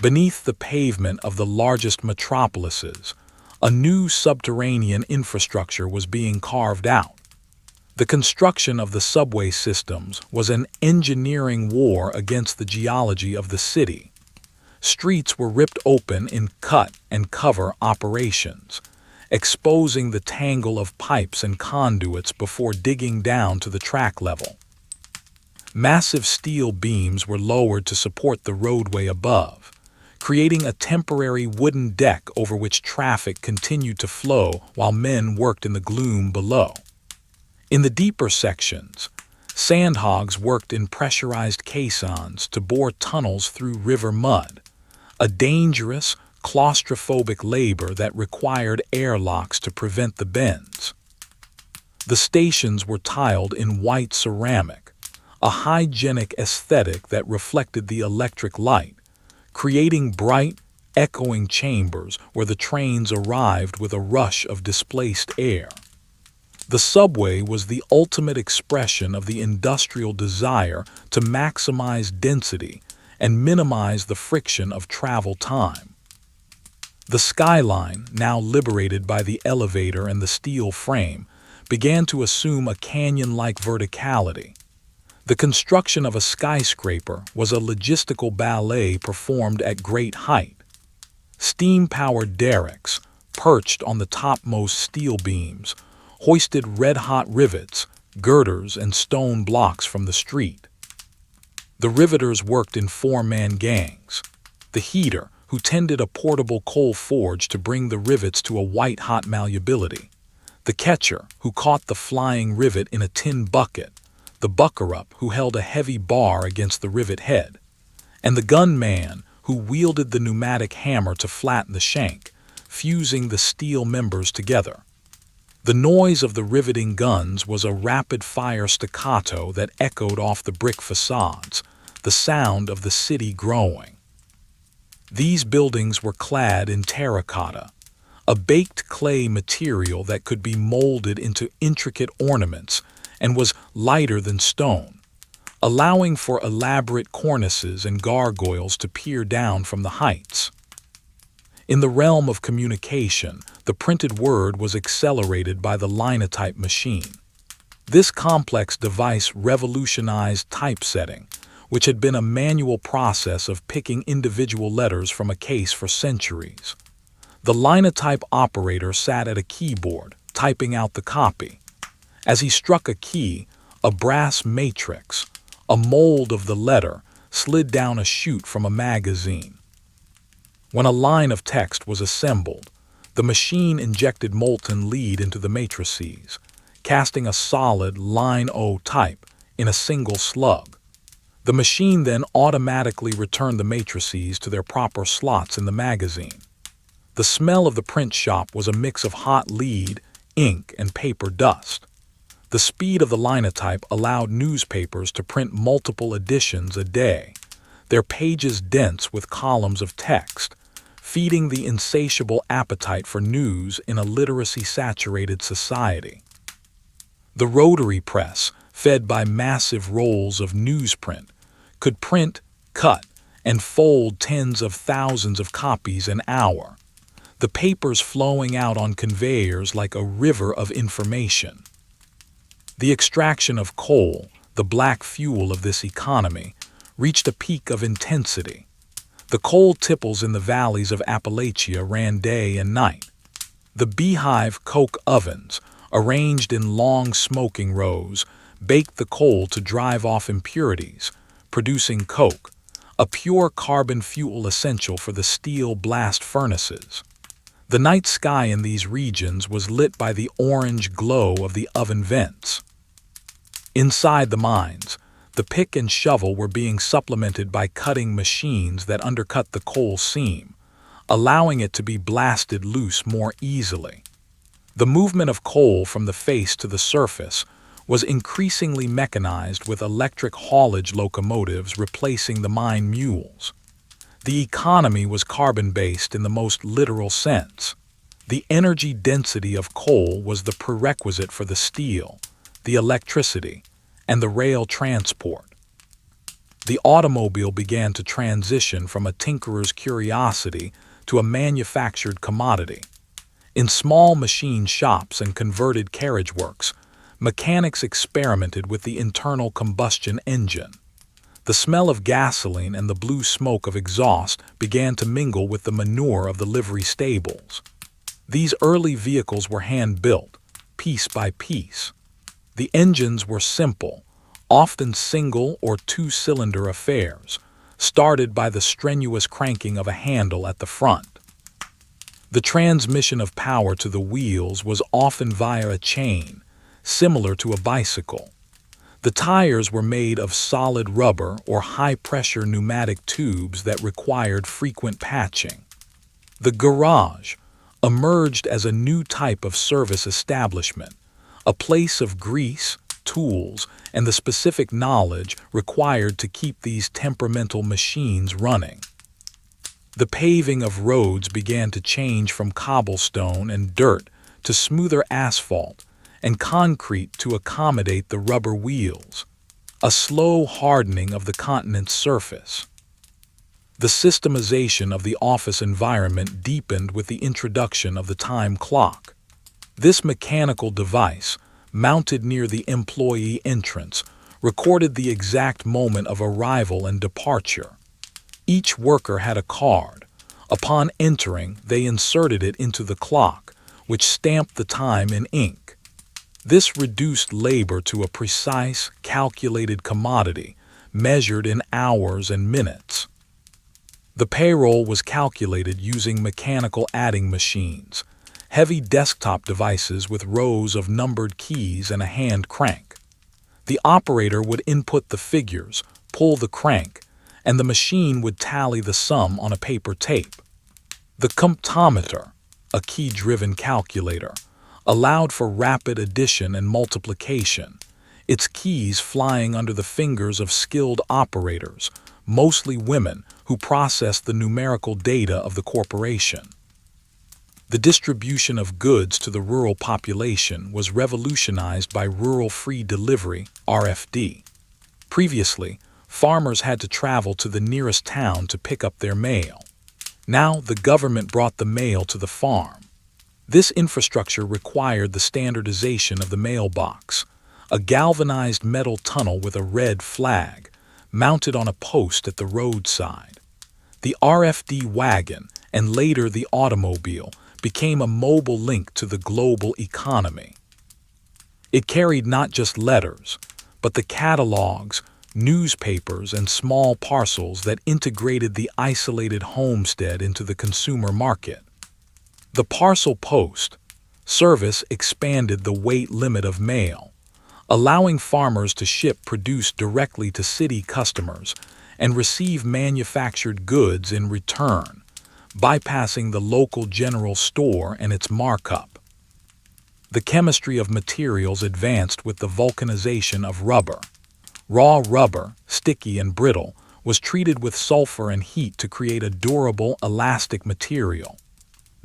Beneath the pavement of the largest metropolises, a new subterranean infrastructure was being carved out. The construction of the subway systems was an engineering war against the geology of the city. Streets were ripped open in cut-and-cover operations, exposing the tangle of pipes and conduits before digging down to the track level. Massive steel beams were lowered to support the roadway above, creating a temporary wooden deck over which traffic continued to flow while men worked in the gloom below. In the deeper sections, sandhogs worked in pressurized caissons to bore tunnels through river mud, a dangerous, claustrophobic labor that required airlocks to prevent the bends. The stations were tiled in white ceramic, a hygienic aesthetic that reflected the electric light, creating bright, echoing chambers where the trains arrived with a rush of displaced air. The subway was the ultimate expression of the industrial desire to maximize density and minimize the friction of travel time. The skyline, now liberated by the elevator and the steel frame, began to assume a canyon-like verticality. The construction of a skyscraper was a logistical ballet performed at great height. Steam-powered derricks, perched on the topmost steel beams, hoisted red-hot rivets, girders, and stone blocks from the street. The riveters worked in four-man gangs. The heater, who tended a portable coal forge to bring the rivets to a white-hot malleability. The catcher, who caught the flying rivet in a tin bucket. The bucker-up, who held a heavy bar against the rivet head. And the gunman, who wielded the pneumatic hammer to flatten the shank, fusing the steel members together. The noise of the riveting guns was a rapid-fire staccato that echoed off the brick facades, the sound of the city growing. These buildings were clad in terracotta, a baked clay material that could be molded into intricate ornaments and was lighter than stone, allowing for elaborate cornices and gargoyles to peer down from the heights. In the realm of communication, the printed word was accelerated by the linotype machine. This complex device revolutionized typesetting, which had been a manual process of picking individual letters from a case for centuries. The linotype operator sat at a keyboard, typing out the copy. As he struck a key, a brass matrix, a mold of the letter, slid down a chute from a magazine. When a line of text was assembled, The machine injected molten lead into the matrices, casting a solid line O type in a single slug. The machine then automatically returned the matrices to their proper slots in the magazine. The smell of the print shop was a mix of hot lead, ink, and paper dust. The speed of the linotype allowed newspapers to print multiple editions a day, their pages dense with columns of text, feeding the insatiable appetite for news in a literacy-saturated society. The rotary press, fed by massive rolls of newsprint, could print, cut, and fold tens of thousands of copies an hour, the papers flowing out on conveyors like a river of information. The extraction of coal, the black fuel of this economy, reached a peak of intensity. The coal tipples in the valleys of Appalachia ran day and night. The beehive coke ovens, arranged in long smoking rows, baked the coal to drive off impurities, producing coke, a pure carbon fuel essential for the steel blast furnaces. The night sky in these regions was lit by the orange glow of the oven vents. Inside the mines, the pick and shovel were being supplemented by cutting machines that undercut the coal seam, allowing it to be blasted loose more easily. The movement of coal from the face to the surface was increasingly mechanized, with electric haulage locomotives replacing the mine mules. The economy was carbon-based in the most literal sense. The energy density of coal was the prerequisite for the steel, the electricity, and the rail transport. The automobile began to transition from a tinkerer's curiosity to a manufactured commodity. In small machine shops and converted carriage works, mechanics experimented with the internal combustion engine. The smell of gasoline and the blue smoke of exhaust began to mingle with the manure of the livery stables. These early vehicles were hand-built, piece by piece. The engines were simple, often single or two-cylinder affairs, started by the strenuous cranking of a handle at the front. The transmission of power to the wheels was often via a chain, similar to a bicycle. The tires were made of solid rubber or high-pressure pneumatic tubes that required frequent patching. The garage emerged as a new type of service establishment, a place of grease, tools, and the specific knowledge required to keep these temperamental machines running. The paving of roads began to change from cobblestone and dirt to smoother asphalt and concrete to accommodate the rubber wheels, a slow hardening of the continent's surface. The systemization of the office environment deepened with the introduction of the time clock. This mechanical device, mounted near the employee entrance, recorded the exact moment of arrival and departure. Each worker had a card. Upon entering, they inserted it into the clock, which stamped the time in ink. This reduced labor to a precise, calculated commodity, measured in hours and minutes. The payroll was calculated using mechanical adding machines, heavy desktop devices with rows of numbered keys and a hand crank. The operator would input the figures, pull the crank, and the machine would tally the sum on a paper tape. The comptometer, a key-driven calculator, allowed for rapid addition and multiplication, its keys flying under the fingers of skilled operators, mostly women who processed the numerical data of the corporation. The distribution of goods to the rural population was revolutionized by Rural Free Delivery, RFD. Previously, farmers had to travel to the nearest town to pick up their mail. Now the government brought the mail to the farm. This infrastructure required the standardization of the mailbox, a galvanized metal tunnel with a red flag, mounted on a post at the roadside. The RFD wagon, and later the automobile, became a mobile link to the global economy. It carried not just letters, but the catalogs, newspapers, and small parcels that integrated the isolated homestead into the consumer market. The parcel post service expanded the weight limit of mail, allowing farmers to ship produce directly to city customers and receive manufactured goods in return, bypassing the local general store and its markup. The chemistry of materials advanced with the vulcanization of rubber. Raw rubber, sticky and brittle, was treated with sulfur and heat to create a durable, elastic material.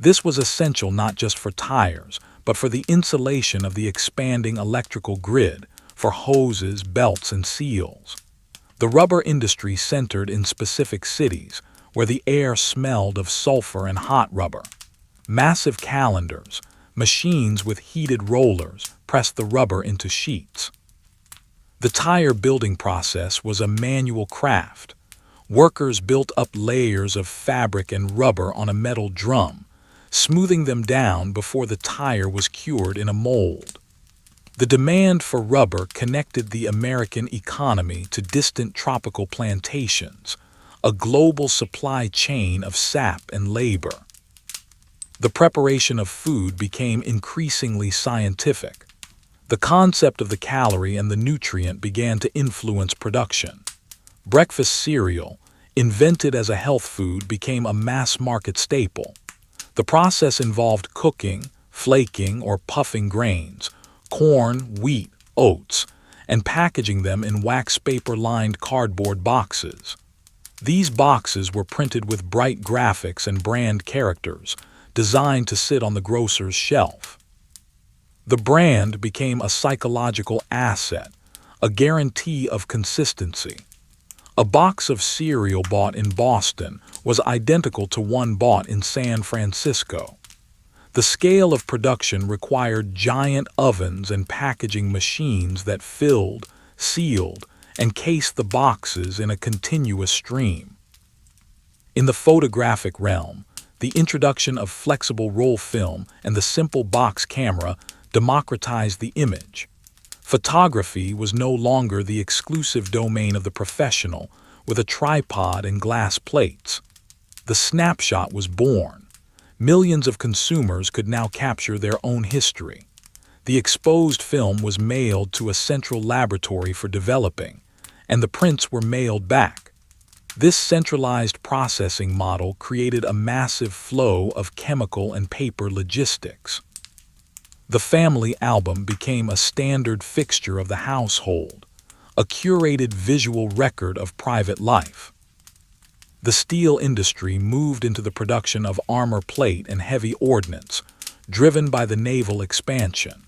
This was essential not just for tires, but for the insulation of the expanding electrical grid, for hoses, belts, and seals. The rubber industry centered in specific cities, where the air smelled of sulfur and hot rubber. Massive calendars, machines with heated rollers, pressed the rubber into sheets. The tire building process was a manual craft. Workers built up layers of fabric and rubber on a metal drum, smoothing them down before the tire was cured in a mold. The demand for rubber connected the American economy to distant tropical plantations, a global supply chain of sap and labor. The preparation of food became increasingly scientific. The concept of the calorie and the nutrient began to influence production. Breakfast cereal, invented as a health food, became a mass-market staple. The process involved cooking, flaking, or puffing grains, corn, wheat, oats, and packaging them in wax paper-lined cardboard boxes. These boxes were printed with bright graphics and brand characters, designed to sit on the grocer's shelf. The brand became a psychological asset, a guarantee of consistency. A box of cereal bought in Boston was identical to one bought in San Francisco. The scale of production required giant ovens and packaging machines that filled, sealed, and cased the boxes in a continuous stream. In the photographic realm, the introduction of flexible roll film and the simple box camera democratized the image. Photography was no longer the exclusive domain of the professional with a tripod and glass plates. The snapshot was born. Millions of consumers could now capture their own history. The exposed film was mailed to a central laboratory for developing, and the prints were mailed back. This centralized processing model created a massive flow of chemical and paper logistics. The family album became a standard fixture of the household, a curated visual record of private life. The steel industry moved into the production of armor plate and heavy ordnance, driven by the naval expansion.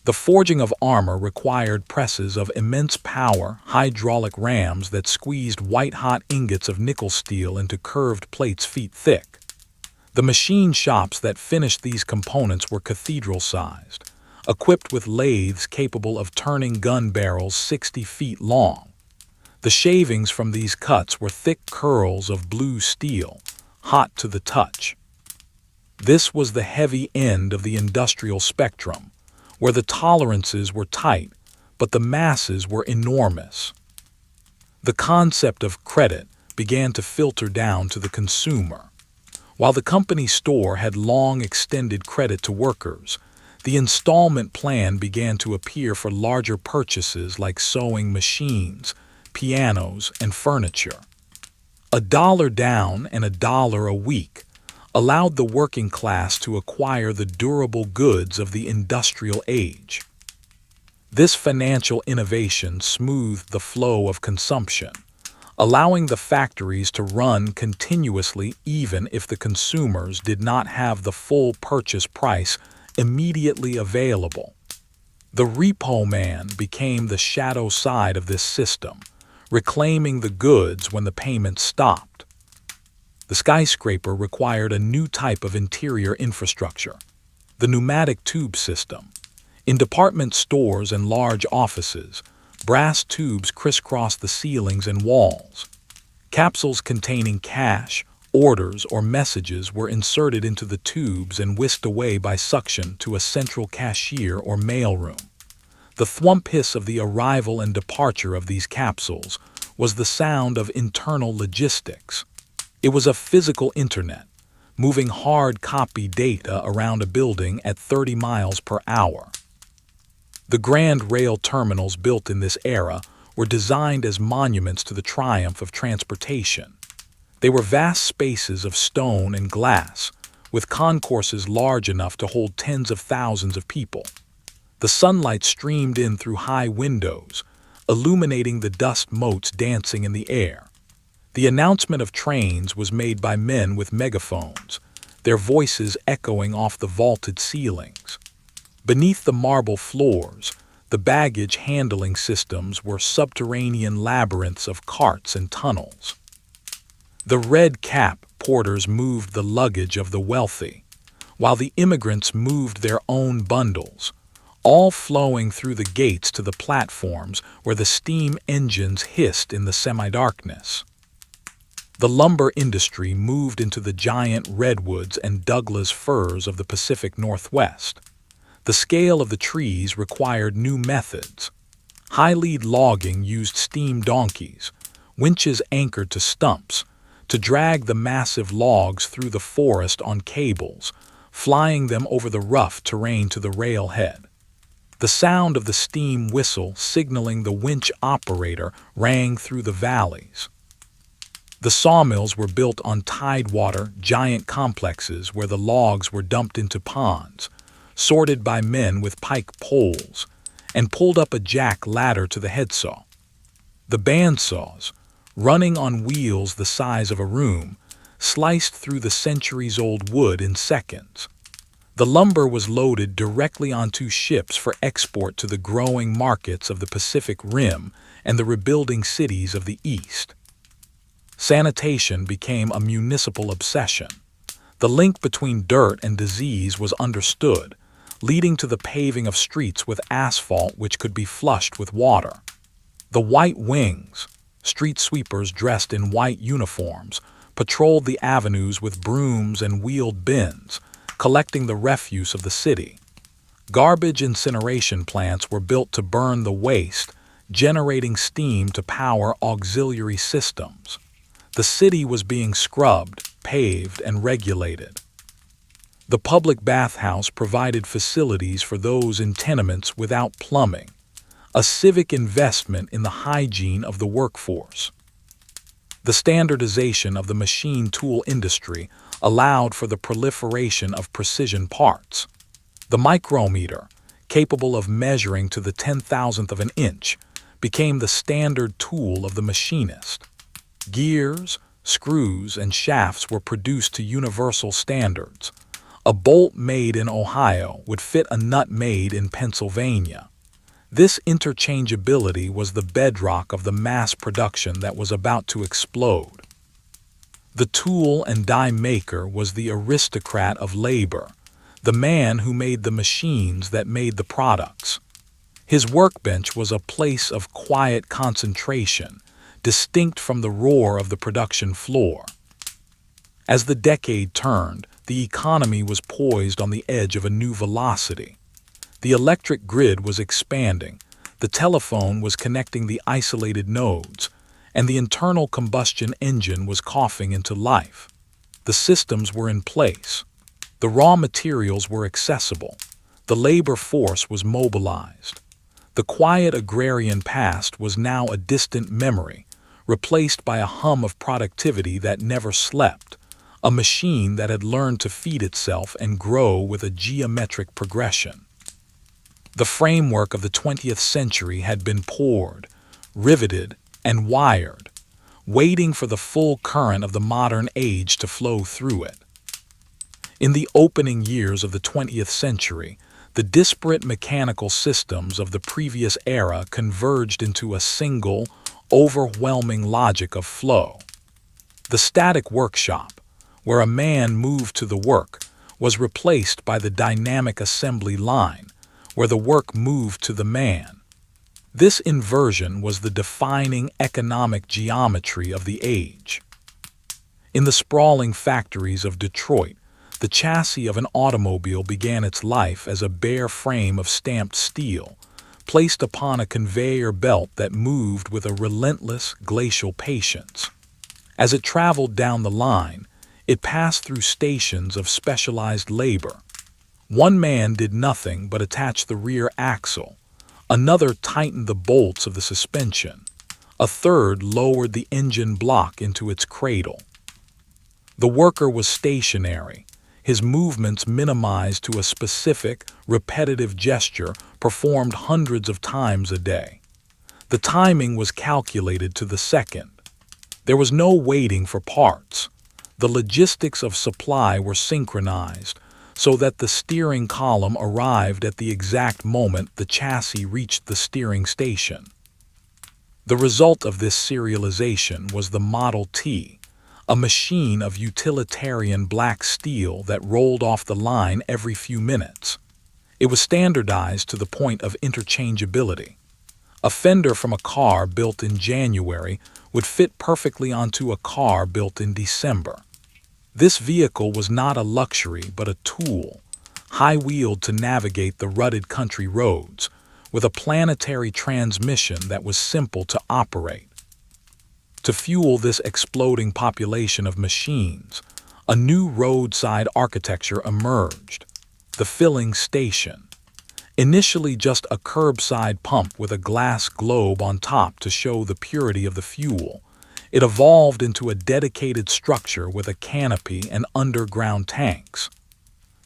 The forging of armor required presses of immense power, hydraulic rams that squeezed white-hot ingots of nickel steel into curved plates feet thick. The machine shops that finished these components were cathedral-sized, equipped with lathes capable of turning gun barrels 60 feet long. The shavings from these cuts were thick curls of blue steel, hot to the touch. This was the heavy end of the industrial spectrum, where the tolerances were tight, but the masses were enormous. The concept of credit began to filter down to the consumer. While the company store had long extended credit to workers, the installment plan began to appear for larger purchases like sewing machines, pianos, and furniture. $1 down and $1 a week allowed the working class to acquire the durable goods of the industrial age. This financial innovation smoothed the flow of consumption, allowing the factories to run continuously even if the consumers did not have the full purchase price immediately available. The repo man became the shadow side of this system, reclaiming the goods when the payment stopped. The skyscraper required a new type of interior infrastructure, the pneumatic tube system. In department stores and large offices, brass tubes crisscrossed the ceilings and walls. Capsules containing cash, orders, or messages were inserted into the tubes and whisked away by suction to a central cashier or mailroom. The thwump hiss of the arrival and departure of these capsules was the sound of internal logistics. It was a physical internet, moving hard copy data around a building at 30 miles per hour. The grand rail terminals built in this era were designed as monuments to the triumph of transportation. They were vast spaces of stone and glass, with concourses large enough to hold tens of thousands of people. The sunlight streamed in through high windows, illuminating the dust motes dancing in the air. The announcement of trains was made by men with megaphones, their voices echoing off the vaulted ceilings. Beneath the marble floors, the baggage handling systems were subterranean labyrinths of carts and tunnels. The red-cap porters moved the luggage of the wealthy, while the immigrants moved their own bundles, all flowing through the gates to the platforms where the steam engines hissed in the semi-darkness. The lumber industry moved into the giant redwoods and Douglas firs of the Pacific Northwest. The scale of the trees required new methods. High-lead logging used steam donkeys, winches anchored to stumps, to drag the massive logs through the forest on cables, flying them over the rough terrain to the railhead. The sound of the steam whistle signaling the winch operator rang through the valleys. The sawmills were built on tidewater giant complexes where the logs were dumped into ponds, sorted by men with pike poles, and pulled up a jack ladder to the headsaw. The bandsaws, running on wheels the size of a room, sliced through the centuries-old wood in seconds. The lumber was loaded directly onto ships for export to the growing markets of the Pacific Rim and the rebuilding cities of the East. Sanitation became a municipal obsession. The link between dirt and disease was understood, leading to the paving of streets with asphalt which could be flushed with water. The White Wings, street sweepers dressed in white uniforms, patrolled the avenues with brooms and wheeled bins, collecting the refuse of the city. Garbage incineration plants were built to burn the waste, generating steam to power auxiliary systems. The city was being scrubbed, paved, and regulated. The public bathhouse provided facilities for those in tenements without plumbing, a civic investment in the hygiene of the workforce. The standardization of the machine tool industry allowed for the proliferation of precision parts. The micrometer, capable of measuring to the 10,000th of an inch, became the standard tool of the machinist. Gears, screws, and shafts were produced to universal standards. A bolt made in Ohio would fit a nut made in Pennsylvania. This interchangeability was the bedrock of the mass production that was about to explode. The tool and die maker was the aristocrat of labor, the man who made the machines that made the products. His workbench was a place of quiet concentration, distinct from the roar of the production floor. As the decade turned, the economy was poised on the edge of a new velocity. The electric grid was expanding, the telephone was connecting the isolated nodes, and the internal combustion engine was coughing into life. The systems were in place. The raw materials were accessible. The labor force was mobilized. The quiet agrarian past was now a distant memory, replaced by a hum of productivity that never slept, a machine that had learned to feed itself and grow with a geometric progression. The framework of the 20th century had been poured, riveted, and wired, waiting for the full current of the modern age to flow through it. In the opening years of the 20th century, the disparate mechanical systems of the previous era converged into a single, overwhelming logic of flow. The static workshop, where a man moved to the work, was replaced by the dynamic assembly line, where the work moved to the man. This inversion was the defining economic geometry of the age. In the sprawling factories of Detroit, the chassis of an automobile began its life as a bare frame of stamped steel, placed upon a conveyor belt that moved with a relentless glacial patience. As it traveled down the line, It passed through stations of specialized labor. One man did nothing but attach the rear axle. Another tightened the bolts of the suspension. A third lowered the engine block into its cradle. The worker was stationary, his movements minimized to a specific, repetitive gesture performed hundreds of times a day. The timing was calculated to the second. There was no waiting for parts. The logistics of supply were synchronized, so that the steering column arrived at the exact moment the chassis reached the steering station. The result of this serialization was the Model T, a machine of utilitarian black steel that rolled off the line every few minutes. It was standardized to the point of interchangeability. A fender from a car built in January would fit perfectly onto a car built in December. This vehicle was not a luxury but a tool, high-wheeled to navigate the rutted country roads, with a planetary transmission that was simple to operate. To fuel this exploding population of machines, a new roadside architecture emerged: the filling station. Initially just a curbside pump with a glass globe on top to show the purity of the fuel, it evolved into a dedicated structure with a canopy and underground tanks.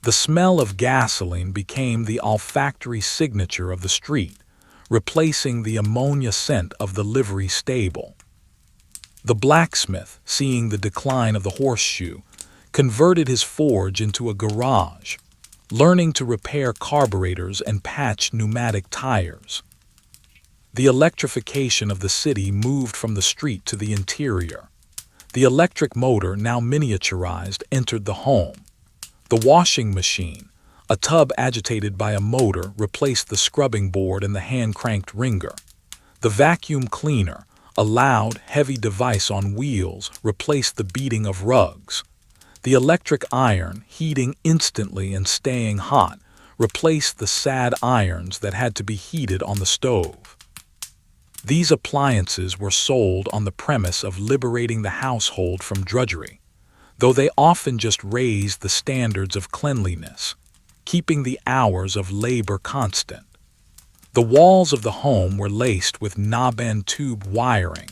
The smell of gasoline became the olfactory signature of the street, replacing the ammonia scent of the livery stable. The blacksmith, seeing the decline of the horseshoe, converted his forge into a garage, learning to repair carburetors and patch pneumatic tires. The electrification of the city moved from the street to the interior. The electric motor, now miniaturized, entered the home. The washing machine, a tub agitated by a motor, replaced the scrubbing board and the hand-cranked wringer. The vacuum cleaner, a loud, heavy device on wheels, replaced the beating of rugs. The electric iron, heating instantly and staying hot, replaced the sad irons that had to be heated on the stove. These appliances were sold on the premise of liberating the household from drudgery, though they often just raised the standards of cleanliness, keeping the hours of labor constant. The walls of the home were laced with knob-end tube wiring,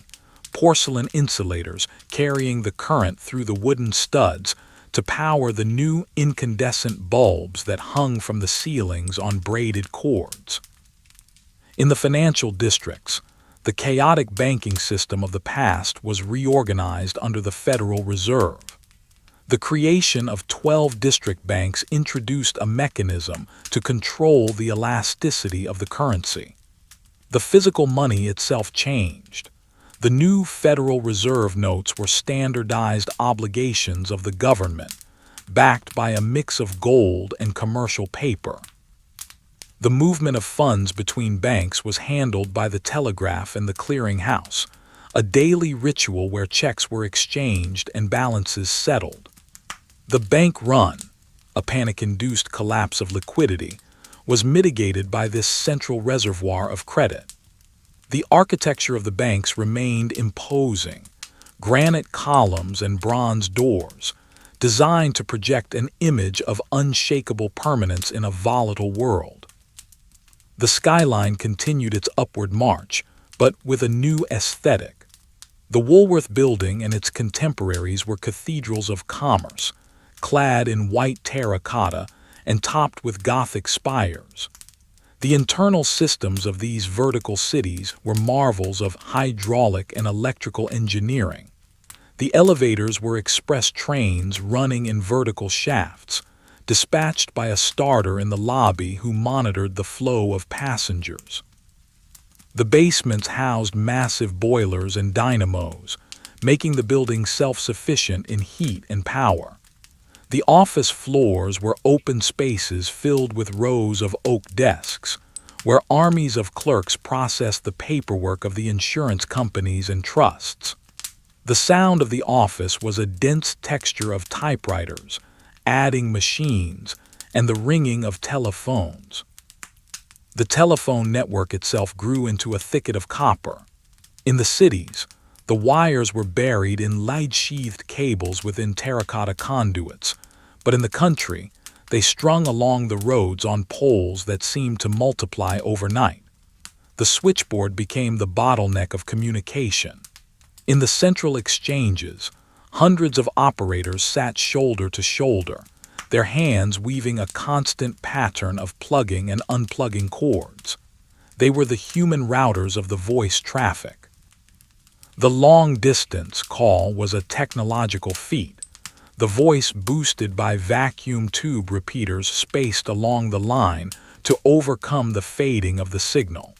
porcelain insulators carrying the current through the wooden studs to power the new incandescent bulbs that hung from the ceilings on braided cords. In the financial districts, the chaotic banking system of the past was reorganized under the Federal Reserve. The creation of 12 district banks introduced a mechanism to control the elasticity of the currency. The physical money itself changed. The new Federal Reserve notes were standardized obligations of the government, backed by a mix of gold and commercial paper. The movement of funds between banks was handled by the telegraph and the clearinghouse, a daily ritual where checks were exchanged and balances settled. The bank run, a panic-induced collapse of liquidity, was mitigated by this central reservoir of credit. The architecture of the banks remained imposing: granite columns and bronze doors, designed to project an image of unshakable permanence in a volatile world. The skyline continued its upward march, but with a new aesthetic. The Woolworth Building and its contemporaries were cathedrals of commerce, clad in white terracotta and topped with Gothic spires. The internal systems of these vertical cities were marvels of hydraulic and electrical engineering. The elevators were express trains running in vertical shafts, dispatched by a starter in the lobby who monitored the flow of passengers. The basements housed massive boilers and dynamos, making the building self-sufficient in heat and power. The office floors were open spaces filled with rows of oak desks, where armies of clerks processed the paperwork of the insurance companies and trusts. The sound of the office was a dense texture of typewriters, adding machines, and the ringing of telephones. The telephone network itself grew into a thicket of copper. In the cities, The wires were buried in lead-sheathed cables within terracotta conduits, but in the country, they strung along the roads on poles that seemed to multiply overnight. The switchboard became the bottleneck of communication. In the central exchanges, hundreds of operators sat shoulder to shoulder, their hands weaving a constant pattern of plugging and unplugging cords. They were the human routers of the voice traffic. The long-distance call was a technological feat, the voice boosted by vacuum tube repeaters spaced along the line to overcome the fading of the signal.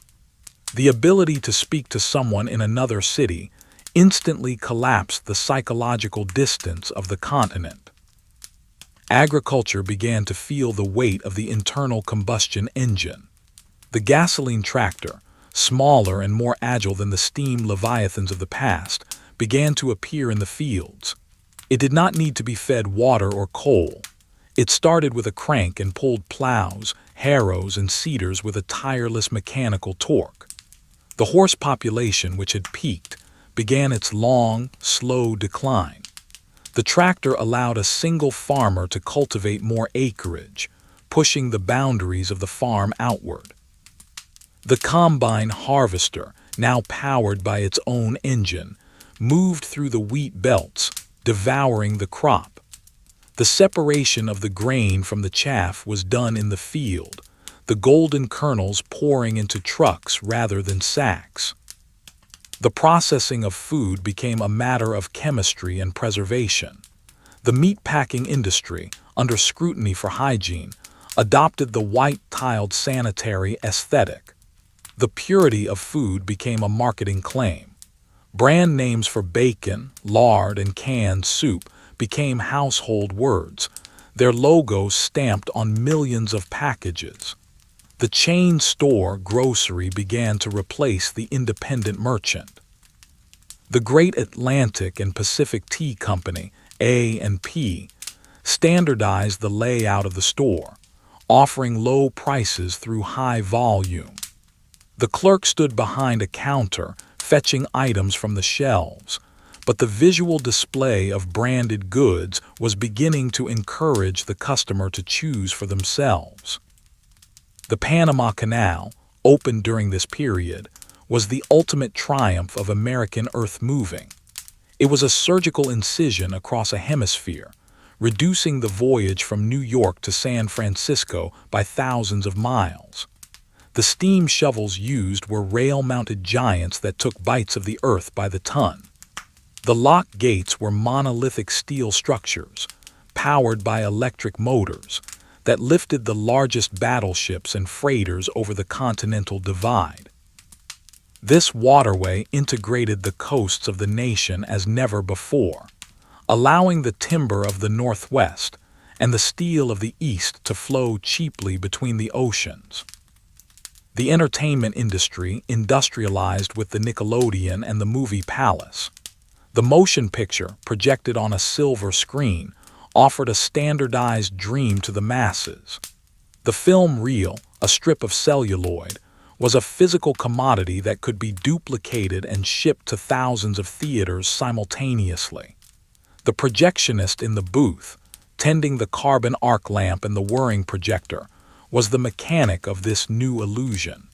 The ability to speak to someone in another city instantly collapsed the psychological distance of the continent. Agriculture began to feel the weight of the internal combustion engine. The gasoline tractor, smaller and more agile than the steam leviathans of the past, began to appear in the fields. It did not need to be fed water or coal. It started with a crank and pulled plows, harrows, and seeders with a tireless mechanical torque. The horse population, which had peaked, began its long, slow decline. The tractor allowed a single farmer to cultivate more acreage, pushing the boundaries of the farm outward. The combine harvester, now powered by its own engine, moved through the wheat belts, devouring the crop. The separation of the grain from the chaff was done in the field, the golden kernels pouring into trucks rather than sacks. The processing of food became a matter of chemistry and preservation. The meatpacking industry, under scrutiny for hygiene, adopted the white-tiled sanitary aesthetic. The purity of food became a marketing claim. Brand names for bacon, lard, and canned soup became household words, their logos stamped on millions of packages. The chain store grocery began to replace the independent merchant. The Great Atlantic and Pacific Tea Company, A&P, standardized the layout of the store, offering low prices through high volume. The clerk stood behind a counter, fetching items from the shelves, but the visual display of branded goods was beginning to encourage the customer to choose for themselves. The Panama Canal, opened during this period, was the ultimate triumph of American earth-moving. It was a surgical incision across a hemisphere, reducing the voyage from New York to San Francisco by thousands of miles. The steam shovels used were rail-mounted giants that took bites of the earth by the ton. The lock gates were monolithic steel structures, powered by electric motors, that lifted the largest battleships and freighters over the continental divide. This waterway integrated the coasts of the nation as never before, allowing the timber of the Northwest and the steel of the East to flow cheaply between the oceans. The entertainment industry industrialized with the Nickelodeon and the movie Palace. The motion picture, projected on a silver screen, offered a standardized dream to the masses. The film reel, a strip of celluloid, was a physical commodity that could be duplicated and shipped to thousands of theaters simultaneously. The projectionist in the booth, tending the carbon arc lamp and the whirring projector, was the mechanic of this new illusion.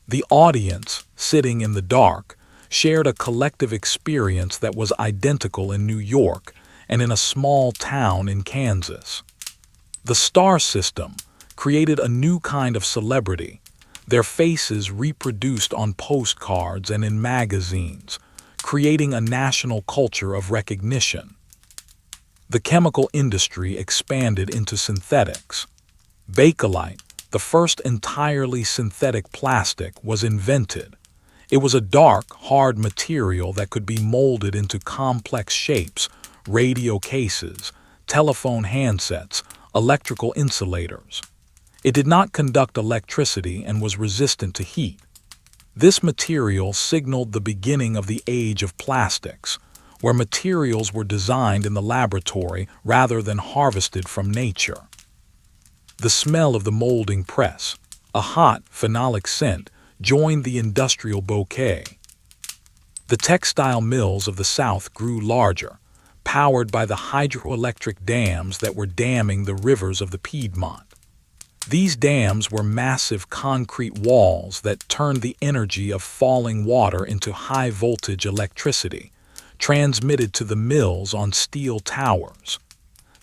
The audience, sitting in the dark, shared a collective experience that was identical in New York and in a small town in Kansas. The star system created a new kind of celebrity, their faces reproduced on postcards and in magazines, creating a national culture of recognition. The chemical industry expanded into synthetics. Bakelite, the first entirely synthetic plastic, was invented. It was a dark, hard material that could be molded into complex shapes, radio cases, telephone handsets, electrical insulators. It did not conduct electricity and was resistant to heat. This material signaled the beginning of the age of plastics, where materials were designed in the laboratory rather than harvested from nature. The smell of the molding press, a hot, phenolic scent, joined the industrial bouquet. The textile mills of the South grew larger, powered by the hydroelectric dams that were damming the rivers of the Piedmont. These dams were massive concrete walls that turned the energy of falling water into high-voltage electricity, transmitted to the mills on steel towers.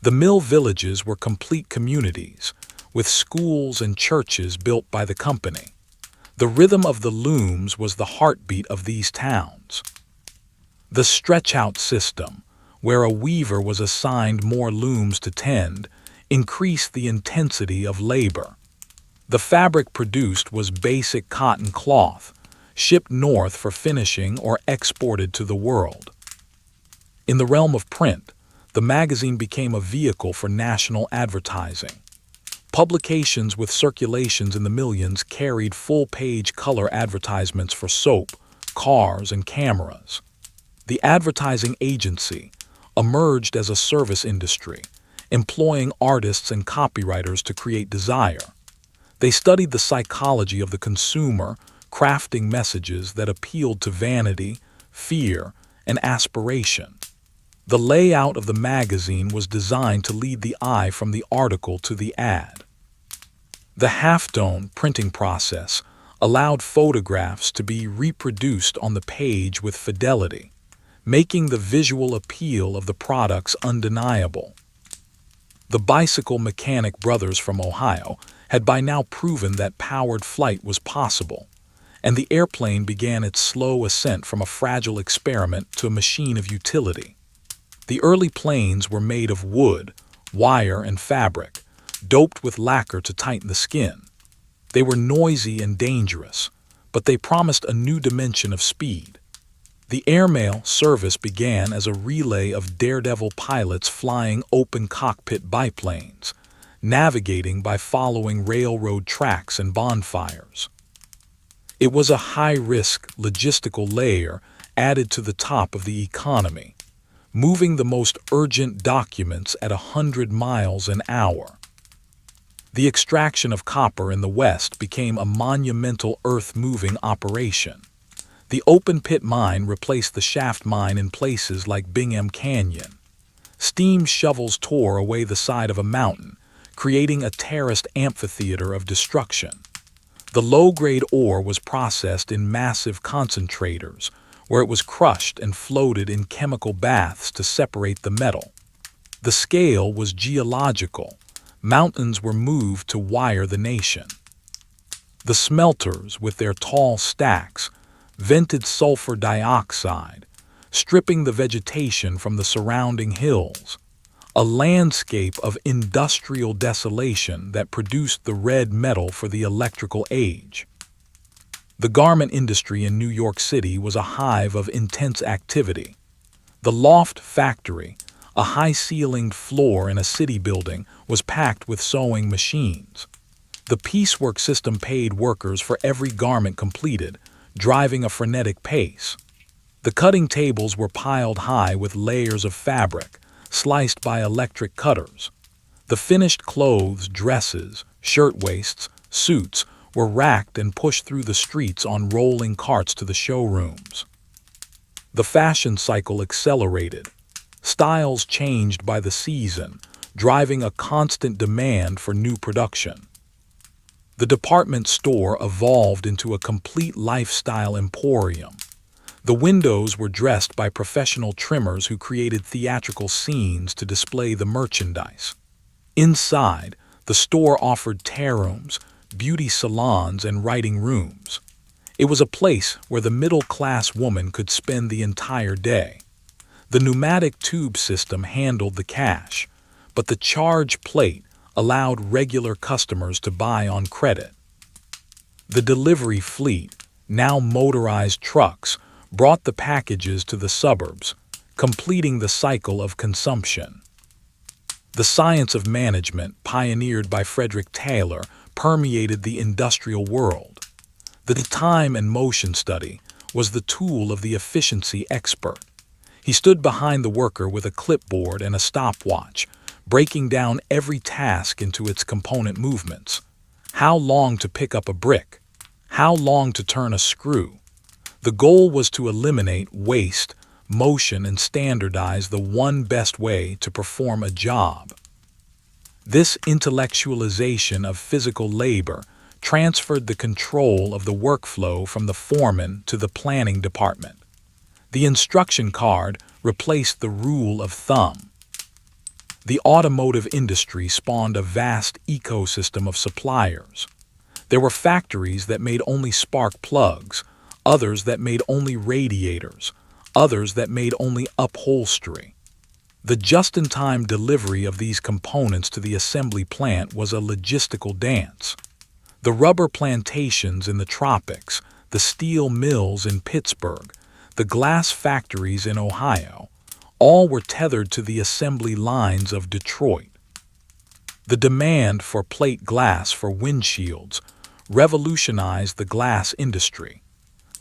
The mill villages were complete communities, with schools and churches built by the company. The rhythm of the looms was the heartbeat of these towns. The stretch-out system, where a weaver was assigned more looms to tend, increased the intensity of labor. The fabric produced was basic cotton cloth, shipped north for finishing or exported to the world. In the realm of print, the magazine became a vehicle for national advertising. Publications with circulations in the millions carried full-page color advertisements for soap, cars, and cameras. The advertising agency emerged as a service industry, employing artists and copywriters to create desire. They studied the psychology of the consumer, crafting messages that appealed to vanity, fear, and aspiration. The layout of the magazine was designed to lead the eye from the article to the ad. The halftone printing process allowed photographs to be reproduced on the page with fidelity, making the visual appeal of the products undeniable. The bicycle mechanic brothers from Ohio had by now proven that powered flight was possible, and the airplane began its slow ascent from a fragile experiment to a machine of utility. The early planes were made of wood, wire, and fabric, doped with lacquer to tighten the skin. They were noisy and dangerous, but they promised a new dimension of speed. The airmail service began as a relay of daredevil pilots flying open cockpit biplanes, navigating by following railroad tracks and bonfires. It was a high-risk logistical layer added to the top of the economy, moving the most urgent documents at 100 miles an hour. The extraction of copper in the West became a monumental earth-moving operation. The open-pit mine replaced the shaft mine in places like Bingham Canyon. Steam shovels tore away the side of a mountain, creating a terraced amphitheater of destruction. The low-grade ore was processed in massive concentrators, where it was crushed and floated in chemical baths to separate the metal. The scale was geological. Mountains were moved to wire the nation. The smelters, with their tall stacks, vented sulfur dioxide, stripping the vegetation from the surrounding hills, a landscape of industrial desolation that produced the red metal for the electrical age. The garment industry in New York City was a hive of intense activity. The loft factory, a high-ceilinged floor in a city building, was packed with sewing machines. The piecework system paid workers for every garment completed, driving a frenetic pace. The cutting tables were piled high with layers of fabric, sliced by electric cutters. The finished clothes, dresses, shirtwaists, suits were racked and pushed through the streets on rolling carts to the showrooms. The fashion cycle accelerated. Styles changed by the season, driving a constant demand for new production. The department store evolved into a complete lifestyle emporium. The windows were dressed by professional trimmers who created theatrical scenes to display the merchandise. Inside, the store offered tarooms, beauty salons, and writing rooms. It was a place where the middle-class woman could spend the entire day. The pneumatic tube system handled the cash, but the charge plate allowed regular customers to buy on credit. The delivery fleet, now motorized trucks, brought the packages to the suburbs, completing the cycle of consumption. The science of management, pioneered by Frederick Taylor, permeated the industrial world. The time and motion study was the tool of the efficiency expert. He stood behind the worker with a clipboard and a stopwatch, breaking down every task into its component movements. How long to pick up a brick? How long to turn a screw? The goal was to eliminate waste, motion, and standardize the one best way to perform a job. This intellectualization of physical labor transferred the control of the workflow from the foreman to the planning department. The instruction card replaced the rule of thumb. The automotive industry spawned a vast ecosystem of suppliers. There were factories that made only spark plugs, others that made only radiators, others that made only upholstery. The just-in-time delivery of these components to the assembly plant was a logistical dance. The rubber plantations in the tropics, the steel mills in Pittsburgh, the glass factories in Ohio, all were tethered to the assembly lines of Detroit. The demand for plate glass for windshields revolutionized the glass industry,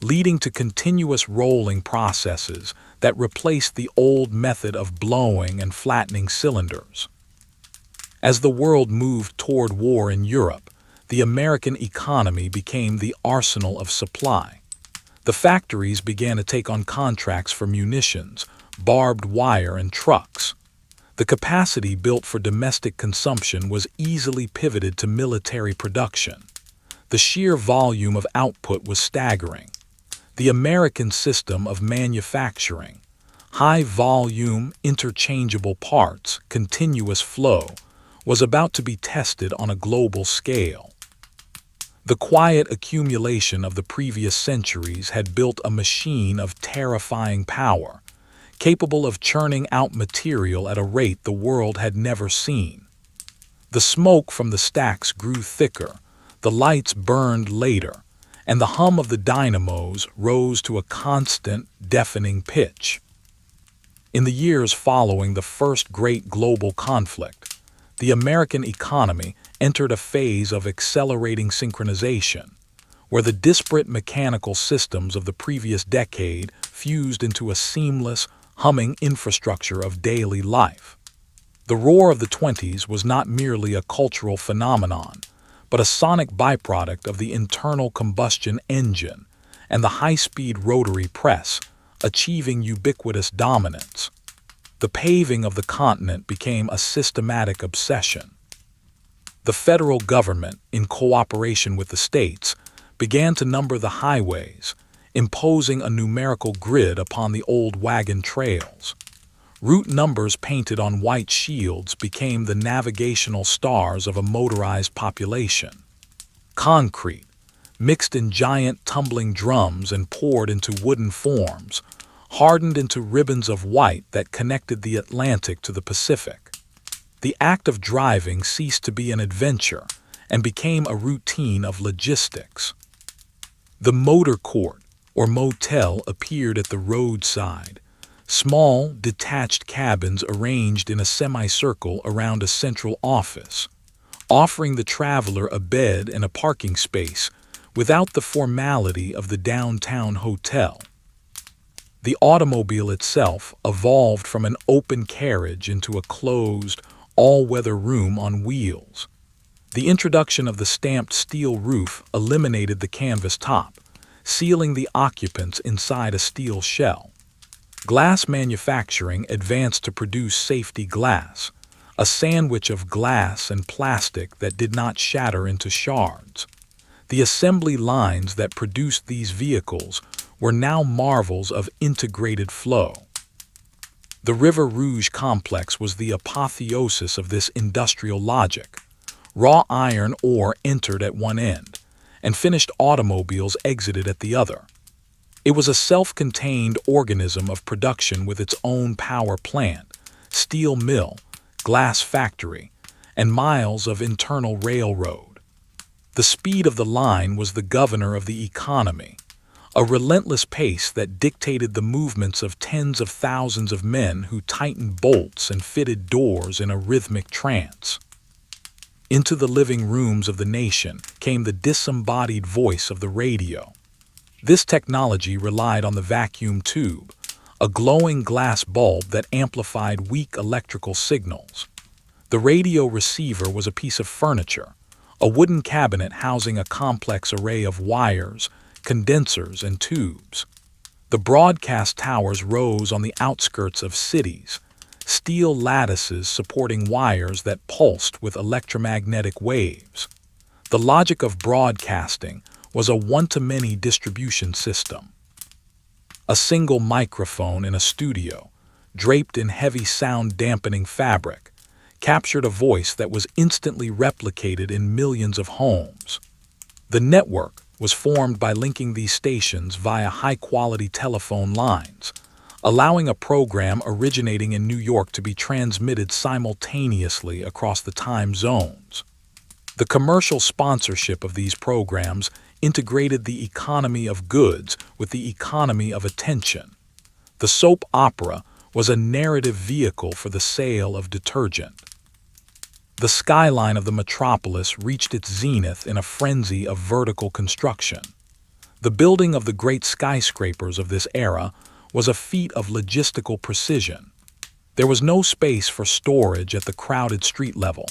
leading to continuous rolling processes that replaced the old method of blowing and flattening cylinders. As the world moved toward war in Europe, the American economy became the arsenal of supply. The factories began to take on contracts for munitions, barbed wire, and trucks. The capacity built for domestic consumption was easily pivoted to military production. The sheer volume of output was staggering. The American system of manufacturing, high-volume, interchangeable parts, continuous flow, was about to be tested on a global scale. The quiet accumulation of the previous centuries had built a machine of terrifying power, capable of churning out material at a rate the world had never seen. The smoke from the stacks grew thicker, the lights burned later, and the hum of the dynamos rose to a constant, deafening pitch. In the years following the first great global conflict, the American economy entered a phase of accelerating synchronization, where the disparate mechanical systems of the previous decade fused into a seamless, humming infrastructure of daily life. The roar of the 20s was not merely a cultural phenomenon, but a sonic byproduct of the internal combustion engine and the high-speed rotary press, achieving ubiquitous dominance. The paving of the continent became a systematic obsession. The federal government, in cooperation with the states, began to number the highways, imposing a numerical grid upon the old wagon trails. Route numbers painted on white shields became the navigational stars of a motorized population. Concrete, mixed in giant tumbling drums and poured into wooden forms, hardened into ribbons of white that connected the Atlantic to the Pacific. The act of driving ceased to be an adventure and became a routine of logistics. The motor court, or motel, appeared at the roadside. Small, detached cabins arranged in a semicircle around a central office, offering the traveler a bed and a parking space without the formality of the downtown hotel. The automobile itself evolved from an open carriage into a closed, all-weather room on wheels. The introduction of the stamped steel roof eliminated the canvas top, sealing the occupants inside a steel shell. Glass manufacturing advanced to produce safety glass, a sandwich of glass and plastic that did not shatter into shards. The assembly lines that produced these vehicles were now marvels of integrated flow. The River Rouge complex was the apotheosis of this industrial logic. Raw iron ore entered at one end, and finished automobiles exited at the other. It was a self-contained organism of production with its own power plant, steel mill, glass factory, and miles of internal railroad. The speed of the line was the governor of the economy, a relentless pace that dictated the movements of tens of thousands of men who tightened bolts and fitted doors in a rhythmic trance. Into the living rooms of the nation came the disembodied voice of the radio. This technology relied on the vacuum tube, a glowing glass bulb that amplified weak electrical signals. The radio receiver was a piece of furniture, a wooden cabinet housing a complex array of wires, condensers, and tubes. The broadcast towers rose on the outskirts of cities, steel lattices supporting wires that pulsed with electromagnetic waves. The logic of broadcasting was a one-to-many distribution system. A single microphone in a studio, draped in heavy sound-dampening fabric, captured a voice that was instantly replicated in millions of homes. The network was formed by linking these stations via high-quality telephone lines, allowing a program originating in New York to be transmitted simultaneously across the time zones. The commercial sponsorship of these programs integrated the economy of goods with the economy of attention. The soap opera was a narrative vehicle for the sale of detergent. The skyline of the metropolis reached its zenith in a frenzy of vertical construction. The building of the great skyscrapers of this era was a feat of logistical precision. There was no space for storage at the crowded street level.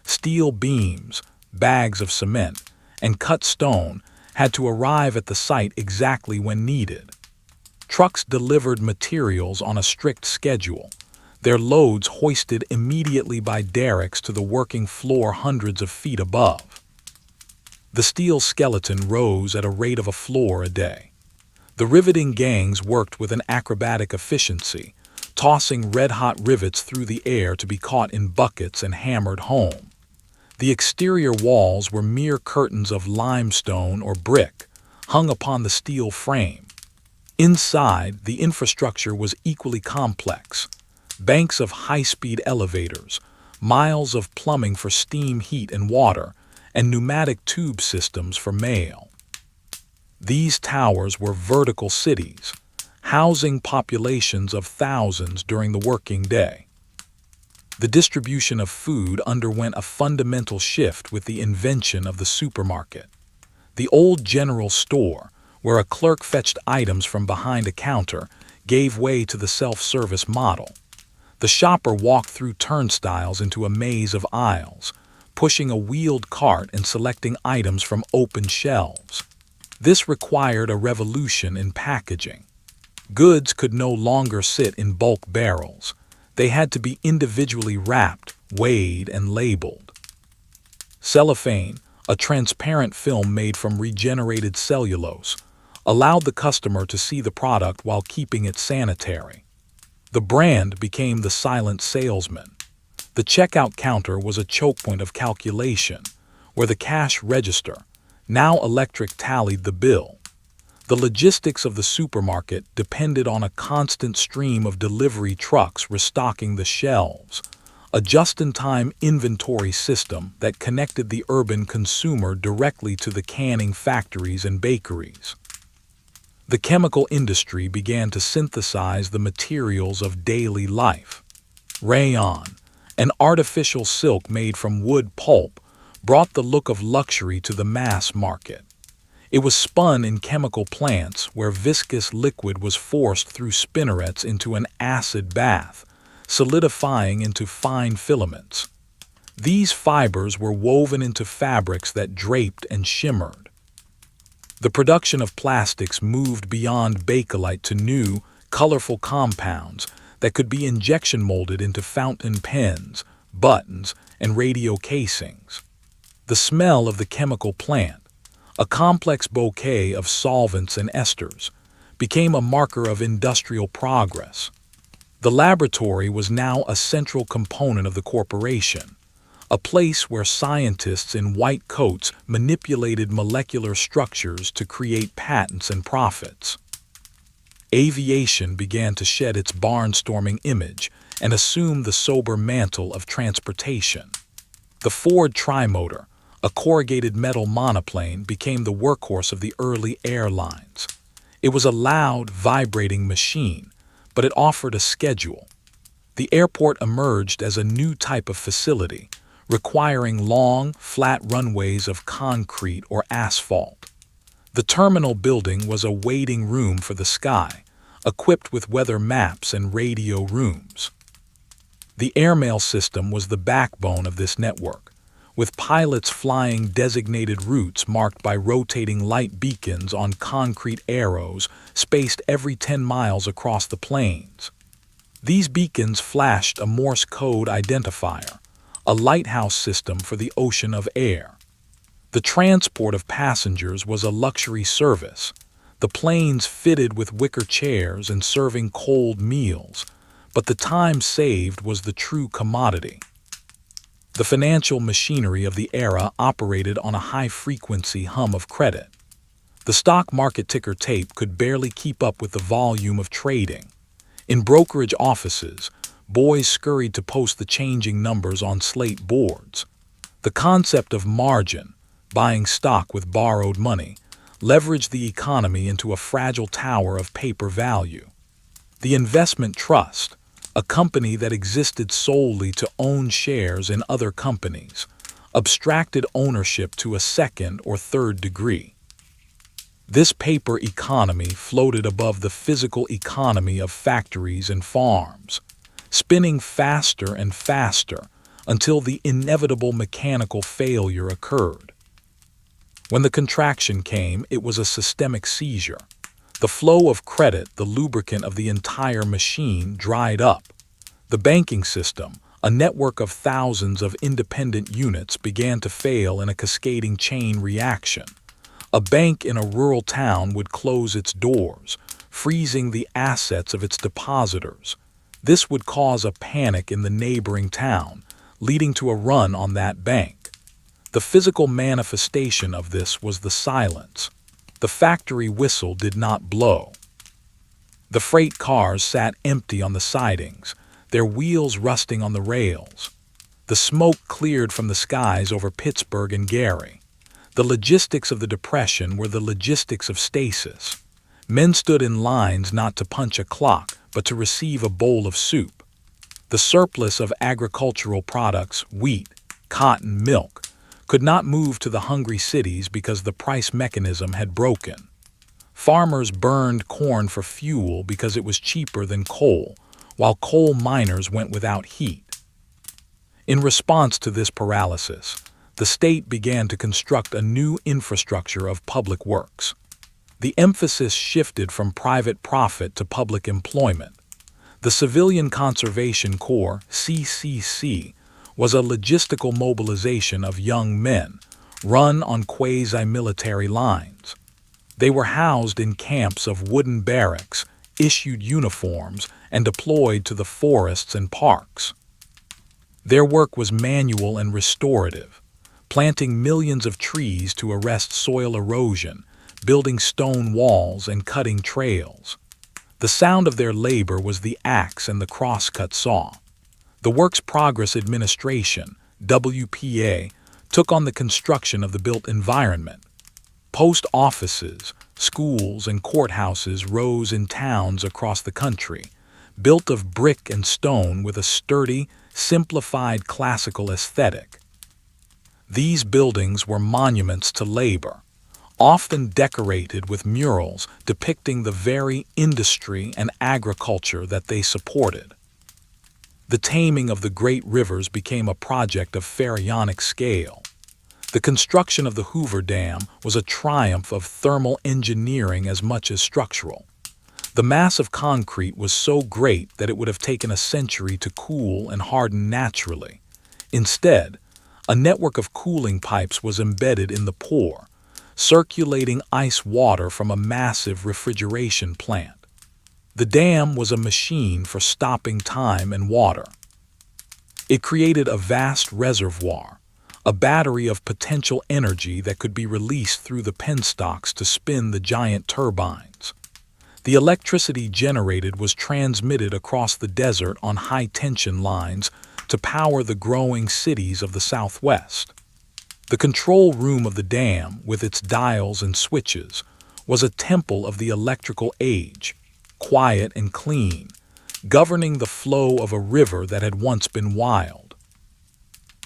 Steel beams, bags of cement, and cut stone had to arrive at the site exactly when needed. Trucks delivered materials on a strict schedule, their loads hoisted immediately by derricks to the working floor hundreds of feet above. The steel skeleton rose at a rate of a floor a day. The riveting gangs worked with an acrobatic efficiency, tossing red-hot rivets through the air to be caught in buckets and hammered home. The exterior walls were mere curtains of limestone or brick, hung upon the steel frame. Inside, the infrastructure was equally complex. Banks of high-speed elevators, miles of plumbing for steam, heat, and water, and pneumatic tube systems for mail. These towers were vertical cities, housing populations of thousands during the working day. The distribution of food underwent a fundamental shift with the invention of the supermarket. The old general store, where a clerk fetched items from behind a counter, gave way to the self-service model. The shopper walked through turnstiles into a maze of aisles, pushing a wheeled cart and selecting items from open shelves. This required a revolution in packaging. Goods could no longer sit in bulk barrels. They had to be individually wrapped, weighed, and labeled. Cellophane, a transparent film made from regenerated cellulose, allowed the customer to see the product while keeping it sanitary. The brand became the silent salesman. The checkout counter was a chokepoint of calculation, where the cash register, now electric, tallied the bill. The logistics of the supermarket depended on a constant stream of delivery trucks restocking the shelves, a just-in-time inventory system that connected the urban consumer directly to the canning factories and bakeries. The chemical industry began to synthesize the materials of daily life. Rayon, an artificial silk made from wood pulp, brought the look of luxury to the mass market. It was spun in chemical plants where viscous liquid was forced through spinnerets into an acid bath, solidifying into fine filaments. These fibers were woven into fabrics that draped and shimmered. The production of plastics moved beyond bakelite to new, colorful compounds that could be injection molded into fountain pens, buttons, and radio casings. The smell of the chemical plant, a complex bouquet of solvents and esters, became a marker of industrial progress. The laboratory was now a central component of the corporation, a place where scientists in white coats manipulated molecular structures to create patents and profits. Aviation began to shed its barnstorming image and assume the sober mantle of transportation. The Ford Trimotor, a corrugated metal monoplane, became the workhorse of the early airlines. It was a loud, vibrating machine, but it offered a schedule. The airport emerged as a new type of facility, requiring long, flat runways of concrete or asphalt. The terminal building was a waiting room for the sky, equipped with weather maps and radio rooms. The airmail system was the backbone of this network, with pilots flying designated routes marked by rotating light beacons on concrete arrows spaced every 10 miles across the plains. These beacons flashed a Morse code identifier, a lighthouse system for the ocean of air. The transport of passengers was a luxury service, the planes fitted with wicker chairs and serving cold meals, but the time saved was the true commodity. The financial machinery of the era operated on a high-frequency hum of credit. The stock market ticker tape could barely keep up with the volume of trading. In brokerage offices, boys scurried to post the changing numbers on slate boards. The concept of margin, buying stock with borrowed money, leveraged the economy into a fragile tower of paper value. The investment trust, a company that existed solely to own shares in other companies, abstracted ownership to a second or third degree. This paper economy floated above the physical economy of factories and farms, spinning faster and faster until the inevitable mechanical failure occurred. When the contraction came, it was a systemic seizure. The flow of credit, the lubricant of the entire machine, dried up. The banking system, a network of thousands of independent units, began to fail in a cascading chain reaction. A bank in a rural town would close its doors, freezing the assets of its depositors. This would cause a panic in the neighboring town, leading to a run on that bank. The physical manifestation of this was the silence. The factory whistle did not blow. The freight cars sat empty on the sidings, their wheels rusting on the rails. The smoke cleared from the skies over Pittsburgh and Gary. The logistics of the Depression were the logistics of stasis. Men stood in lines not to punch a clock, but to receive a bowl of soup. The surplus of agricultural products, wheat, cotton, milk, could not move to the hungry cities because the price mechanism had broken. Farmers burned corn for fuel because it was cheaper than coal, while coal miners went without heat. In response to this paralysis, the state began to construct a new infrastructure of public works. The emphasis shifted from private profit to public employment. The Civilian Conservation Corps, CCC, was a logistical mobilization of young men, run on quasi-military lines. They were housed in camps of wooden barracks, issued uniforms, and deployed to the forests and parks. Their work was manual and restorative, planting millions of trees to arrest soil erosion, building stone walls, and cutting trails. The sound of their labor was the axe and the crosscut saw. The Works Progress Administration, WPA, took on the construction of the built environment. Post offices, schools, and courthouses rose in towns across the country, built of brick and stone with a sturdy, simplified classical aesthetic. These buildings were monuments to labor, often decorated with murals depicting the very industry and agriculture that they supported. The taming of the great rivers became a project of pharaonic scale. The construction of the Hoover Dam was a triumph of thermal engineering as much as structural. The mass of concrete was so great that it would have taken a century to cool and harden naturally. Instead, a network of cooling pipes was embedded in the pore, circulating ice water from a massive refrigeration plant. The dam was a machine for stopping time and water. It created a vast reservoir, a battery of potential energy that could be released through the penstocks to spin the giant turbines. The electricity generated was transmitted across the desert on high-tension lines to power the growing cities of the Southwest. The control room of the dam, with its dials and switches, was a temple of the electrical age, quiet and clean, governing the flow of a river that had once been wild.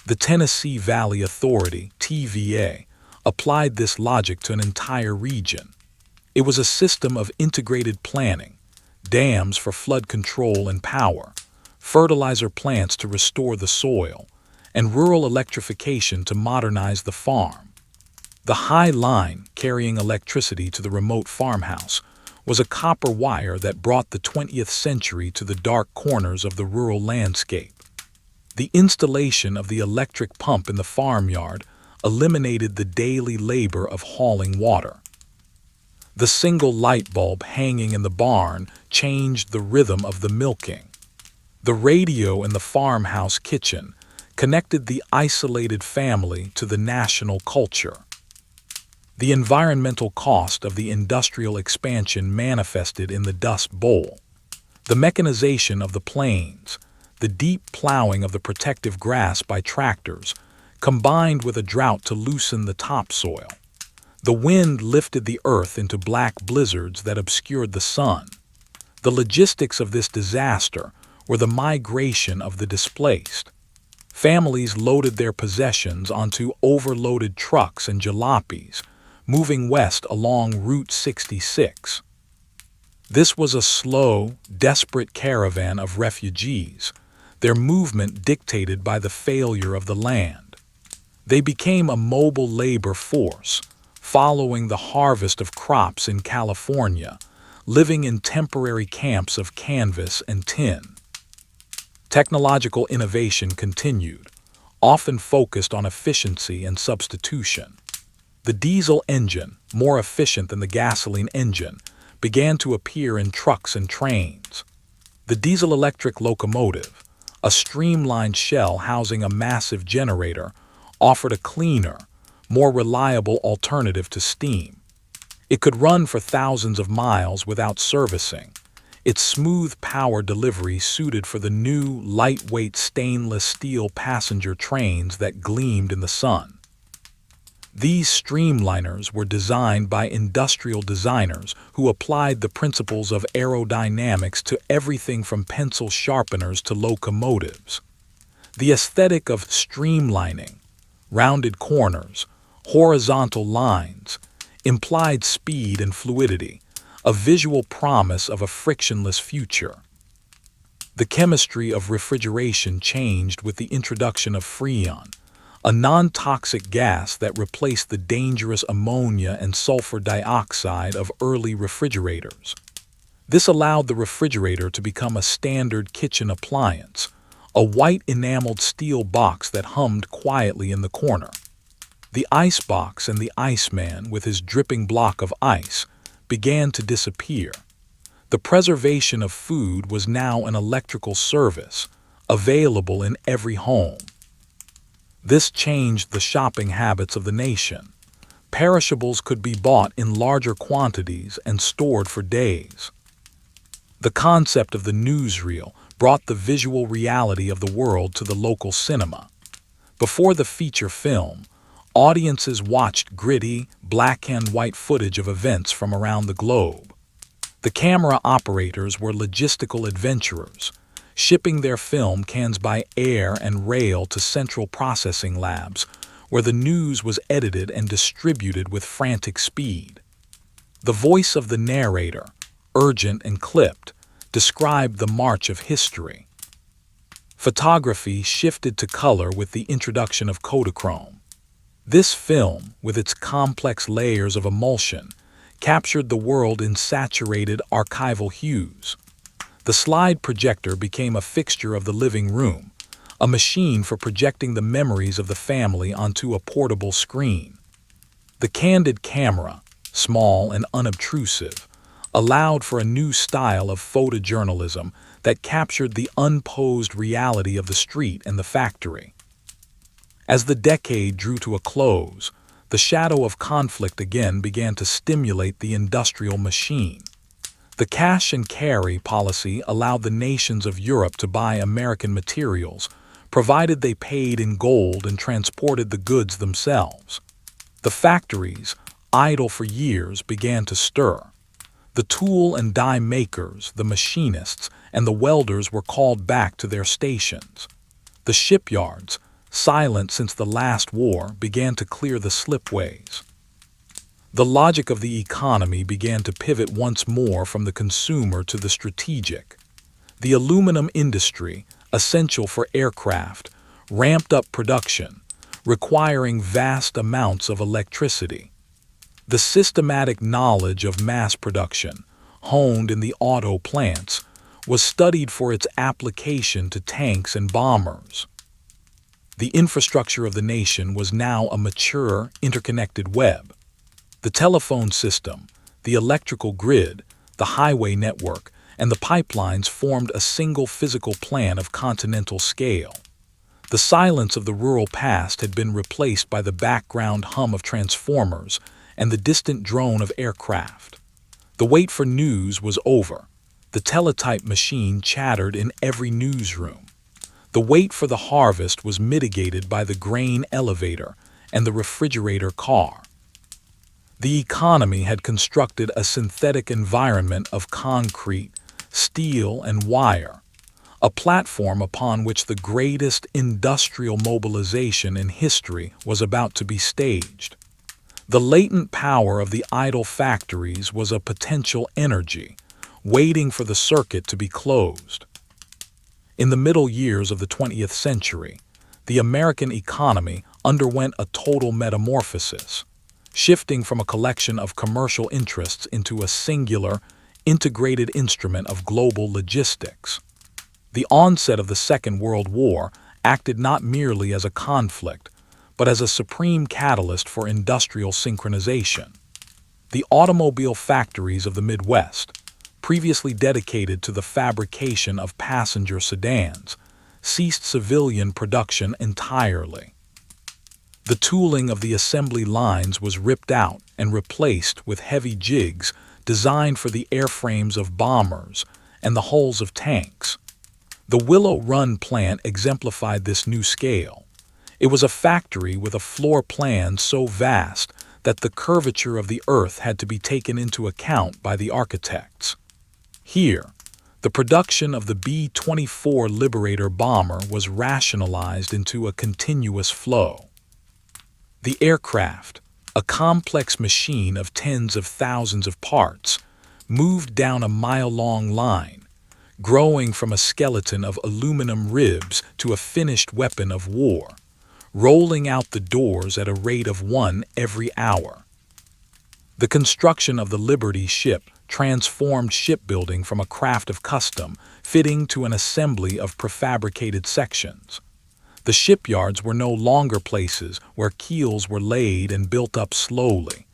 The Tennessee Valley Authority, TVA, applied this logic to an entire region. It was a system of integrated planning, dams for flood control and power, fertilizer plants to restore the soil, and rural electrification to modernize the farm. The high line carrying electricity to the remote farmhouse was a copper wire that brought the 20th century to the dark corners of the rural landscape. The installation of the electric pump in the farmyard eliminated the daily labor of hauling water. The single light bulb hanging in the barn changed the rhythm of the milking. The radio in the farmhouse kitchen connected the isolated family to the national culture. The environmental cost of the industrial expansion manifested in the Dust Bowl. The mechanization of the plains, the deep plowing of the protective grass by tractors, combined with a drought to loosen the topsoil. The wind lifted the earth into black blizzards that obscured the sun. The logistics of this disaster were the migration of the displaced. Families loaded their possessions onto overloaded trucks and jalopies, moving west along Route 66. This was a slow, desperate caravan of refugees, their movement dictated by the failure of the land. They became a mobile labor force, following the harvest of crops in California, living in temporary camps of canvas and tin. Technological innovation continued, often focused on efficiency and substitution. The diesel engine, more efficient than the gasoline engine, began to appear in trucks and trains. The diesel-electric locomotive, a streamlined shell housing a massive generator, offered a cleaner, more reliable alternative to steam. It could run for thousands of miles without servicing, its smooth power delivery suited for the new, lightweight stainless steel passenger trains that gleamed in the sun. These streamliners were designed by industrial designers who applied the principles of aerodynamics to everything from pencil sharpeners to locomotives. The aesthetic of streamlining, rounded corners, horizontal lines, implied speed and fluidity, a visual promise of a frictionless future. The chemistry of refrigeration changed with the introduction of Freon, a non-toxic gas that replaced the dangerous ammonia and sulfur dioxide of early refrigerators. This allowed the refrigerator to become a standard kitchen appliance, a white enameled steel box that hummed quietly in the corner. The icebox and the Iceman, with his dripping block of ice, began to disappear. The preservation of food was now an electrical service, available in every home. This changed the shopping habits of the nation. Perishables could be bought in larger quantities and stored for days. The concept of the newsreel brought the visual reality of the world to the local cinema. Before the feature film, audiences watched gritty, black-and-white footage of events from around the globe. The camera operators were logistical adventurers, shipping their film cans by air and rail to central processing labs, where the news was edited and distributed with frantic speed. The voice of the narrator, urgent and clipped, described the march of history. Photography shifted to color with the introduction of Kodachrome. This film, with its complex layers of emulsion, captured the world in saturated archival hues. The slide projector became a fixture of the living room, a machine for projecting the memories of the family onto a portable screen. The candid camera, small and unobtrusive, allowed for a new style of photojournalism that captured the unposed reality of the street and the factory. As the decade drew to a close, the shadow of conflict again began to stimulate the industrial machine. The cash and carry policy allowed the nations of Europe to buy American materials, provided they paid in gold and transported the goods themselves. The factories, idle for years, began to stir. The tool and die makers, the machinists, and the welders were called back to their stations. The shipyards, silent since the last war, began to clear the slipways. The logic of the economy began to pivot once more from the consumer to the strategic. The aluminum industry, essential for aircraft, ramped up production, requiring vast amounts of electricity. The systematic knowledge of mass production, honed in the auto plants, was studied for its application to tanks and bombers. The infrastructure of the nation was now a mature, interconnected web. The telephone system, the electrical grid, the highway network, and the pipelines formed a single physical plan of continental scale. The silence of the rural past had been replaced by the background hum of transformers and the distant drone of aircraft. The wait for news was over. The teletype machine chattered in every newsroom. The wait for the harvest was mitigated by the grain elevator and the refrigerator car. The economy had constructed a synthetic environment of concrete, steel, and wire, a platform upon which the greatest industrial mobilization in history was about to be staged. The latent power of the idle factories was a potential energy, waiting for the circuit to be closed. In the middle years of the 20th century, the American economy underwent a total metamorphosis, shifting from a collection of commercial interests into a singular, integrated instrument of global logistics. The onset of the Second World War acted not merely as a conflict, but as a supreme catalyst for industrial synchronization. The automobile factories of the Midwest, previously dedicated to the fabrication of passenger sedans, ceased civilian production entirely. The tooling of the assembly lines was ripped out and replaced with heavy jigs designed for the airframes of bombers and the hulls of tanks. The Willow Run plant exemplified this new scale. It was a factory with a floor plan so vast that the curvature of the earth had to be taken into account by the architects. Here, the production of the B-24 Liberator bomber was rationalized into a continuous flow. The aircraft, a complex machine of tens of thousands of parts, moved down a mile-long line, growing from a skeleton of aluminum ribs to a finished weapon of war, rolling out the doors at a rate of one every hour. The construction of the Liberty ship transformed shipbuilding from a craft of custom fitting to an assembly of prefabricated sections. The shipyards were no longer places where keels were laid and built up slowly.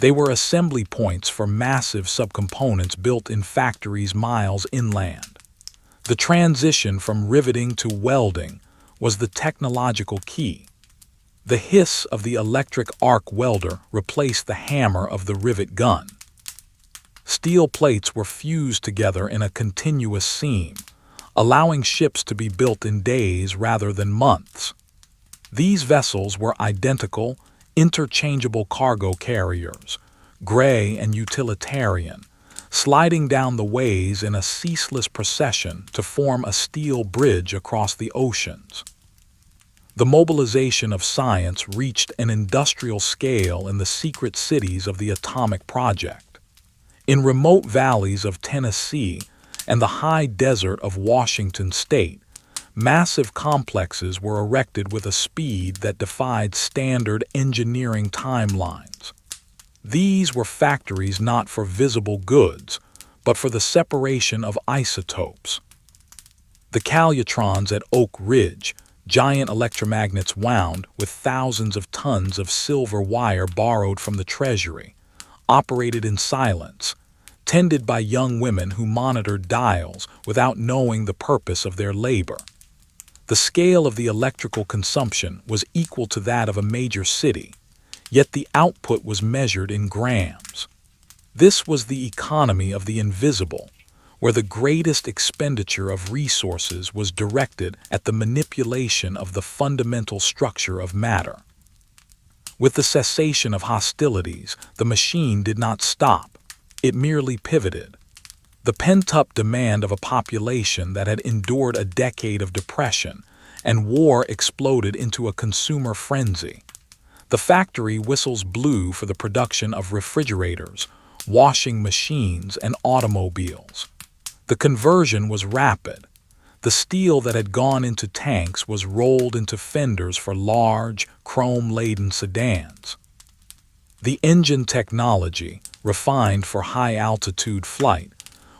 They were assembly points for massive subcomponents built in factories miles inland. The transition from riveting to welding was the technological key. The hiss of the electric arc welder replaced the hammer of the rivet gun. Steel plates were fused together in a continuous seam, allowing ships to be built in days rather than months. These vessels were identical, interchangeable cargo carriers, gray and utilitarian, sliding down the ways in a ceaseless procession to form a steel bridge across the oceans. The mobilization of science reached an industrial scale in the secret cities of the atomic project. In remote valleys of Tennessee and the high desert of Washington state, massive complexes were erected with a speed that defied standard engineering timelines. These were factories not for visible goods, but for the separation of isotopes. The calutrons at Oak Ridge, giant electromagnets wound with thousands of tons of silver wire borrowed from the treasury, operated in silence, tended by young women who monitored dials without knowing the purpose of their labor. The scale of the electrical consumption was equal to that of a major city, yet the output was measured in grams. This was the economy of the invisible, where the greatest expenditure of resources was directed at the manipulation of the fundamental structure of matter. With the cessation of hostilities, the machine did not stop. It merely pivoted. The pent-up demand of a population that had endured a decade of depression and war exploded into a consumer frenzy. The factory whistles blew for the production of refrigerators, washing machines, and automobiles. The conversion was rapid. The steel that had gone into tanks was rolled into fenders for large, chrome-laden sedans. The engine technology, refined for high-altitude flight,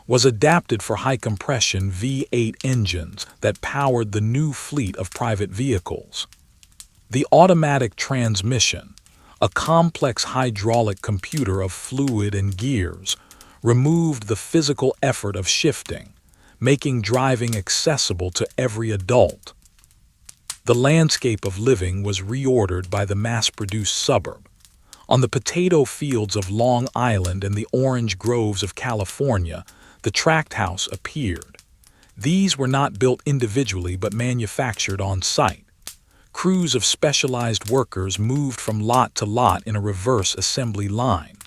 was adapted for high-compression V8 engines that powered the new fleet of private vehicles. The automatic transmission, a complex hydraulic computer of fluid and gears, removed the physical effort of shifting, making driving accessible to every adult. The landscape of living was reordered by the mass-produced suburb. On the potato fields of Long Island and the orange groves of California, the tract house appeared. These were not built individually but manufactured on site. Crews of specialized workers moved from lot to lot in a reverse assembly line.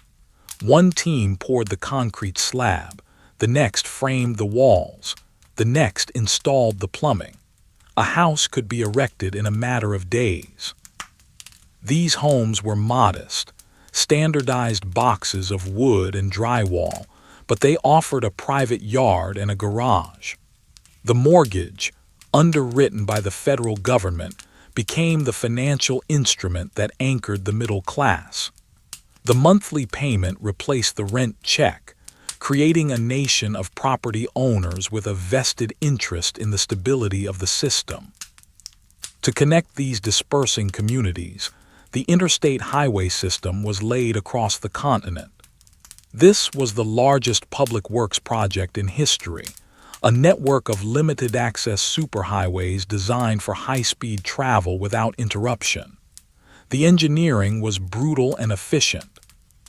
One team poured the concrete slab, the next framed the walls, the next installed the plumbing. A house could be erected in a matter of days. These homes were modest, standardized boxes of wood and drywall, but they offered a private yard and a garage. The mortgage, underwritten by the federal government, became the financial instrument that anchored the middle class. The monthly payment replaced the rent check, creating a nation of property owners with a vested interest in the stability of the system. To connect these dispersing communities, the interstate highway system was laid across the continent. This was the largest public works project in history, a network of limited-access superhighways designed for high-speed travel without interruption. The engineering was brutal and efficient.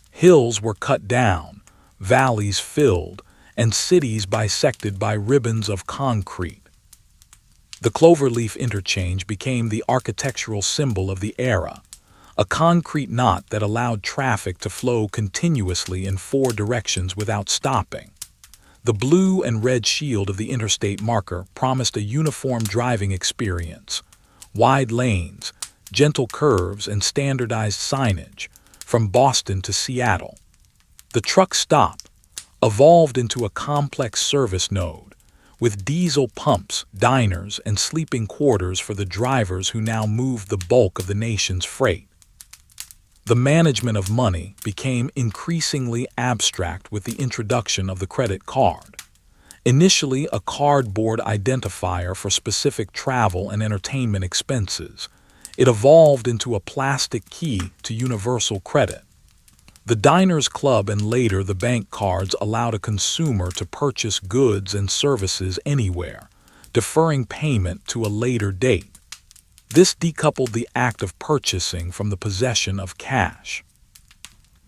Hills were cut down, valleys filled, and cities bisected by ribbons of concrete. The Cloverleaf Interchange became the architectural symbol of the era, a concrete knot that allowed traffic to flow continuously in 4 directions without stopping. The blue and red shield of the interstate marker promised a uniform driving experience, wide lanes, gentle curves, and standardized signage, from Boston to Seattle. The truck stop evolved into a complex service node, with diesel pumps, diners, and sleeping quarters for the drivers who now moved the bulk of the nation's freight. The management of money became increasingly abstract with the introduction of the credit card. Initially a cardboard identifier for specific travel and entertainment expenses, it evolved into a plastic key to universal credit. The Diners Club and later the bank cards allowed a consumer to purchase goods and services anywhere, deferring payment to a later date. This decoupled the act of purchasing from the possession of cash.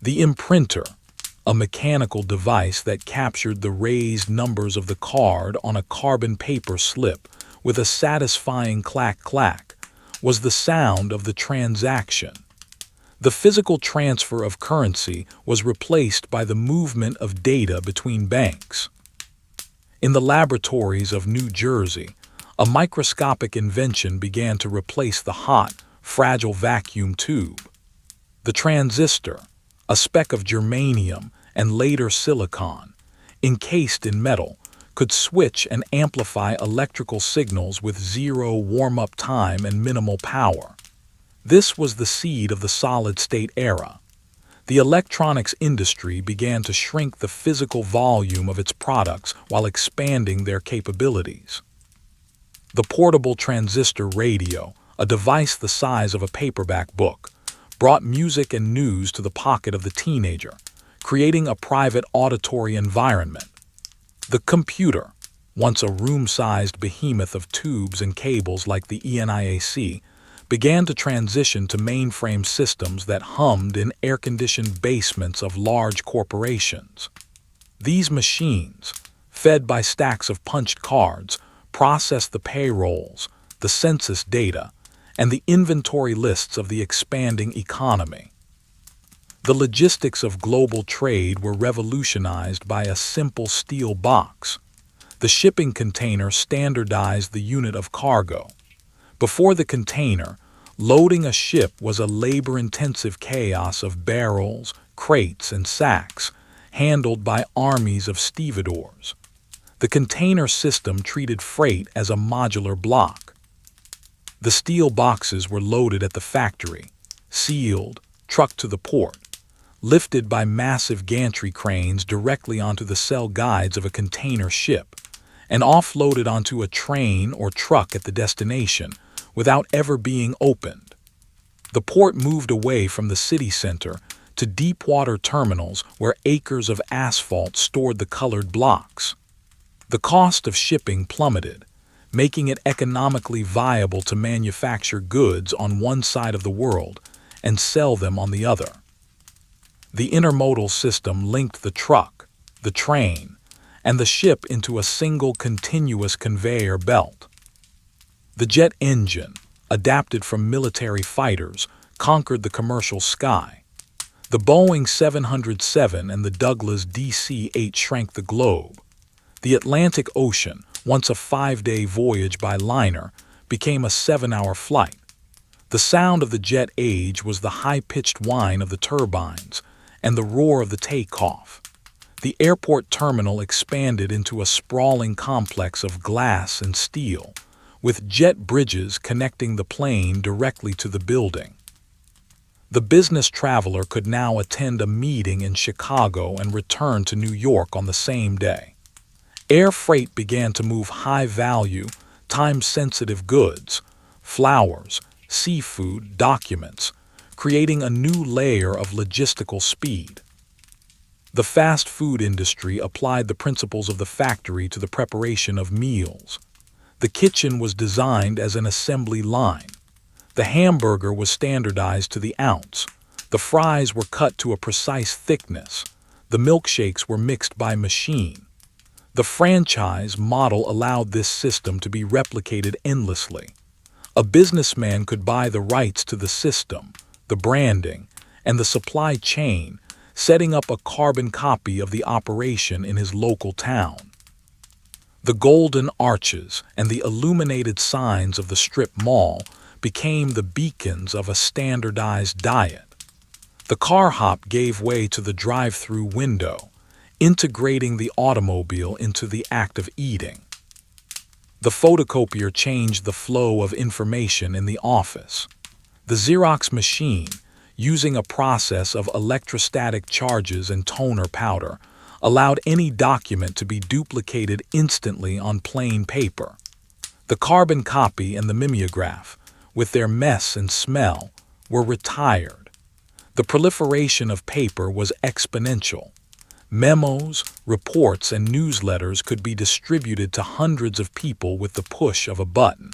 The imprinter, a mechanical device that captured the raised numbers of the card on a carbon paper slip with a satisfying clack-clack, was the sound of the transaction. The physical transfer of currency was replaced by the movement of data between banks. In the laboratories of New Jersey, a microscopic invention began to replace the hot, fragile vacuum tube. The transistor, a speck of germanium and later silicon, encased in metal, could switch and amplify electrical signals with zero warm-up time and minimal power. This was the seed of the solid-state era. The electronics industry began to shrink the physical volume of its products while expanding their capabilities. The portable transistor radio, a device the size of a paperback book, brought music and news to the pocket of the teenager, creating a private auditory environment. The computer, once a room-sized behemoth of tubes and cables like the ENIAC, began to transition to mainframe systems that hummed in air-conditioned basements of large corporations. These machines, fed by stacks of punched cards, processed the payrolls, the census data, and the inventory lists of the expanding economy. The logistics of global trade were revolutionized by a simple steel box. The shipping container standardized the unit of cargo. Before the container, loading a ship was a labor-intensive chaos of barrels, crates, and sacks, handled by armies of stevedores. The container system treated freight as a modular block. The steel boxes were loaded at the factory, sealed, trucked to the port, lifted by massive gantry cranes directly onto the cell guides of a container ship, and offloaded onto a train or truck at the destination without ever being opened. The port moved away from the city center to deep-water terminals where acres of asphalt stored the colored blocks. The cost of shipping plummeted, making it economically viable to manufacture goods on one side of the world and sell them on the other. The intermodal system linked the truck, the train, and the ship into a single continuous conveyor belt. The jet engine, adapted from military fighters, conquered the commercial sky. The Boeing 707 and the Douglas DC-8 shrank the globe. The Atlantic Ocean, once a 5-day voyage by liner, became a 7-hour flight. The sound of the jet age was the high-pitched whine of the turbines and the roar of the takeoff. The airport terminal expanded into a sprawling complex of glass and steel, with jet bridges connecting the plane directly to the building. The business traveler could now attend a meeting in Chicago and return to New York on the same day. Air freight began to move high-value, time-sensitive goods, flowers, seafood, documents, creating a new layer of logistical speed. The fast food industry applied the principles of the factory to the preparation of meals. The kitchen was designed as an assembly line. The hamburger was standardized to the ounce. The fries were cut to a precise thickness. The milkshakes were mixed by machine. The franchise model allowed this system to be replicated endlessly. A businessman could buy the rights to the system, the branding, and the supply chain, setting up a carbon copy of the operation in his local town. The golden arches and the illuminated signs of the strip mall became the beacons of a standardized diet. The car hop gave way to the drive-through window, integrating the automobile into the act of eating. The photocopier changed the flow of information in the office. The Xerox machine, using a process of electrostatic charges and toner powder, allowed any document to be duplicated instantly on plain paper. The carbon copy and the mimeograph, with their mess and smell, were retired. The proliferation of paper was exponential. Memos, reports, and newsletters could be distributed to hundreds of people with the push of a button.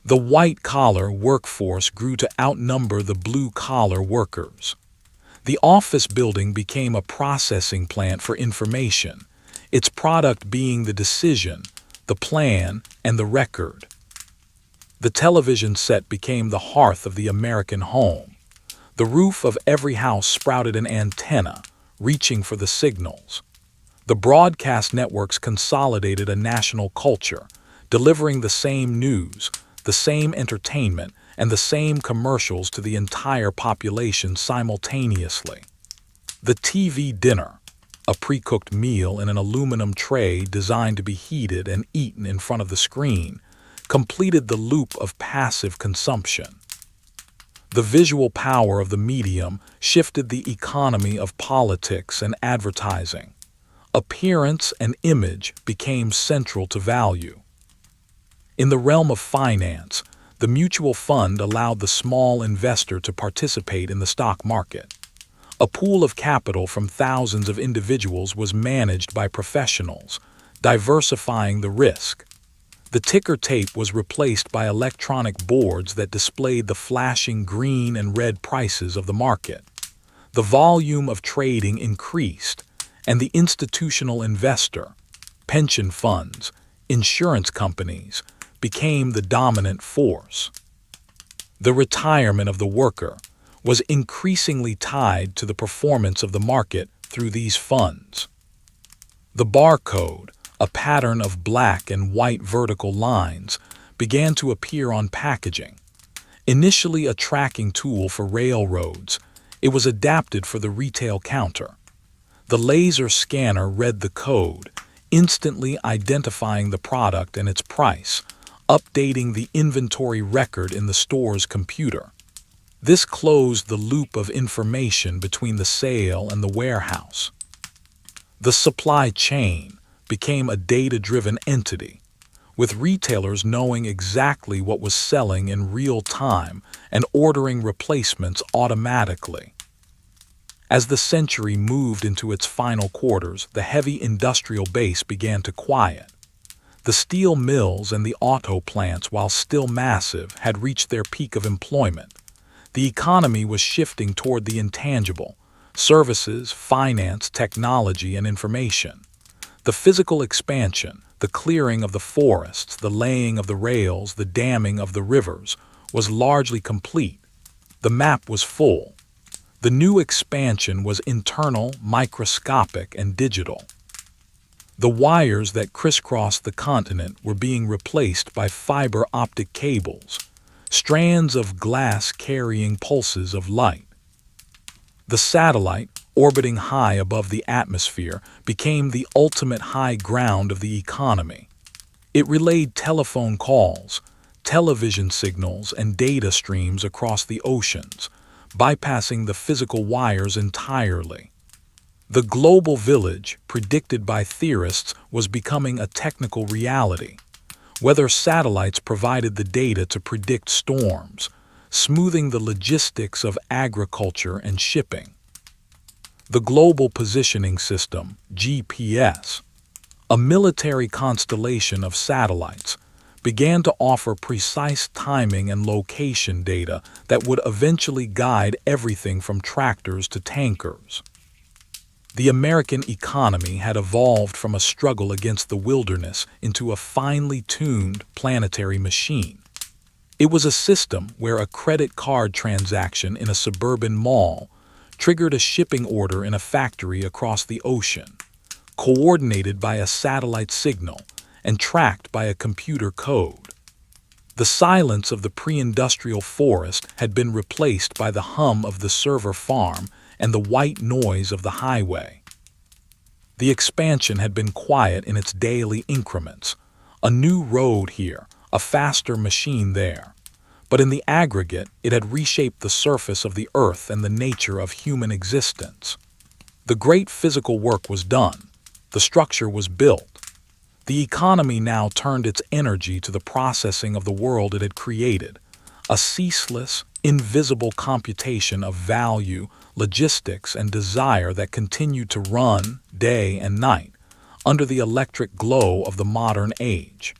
The white-collar workforce grew to outnumber the blue-collar workers. The office building became a processing plant for information, its product being the decision, the plan, and the record. The television set became the hearth of the American home. The roof of every house sprouted an antenna, reaching for the signals. The broadcast networks consolidated a national culture, delivering the same news, the same entertainment, and the same commercials to the entire population simultaneously. The TV dinner, a pre-cooked meal in an aluminum tray designed to be heated and eaten in front of the screen, completed the loop of passive consumption. The visual power of the medium shifted the economy of politics and advertising. Appearance and image became central to value. In the realm of finance, the mutual fund allowed the small investor to participate in the stock market. A pool of capital from thousands of individuals was managed by professionals, diversifying the risk. The ticker tape was replaced by electronic boards that displayed the flashing green and red prices of the market. The volume of trading increased, and the institutional investor, pension funds, insurance companies, became the dominant force. The retirement of the worker was increasingly tied to the performance of the market through these funds. The barcode, a pattern of black and white vertical lines, began to appear on packaging. Initially a tracking tool for railroads, it was adapted for the retail counter. The laser scanner read the code, instantly identifying the product and its price, updating the inventory record in the store's computer. This closed the loop of information between the sale and the warehouse. The supply chain became a data-driven entity, with retailers knowing exactly what was selling in real time and ordering replacements automatically. As the century moved into its final quarters, the heavy industrial base began to quiet. The steel mills and the auto plants, while still massive, had reached their peak of employment. The economy was shifting toward the intangible: services, finance, technology, and information. The physical expansion, the clearing of the forests, the laying of the rails, the damming of the rivers, was largely complete. The map was full. The new expansion was internal, microscopic, and digital. The wires that crisscrossed the continent were being replaced by fiber optic cables, strands of glass carrying pulses of light. The satellite, orbiting high above the atmosphere, became the ultimate high ground of the economy. It relayed telephone calls, television signals, and data streams across the oceans, bypassing the physical wires entirely. The global village, predicted by theorists, was becoming a technical reality. Weather satellites provided the data to predict storms, smoothing the logistics of agriculture and shipping. The Global Positioning System, GPS, a military constellation of satellites, began to offer precise timing and location data that would eventually guide everything from tractors to tankers. The American economy had evolved from a struggle against the wilderness into a finely tuned planetary machine. It was a system where a credit card transaction in a suburban mall triggered a shipping order in a factory across the ocean, coordinated by a satellite signal and tracked by a computer code. The silence of the pre-industrial forest had been replaced by the hum of the server farm and the white noise of the highway. The expansion had been quiet in its daily increments: a new road here, a faster machine there. But in the aggregate, it had reshaped the surface of the earth and the nature of human existence. The great physical work was done. The structure was built. The economy now turned its energy to the processing of the world it had created, a ceaseless, invisible computation of value, logistics, and desire that continued to run day and night under the electric glow of the modern age.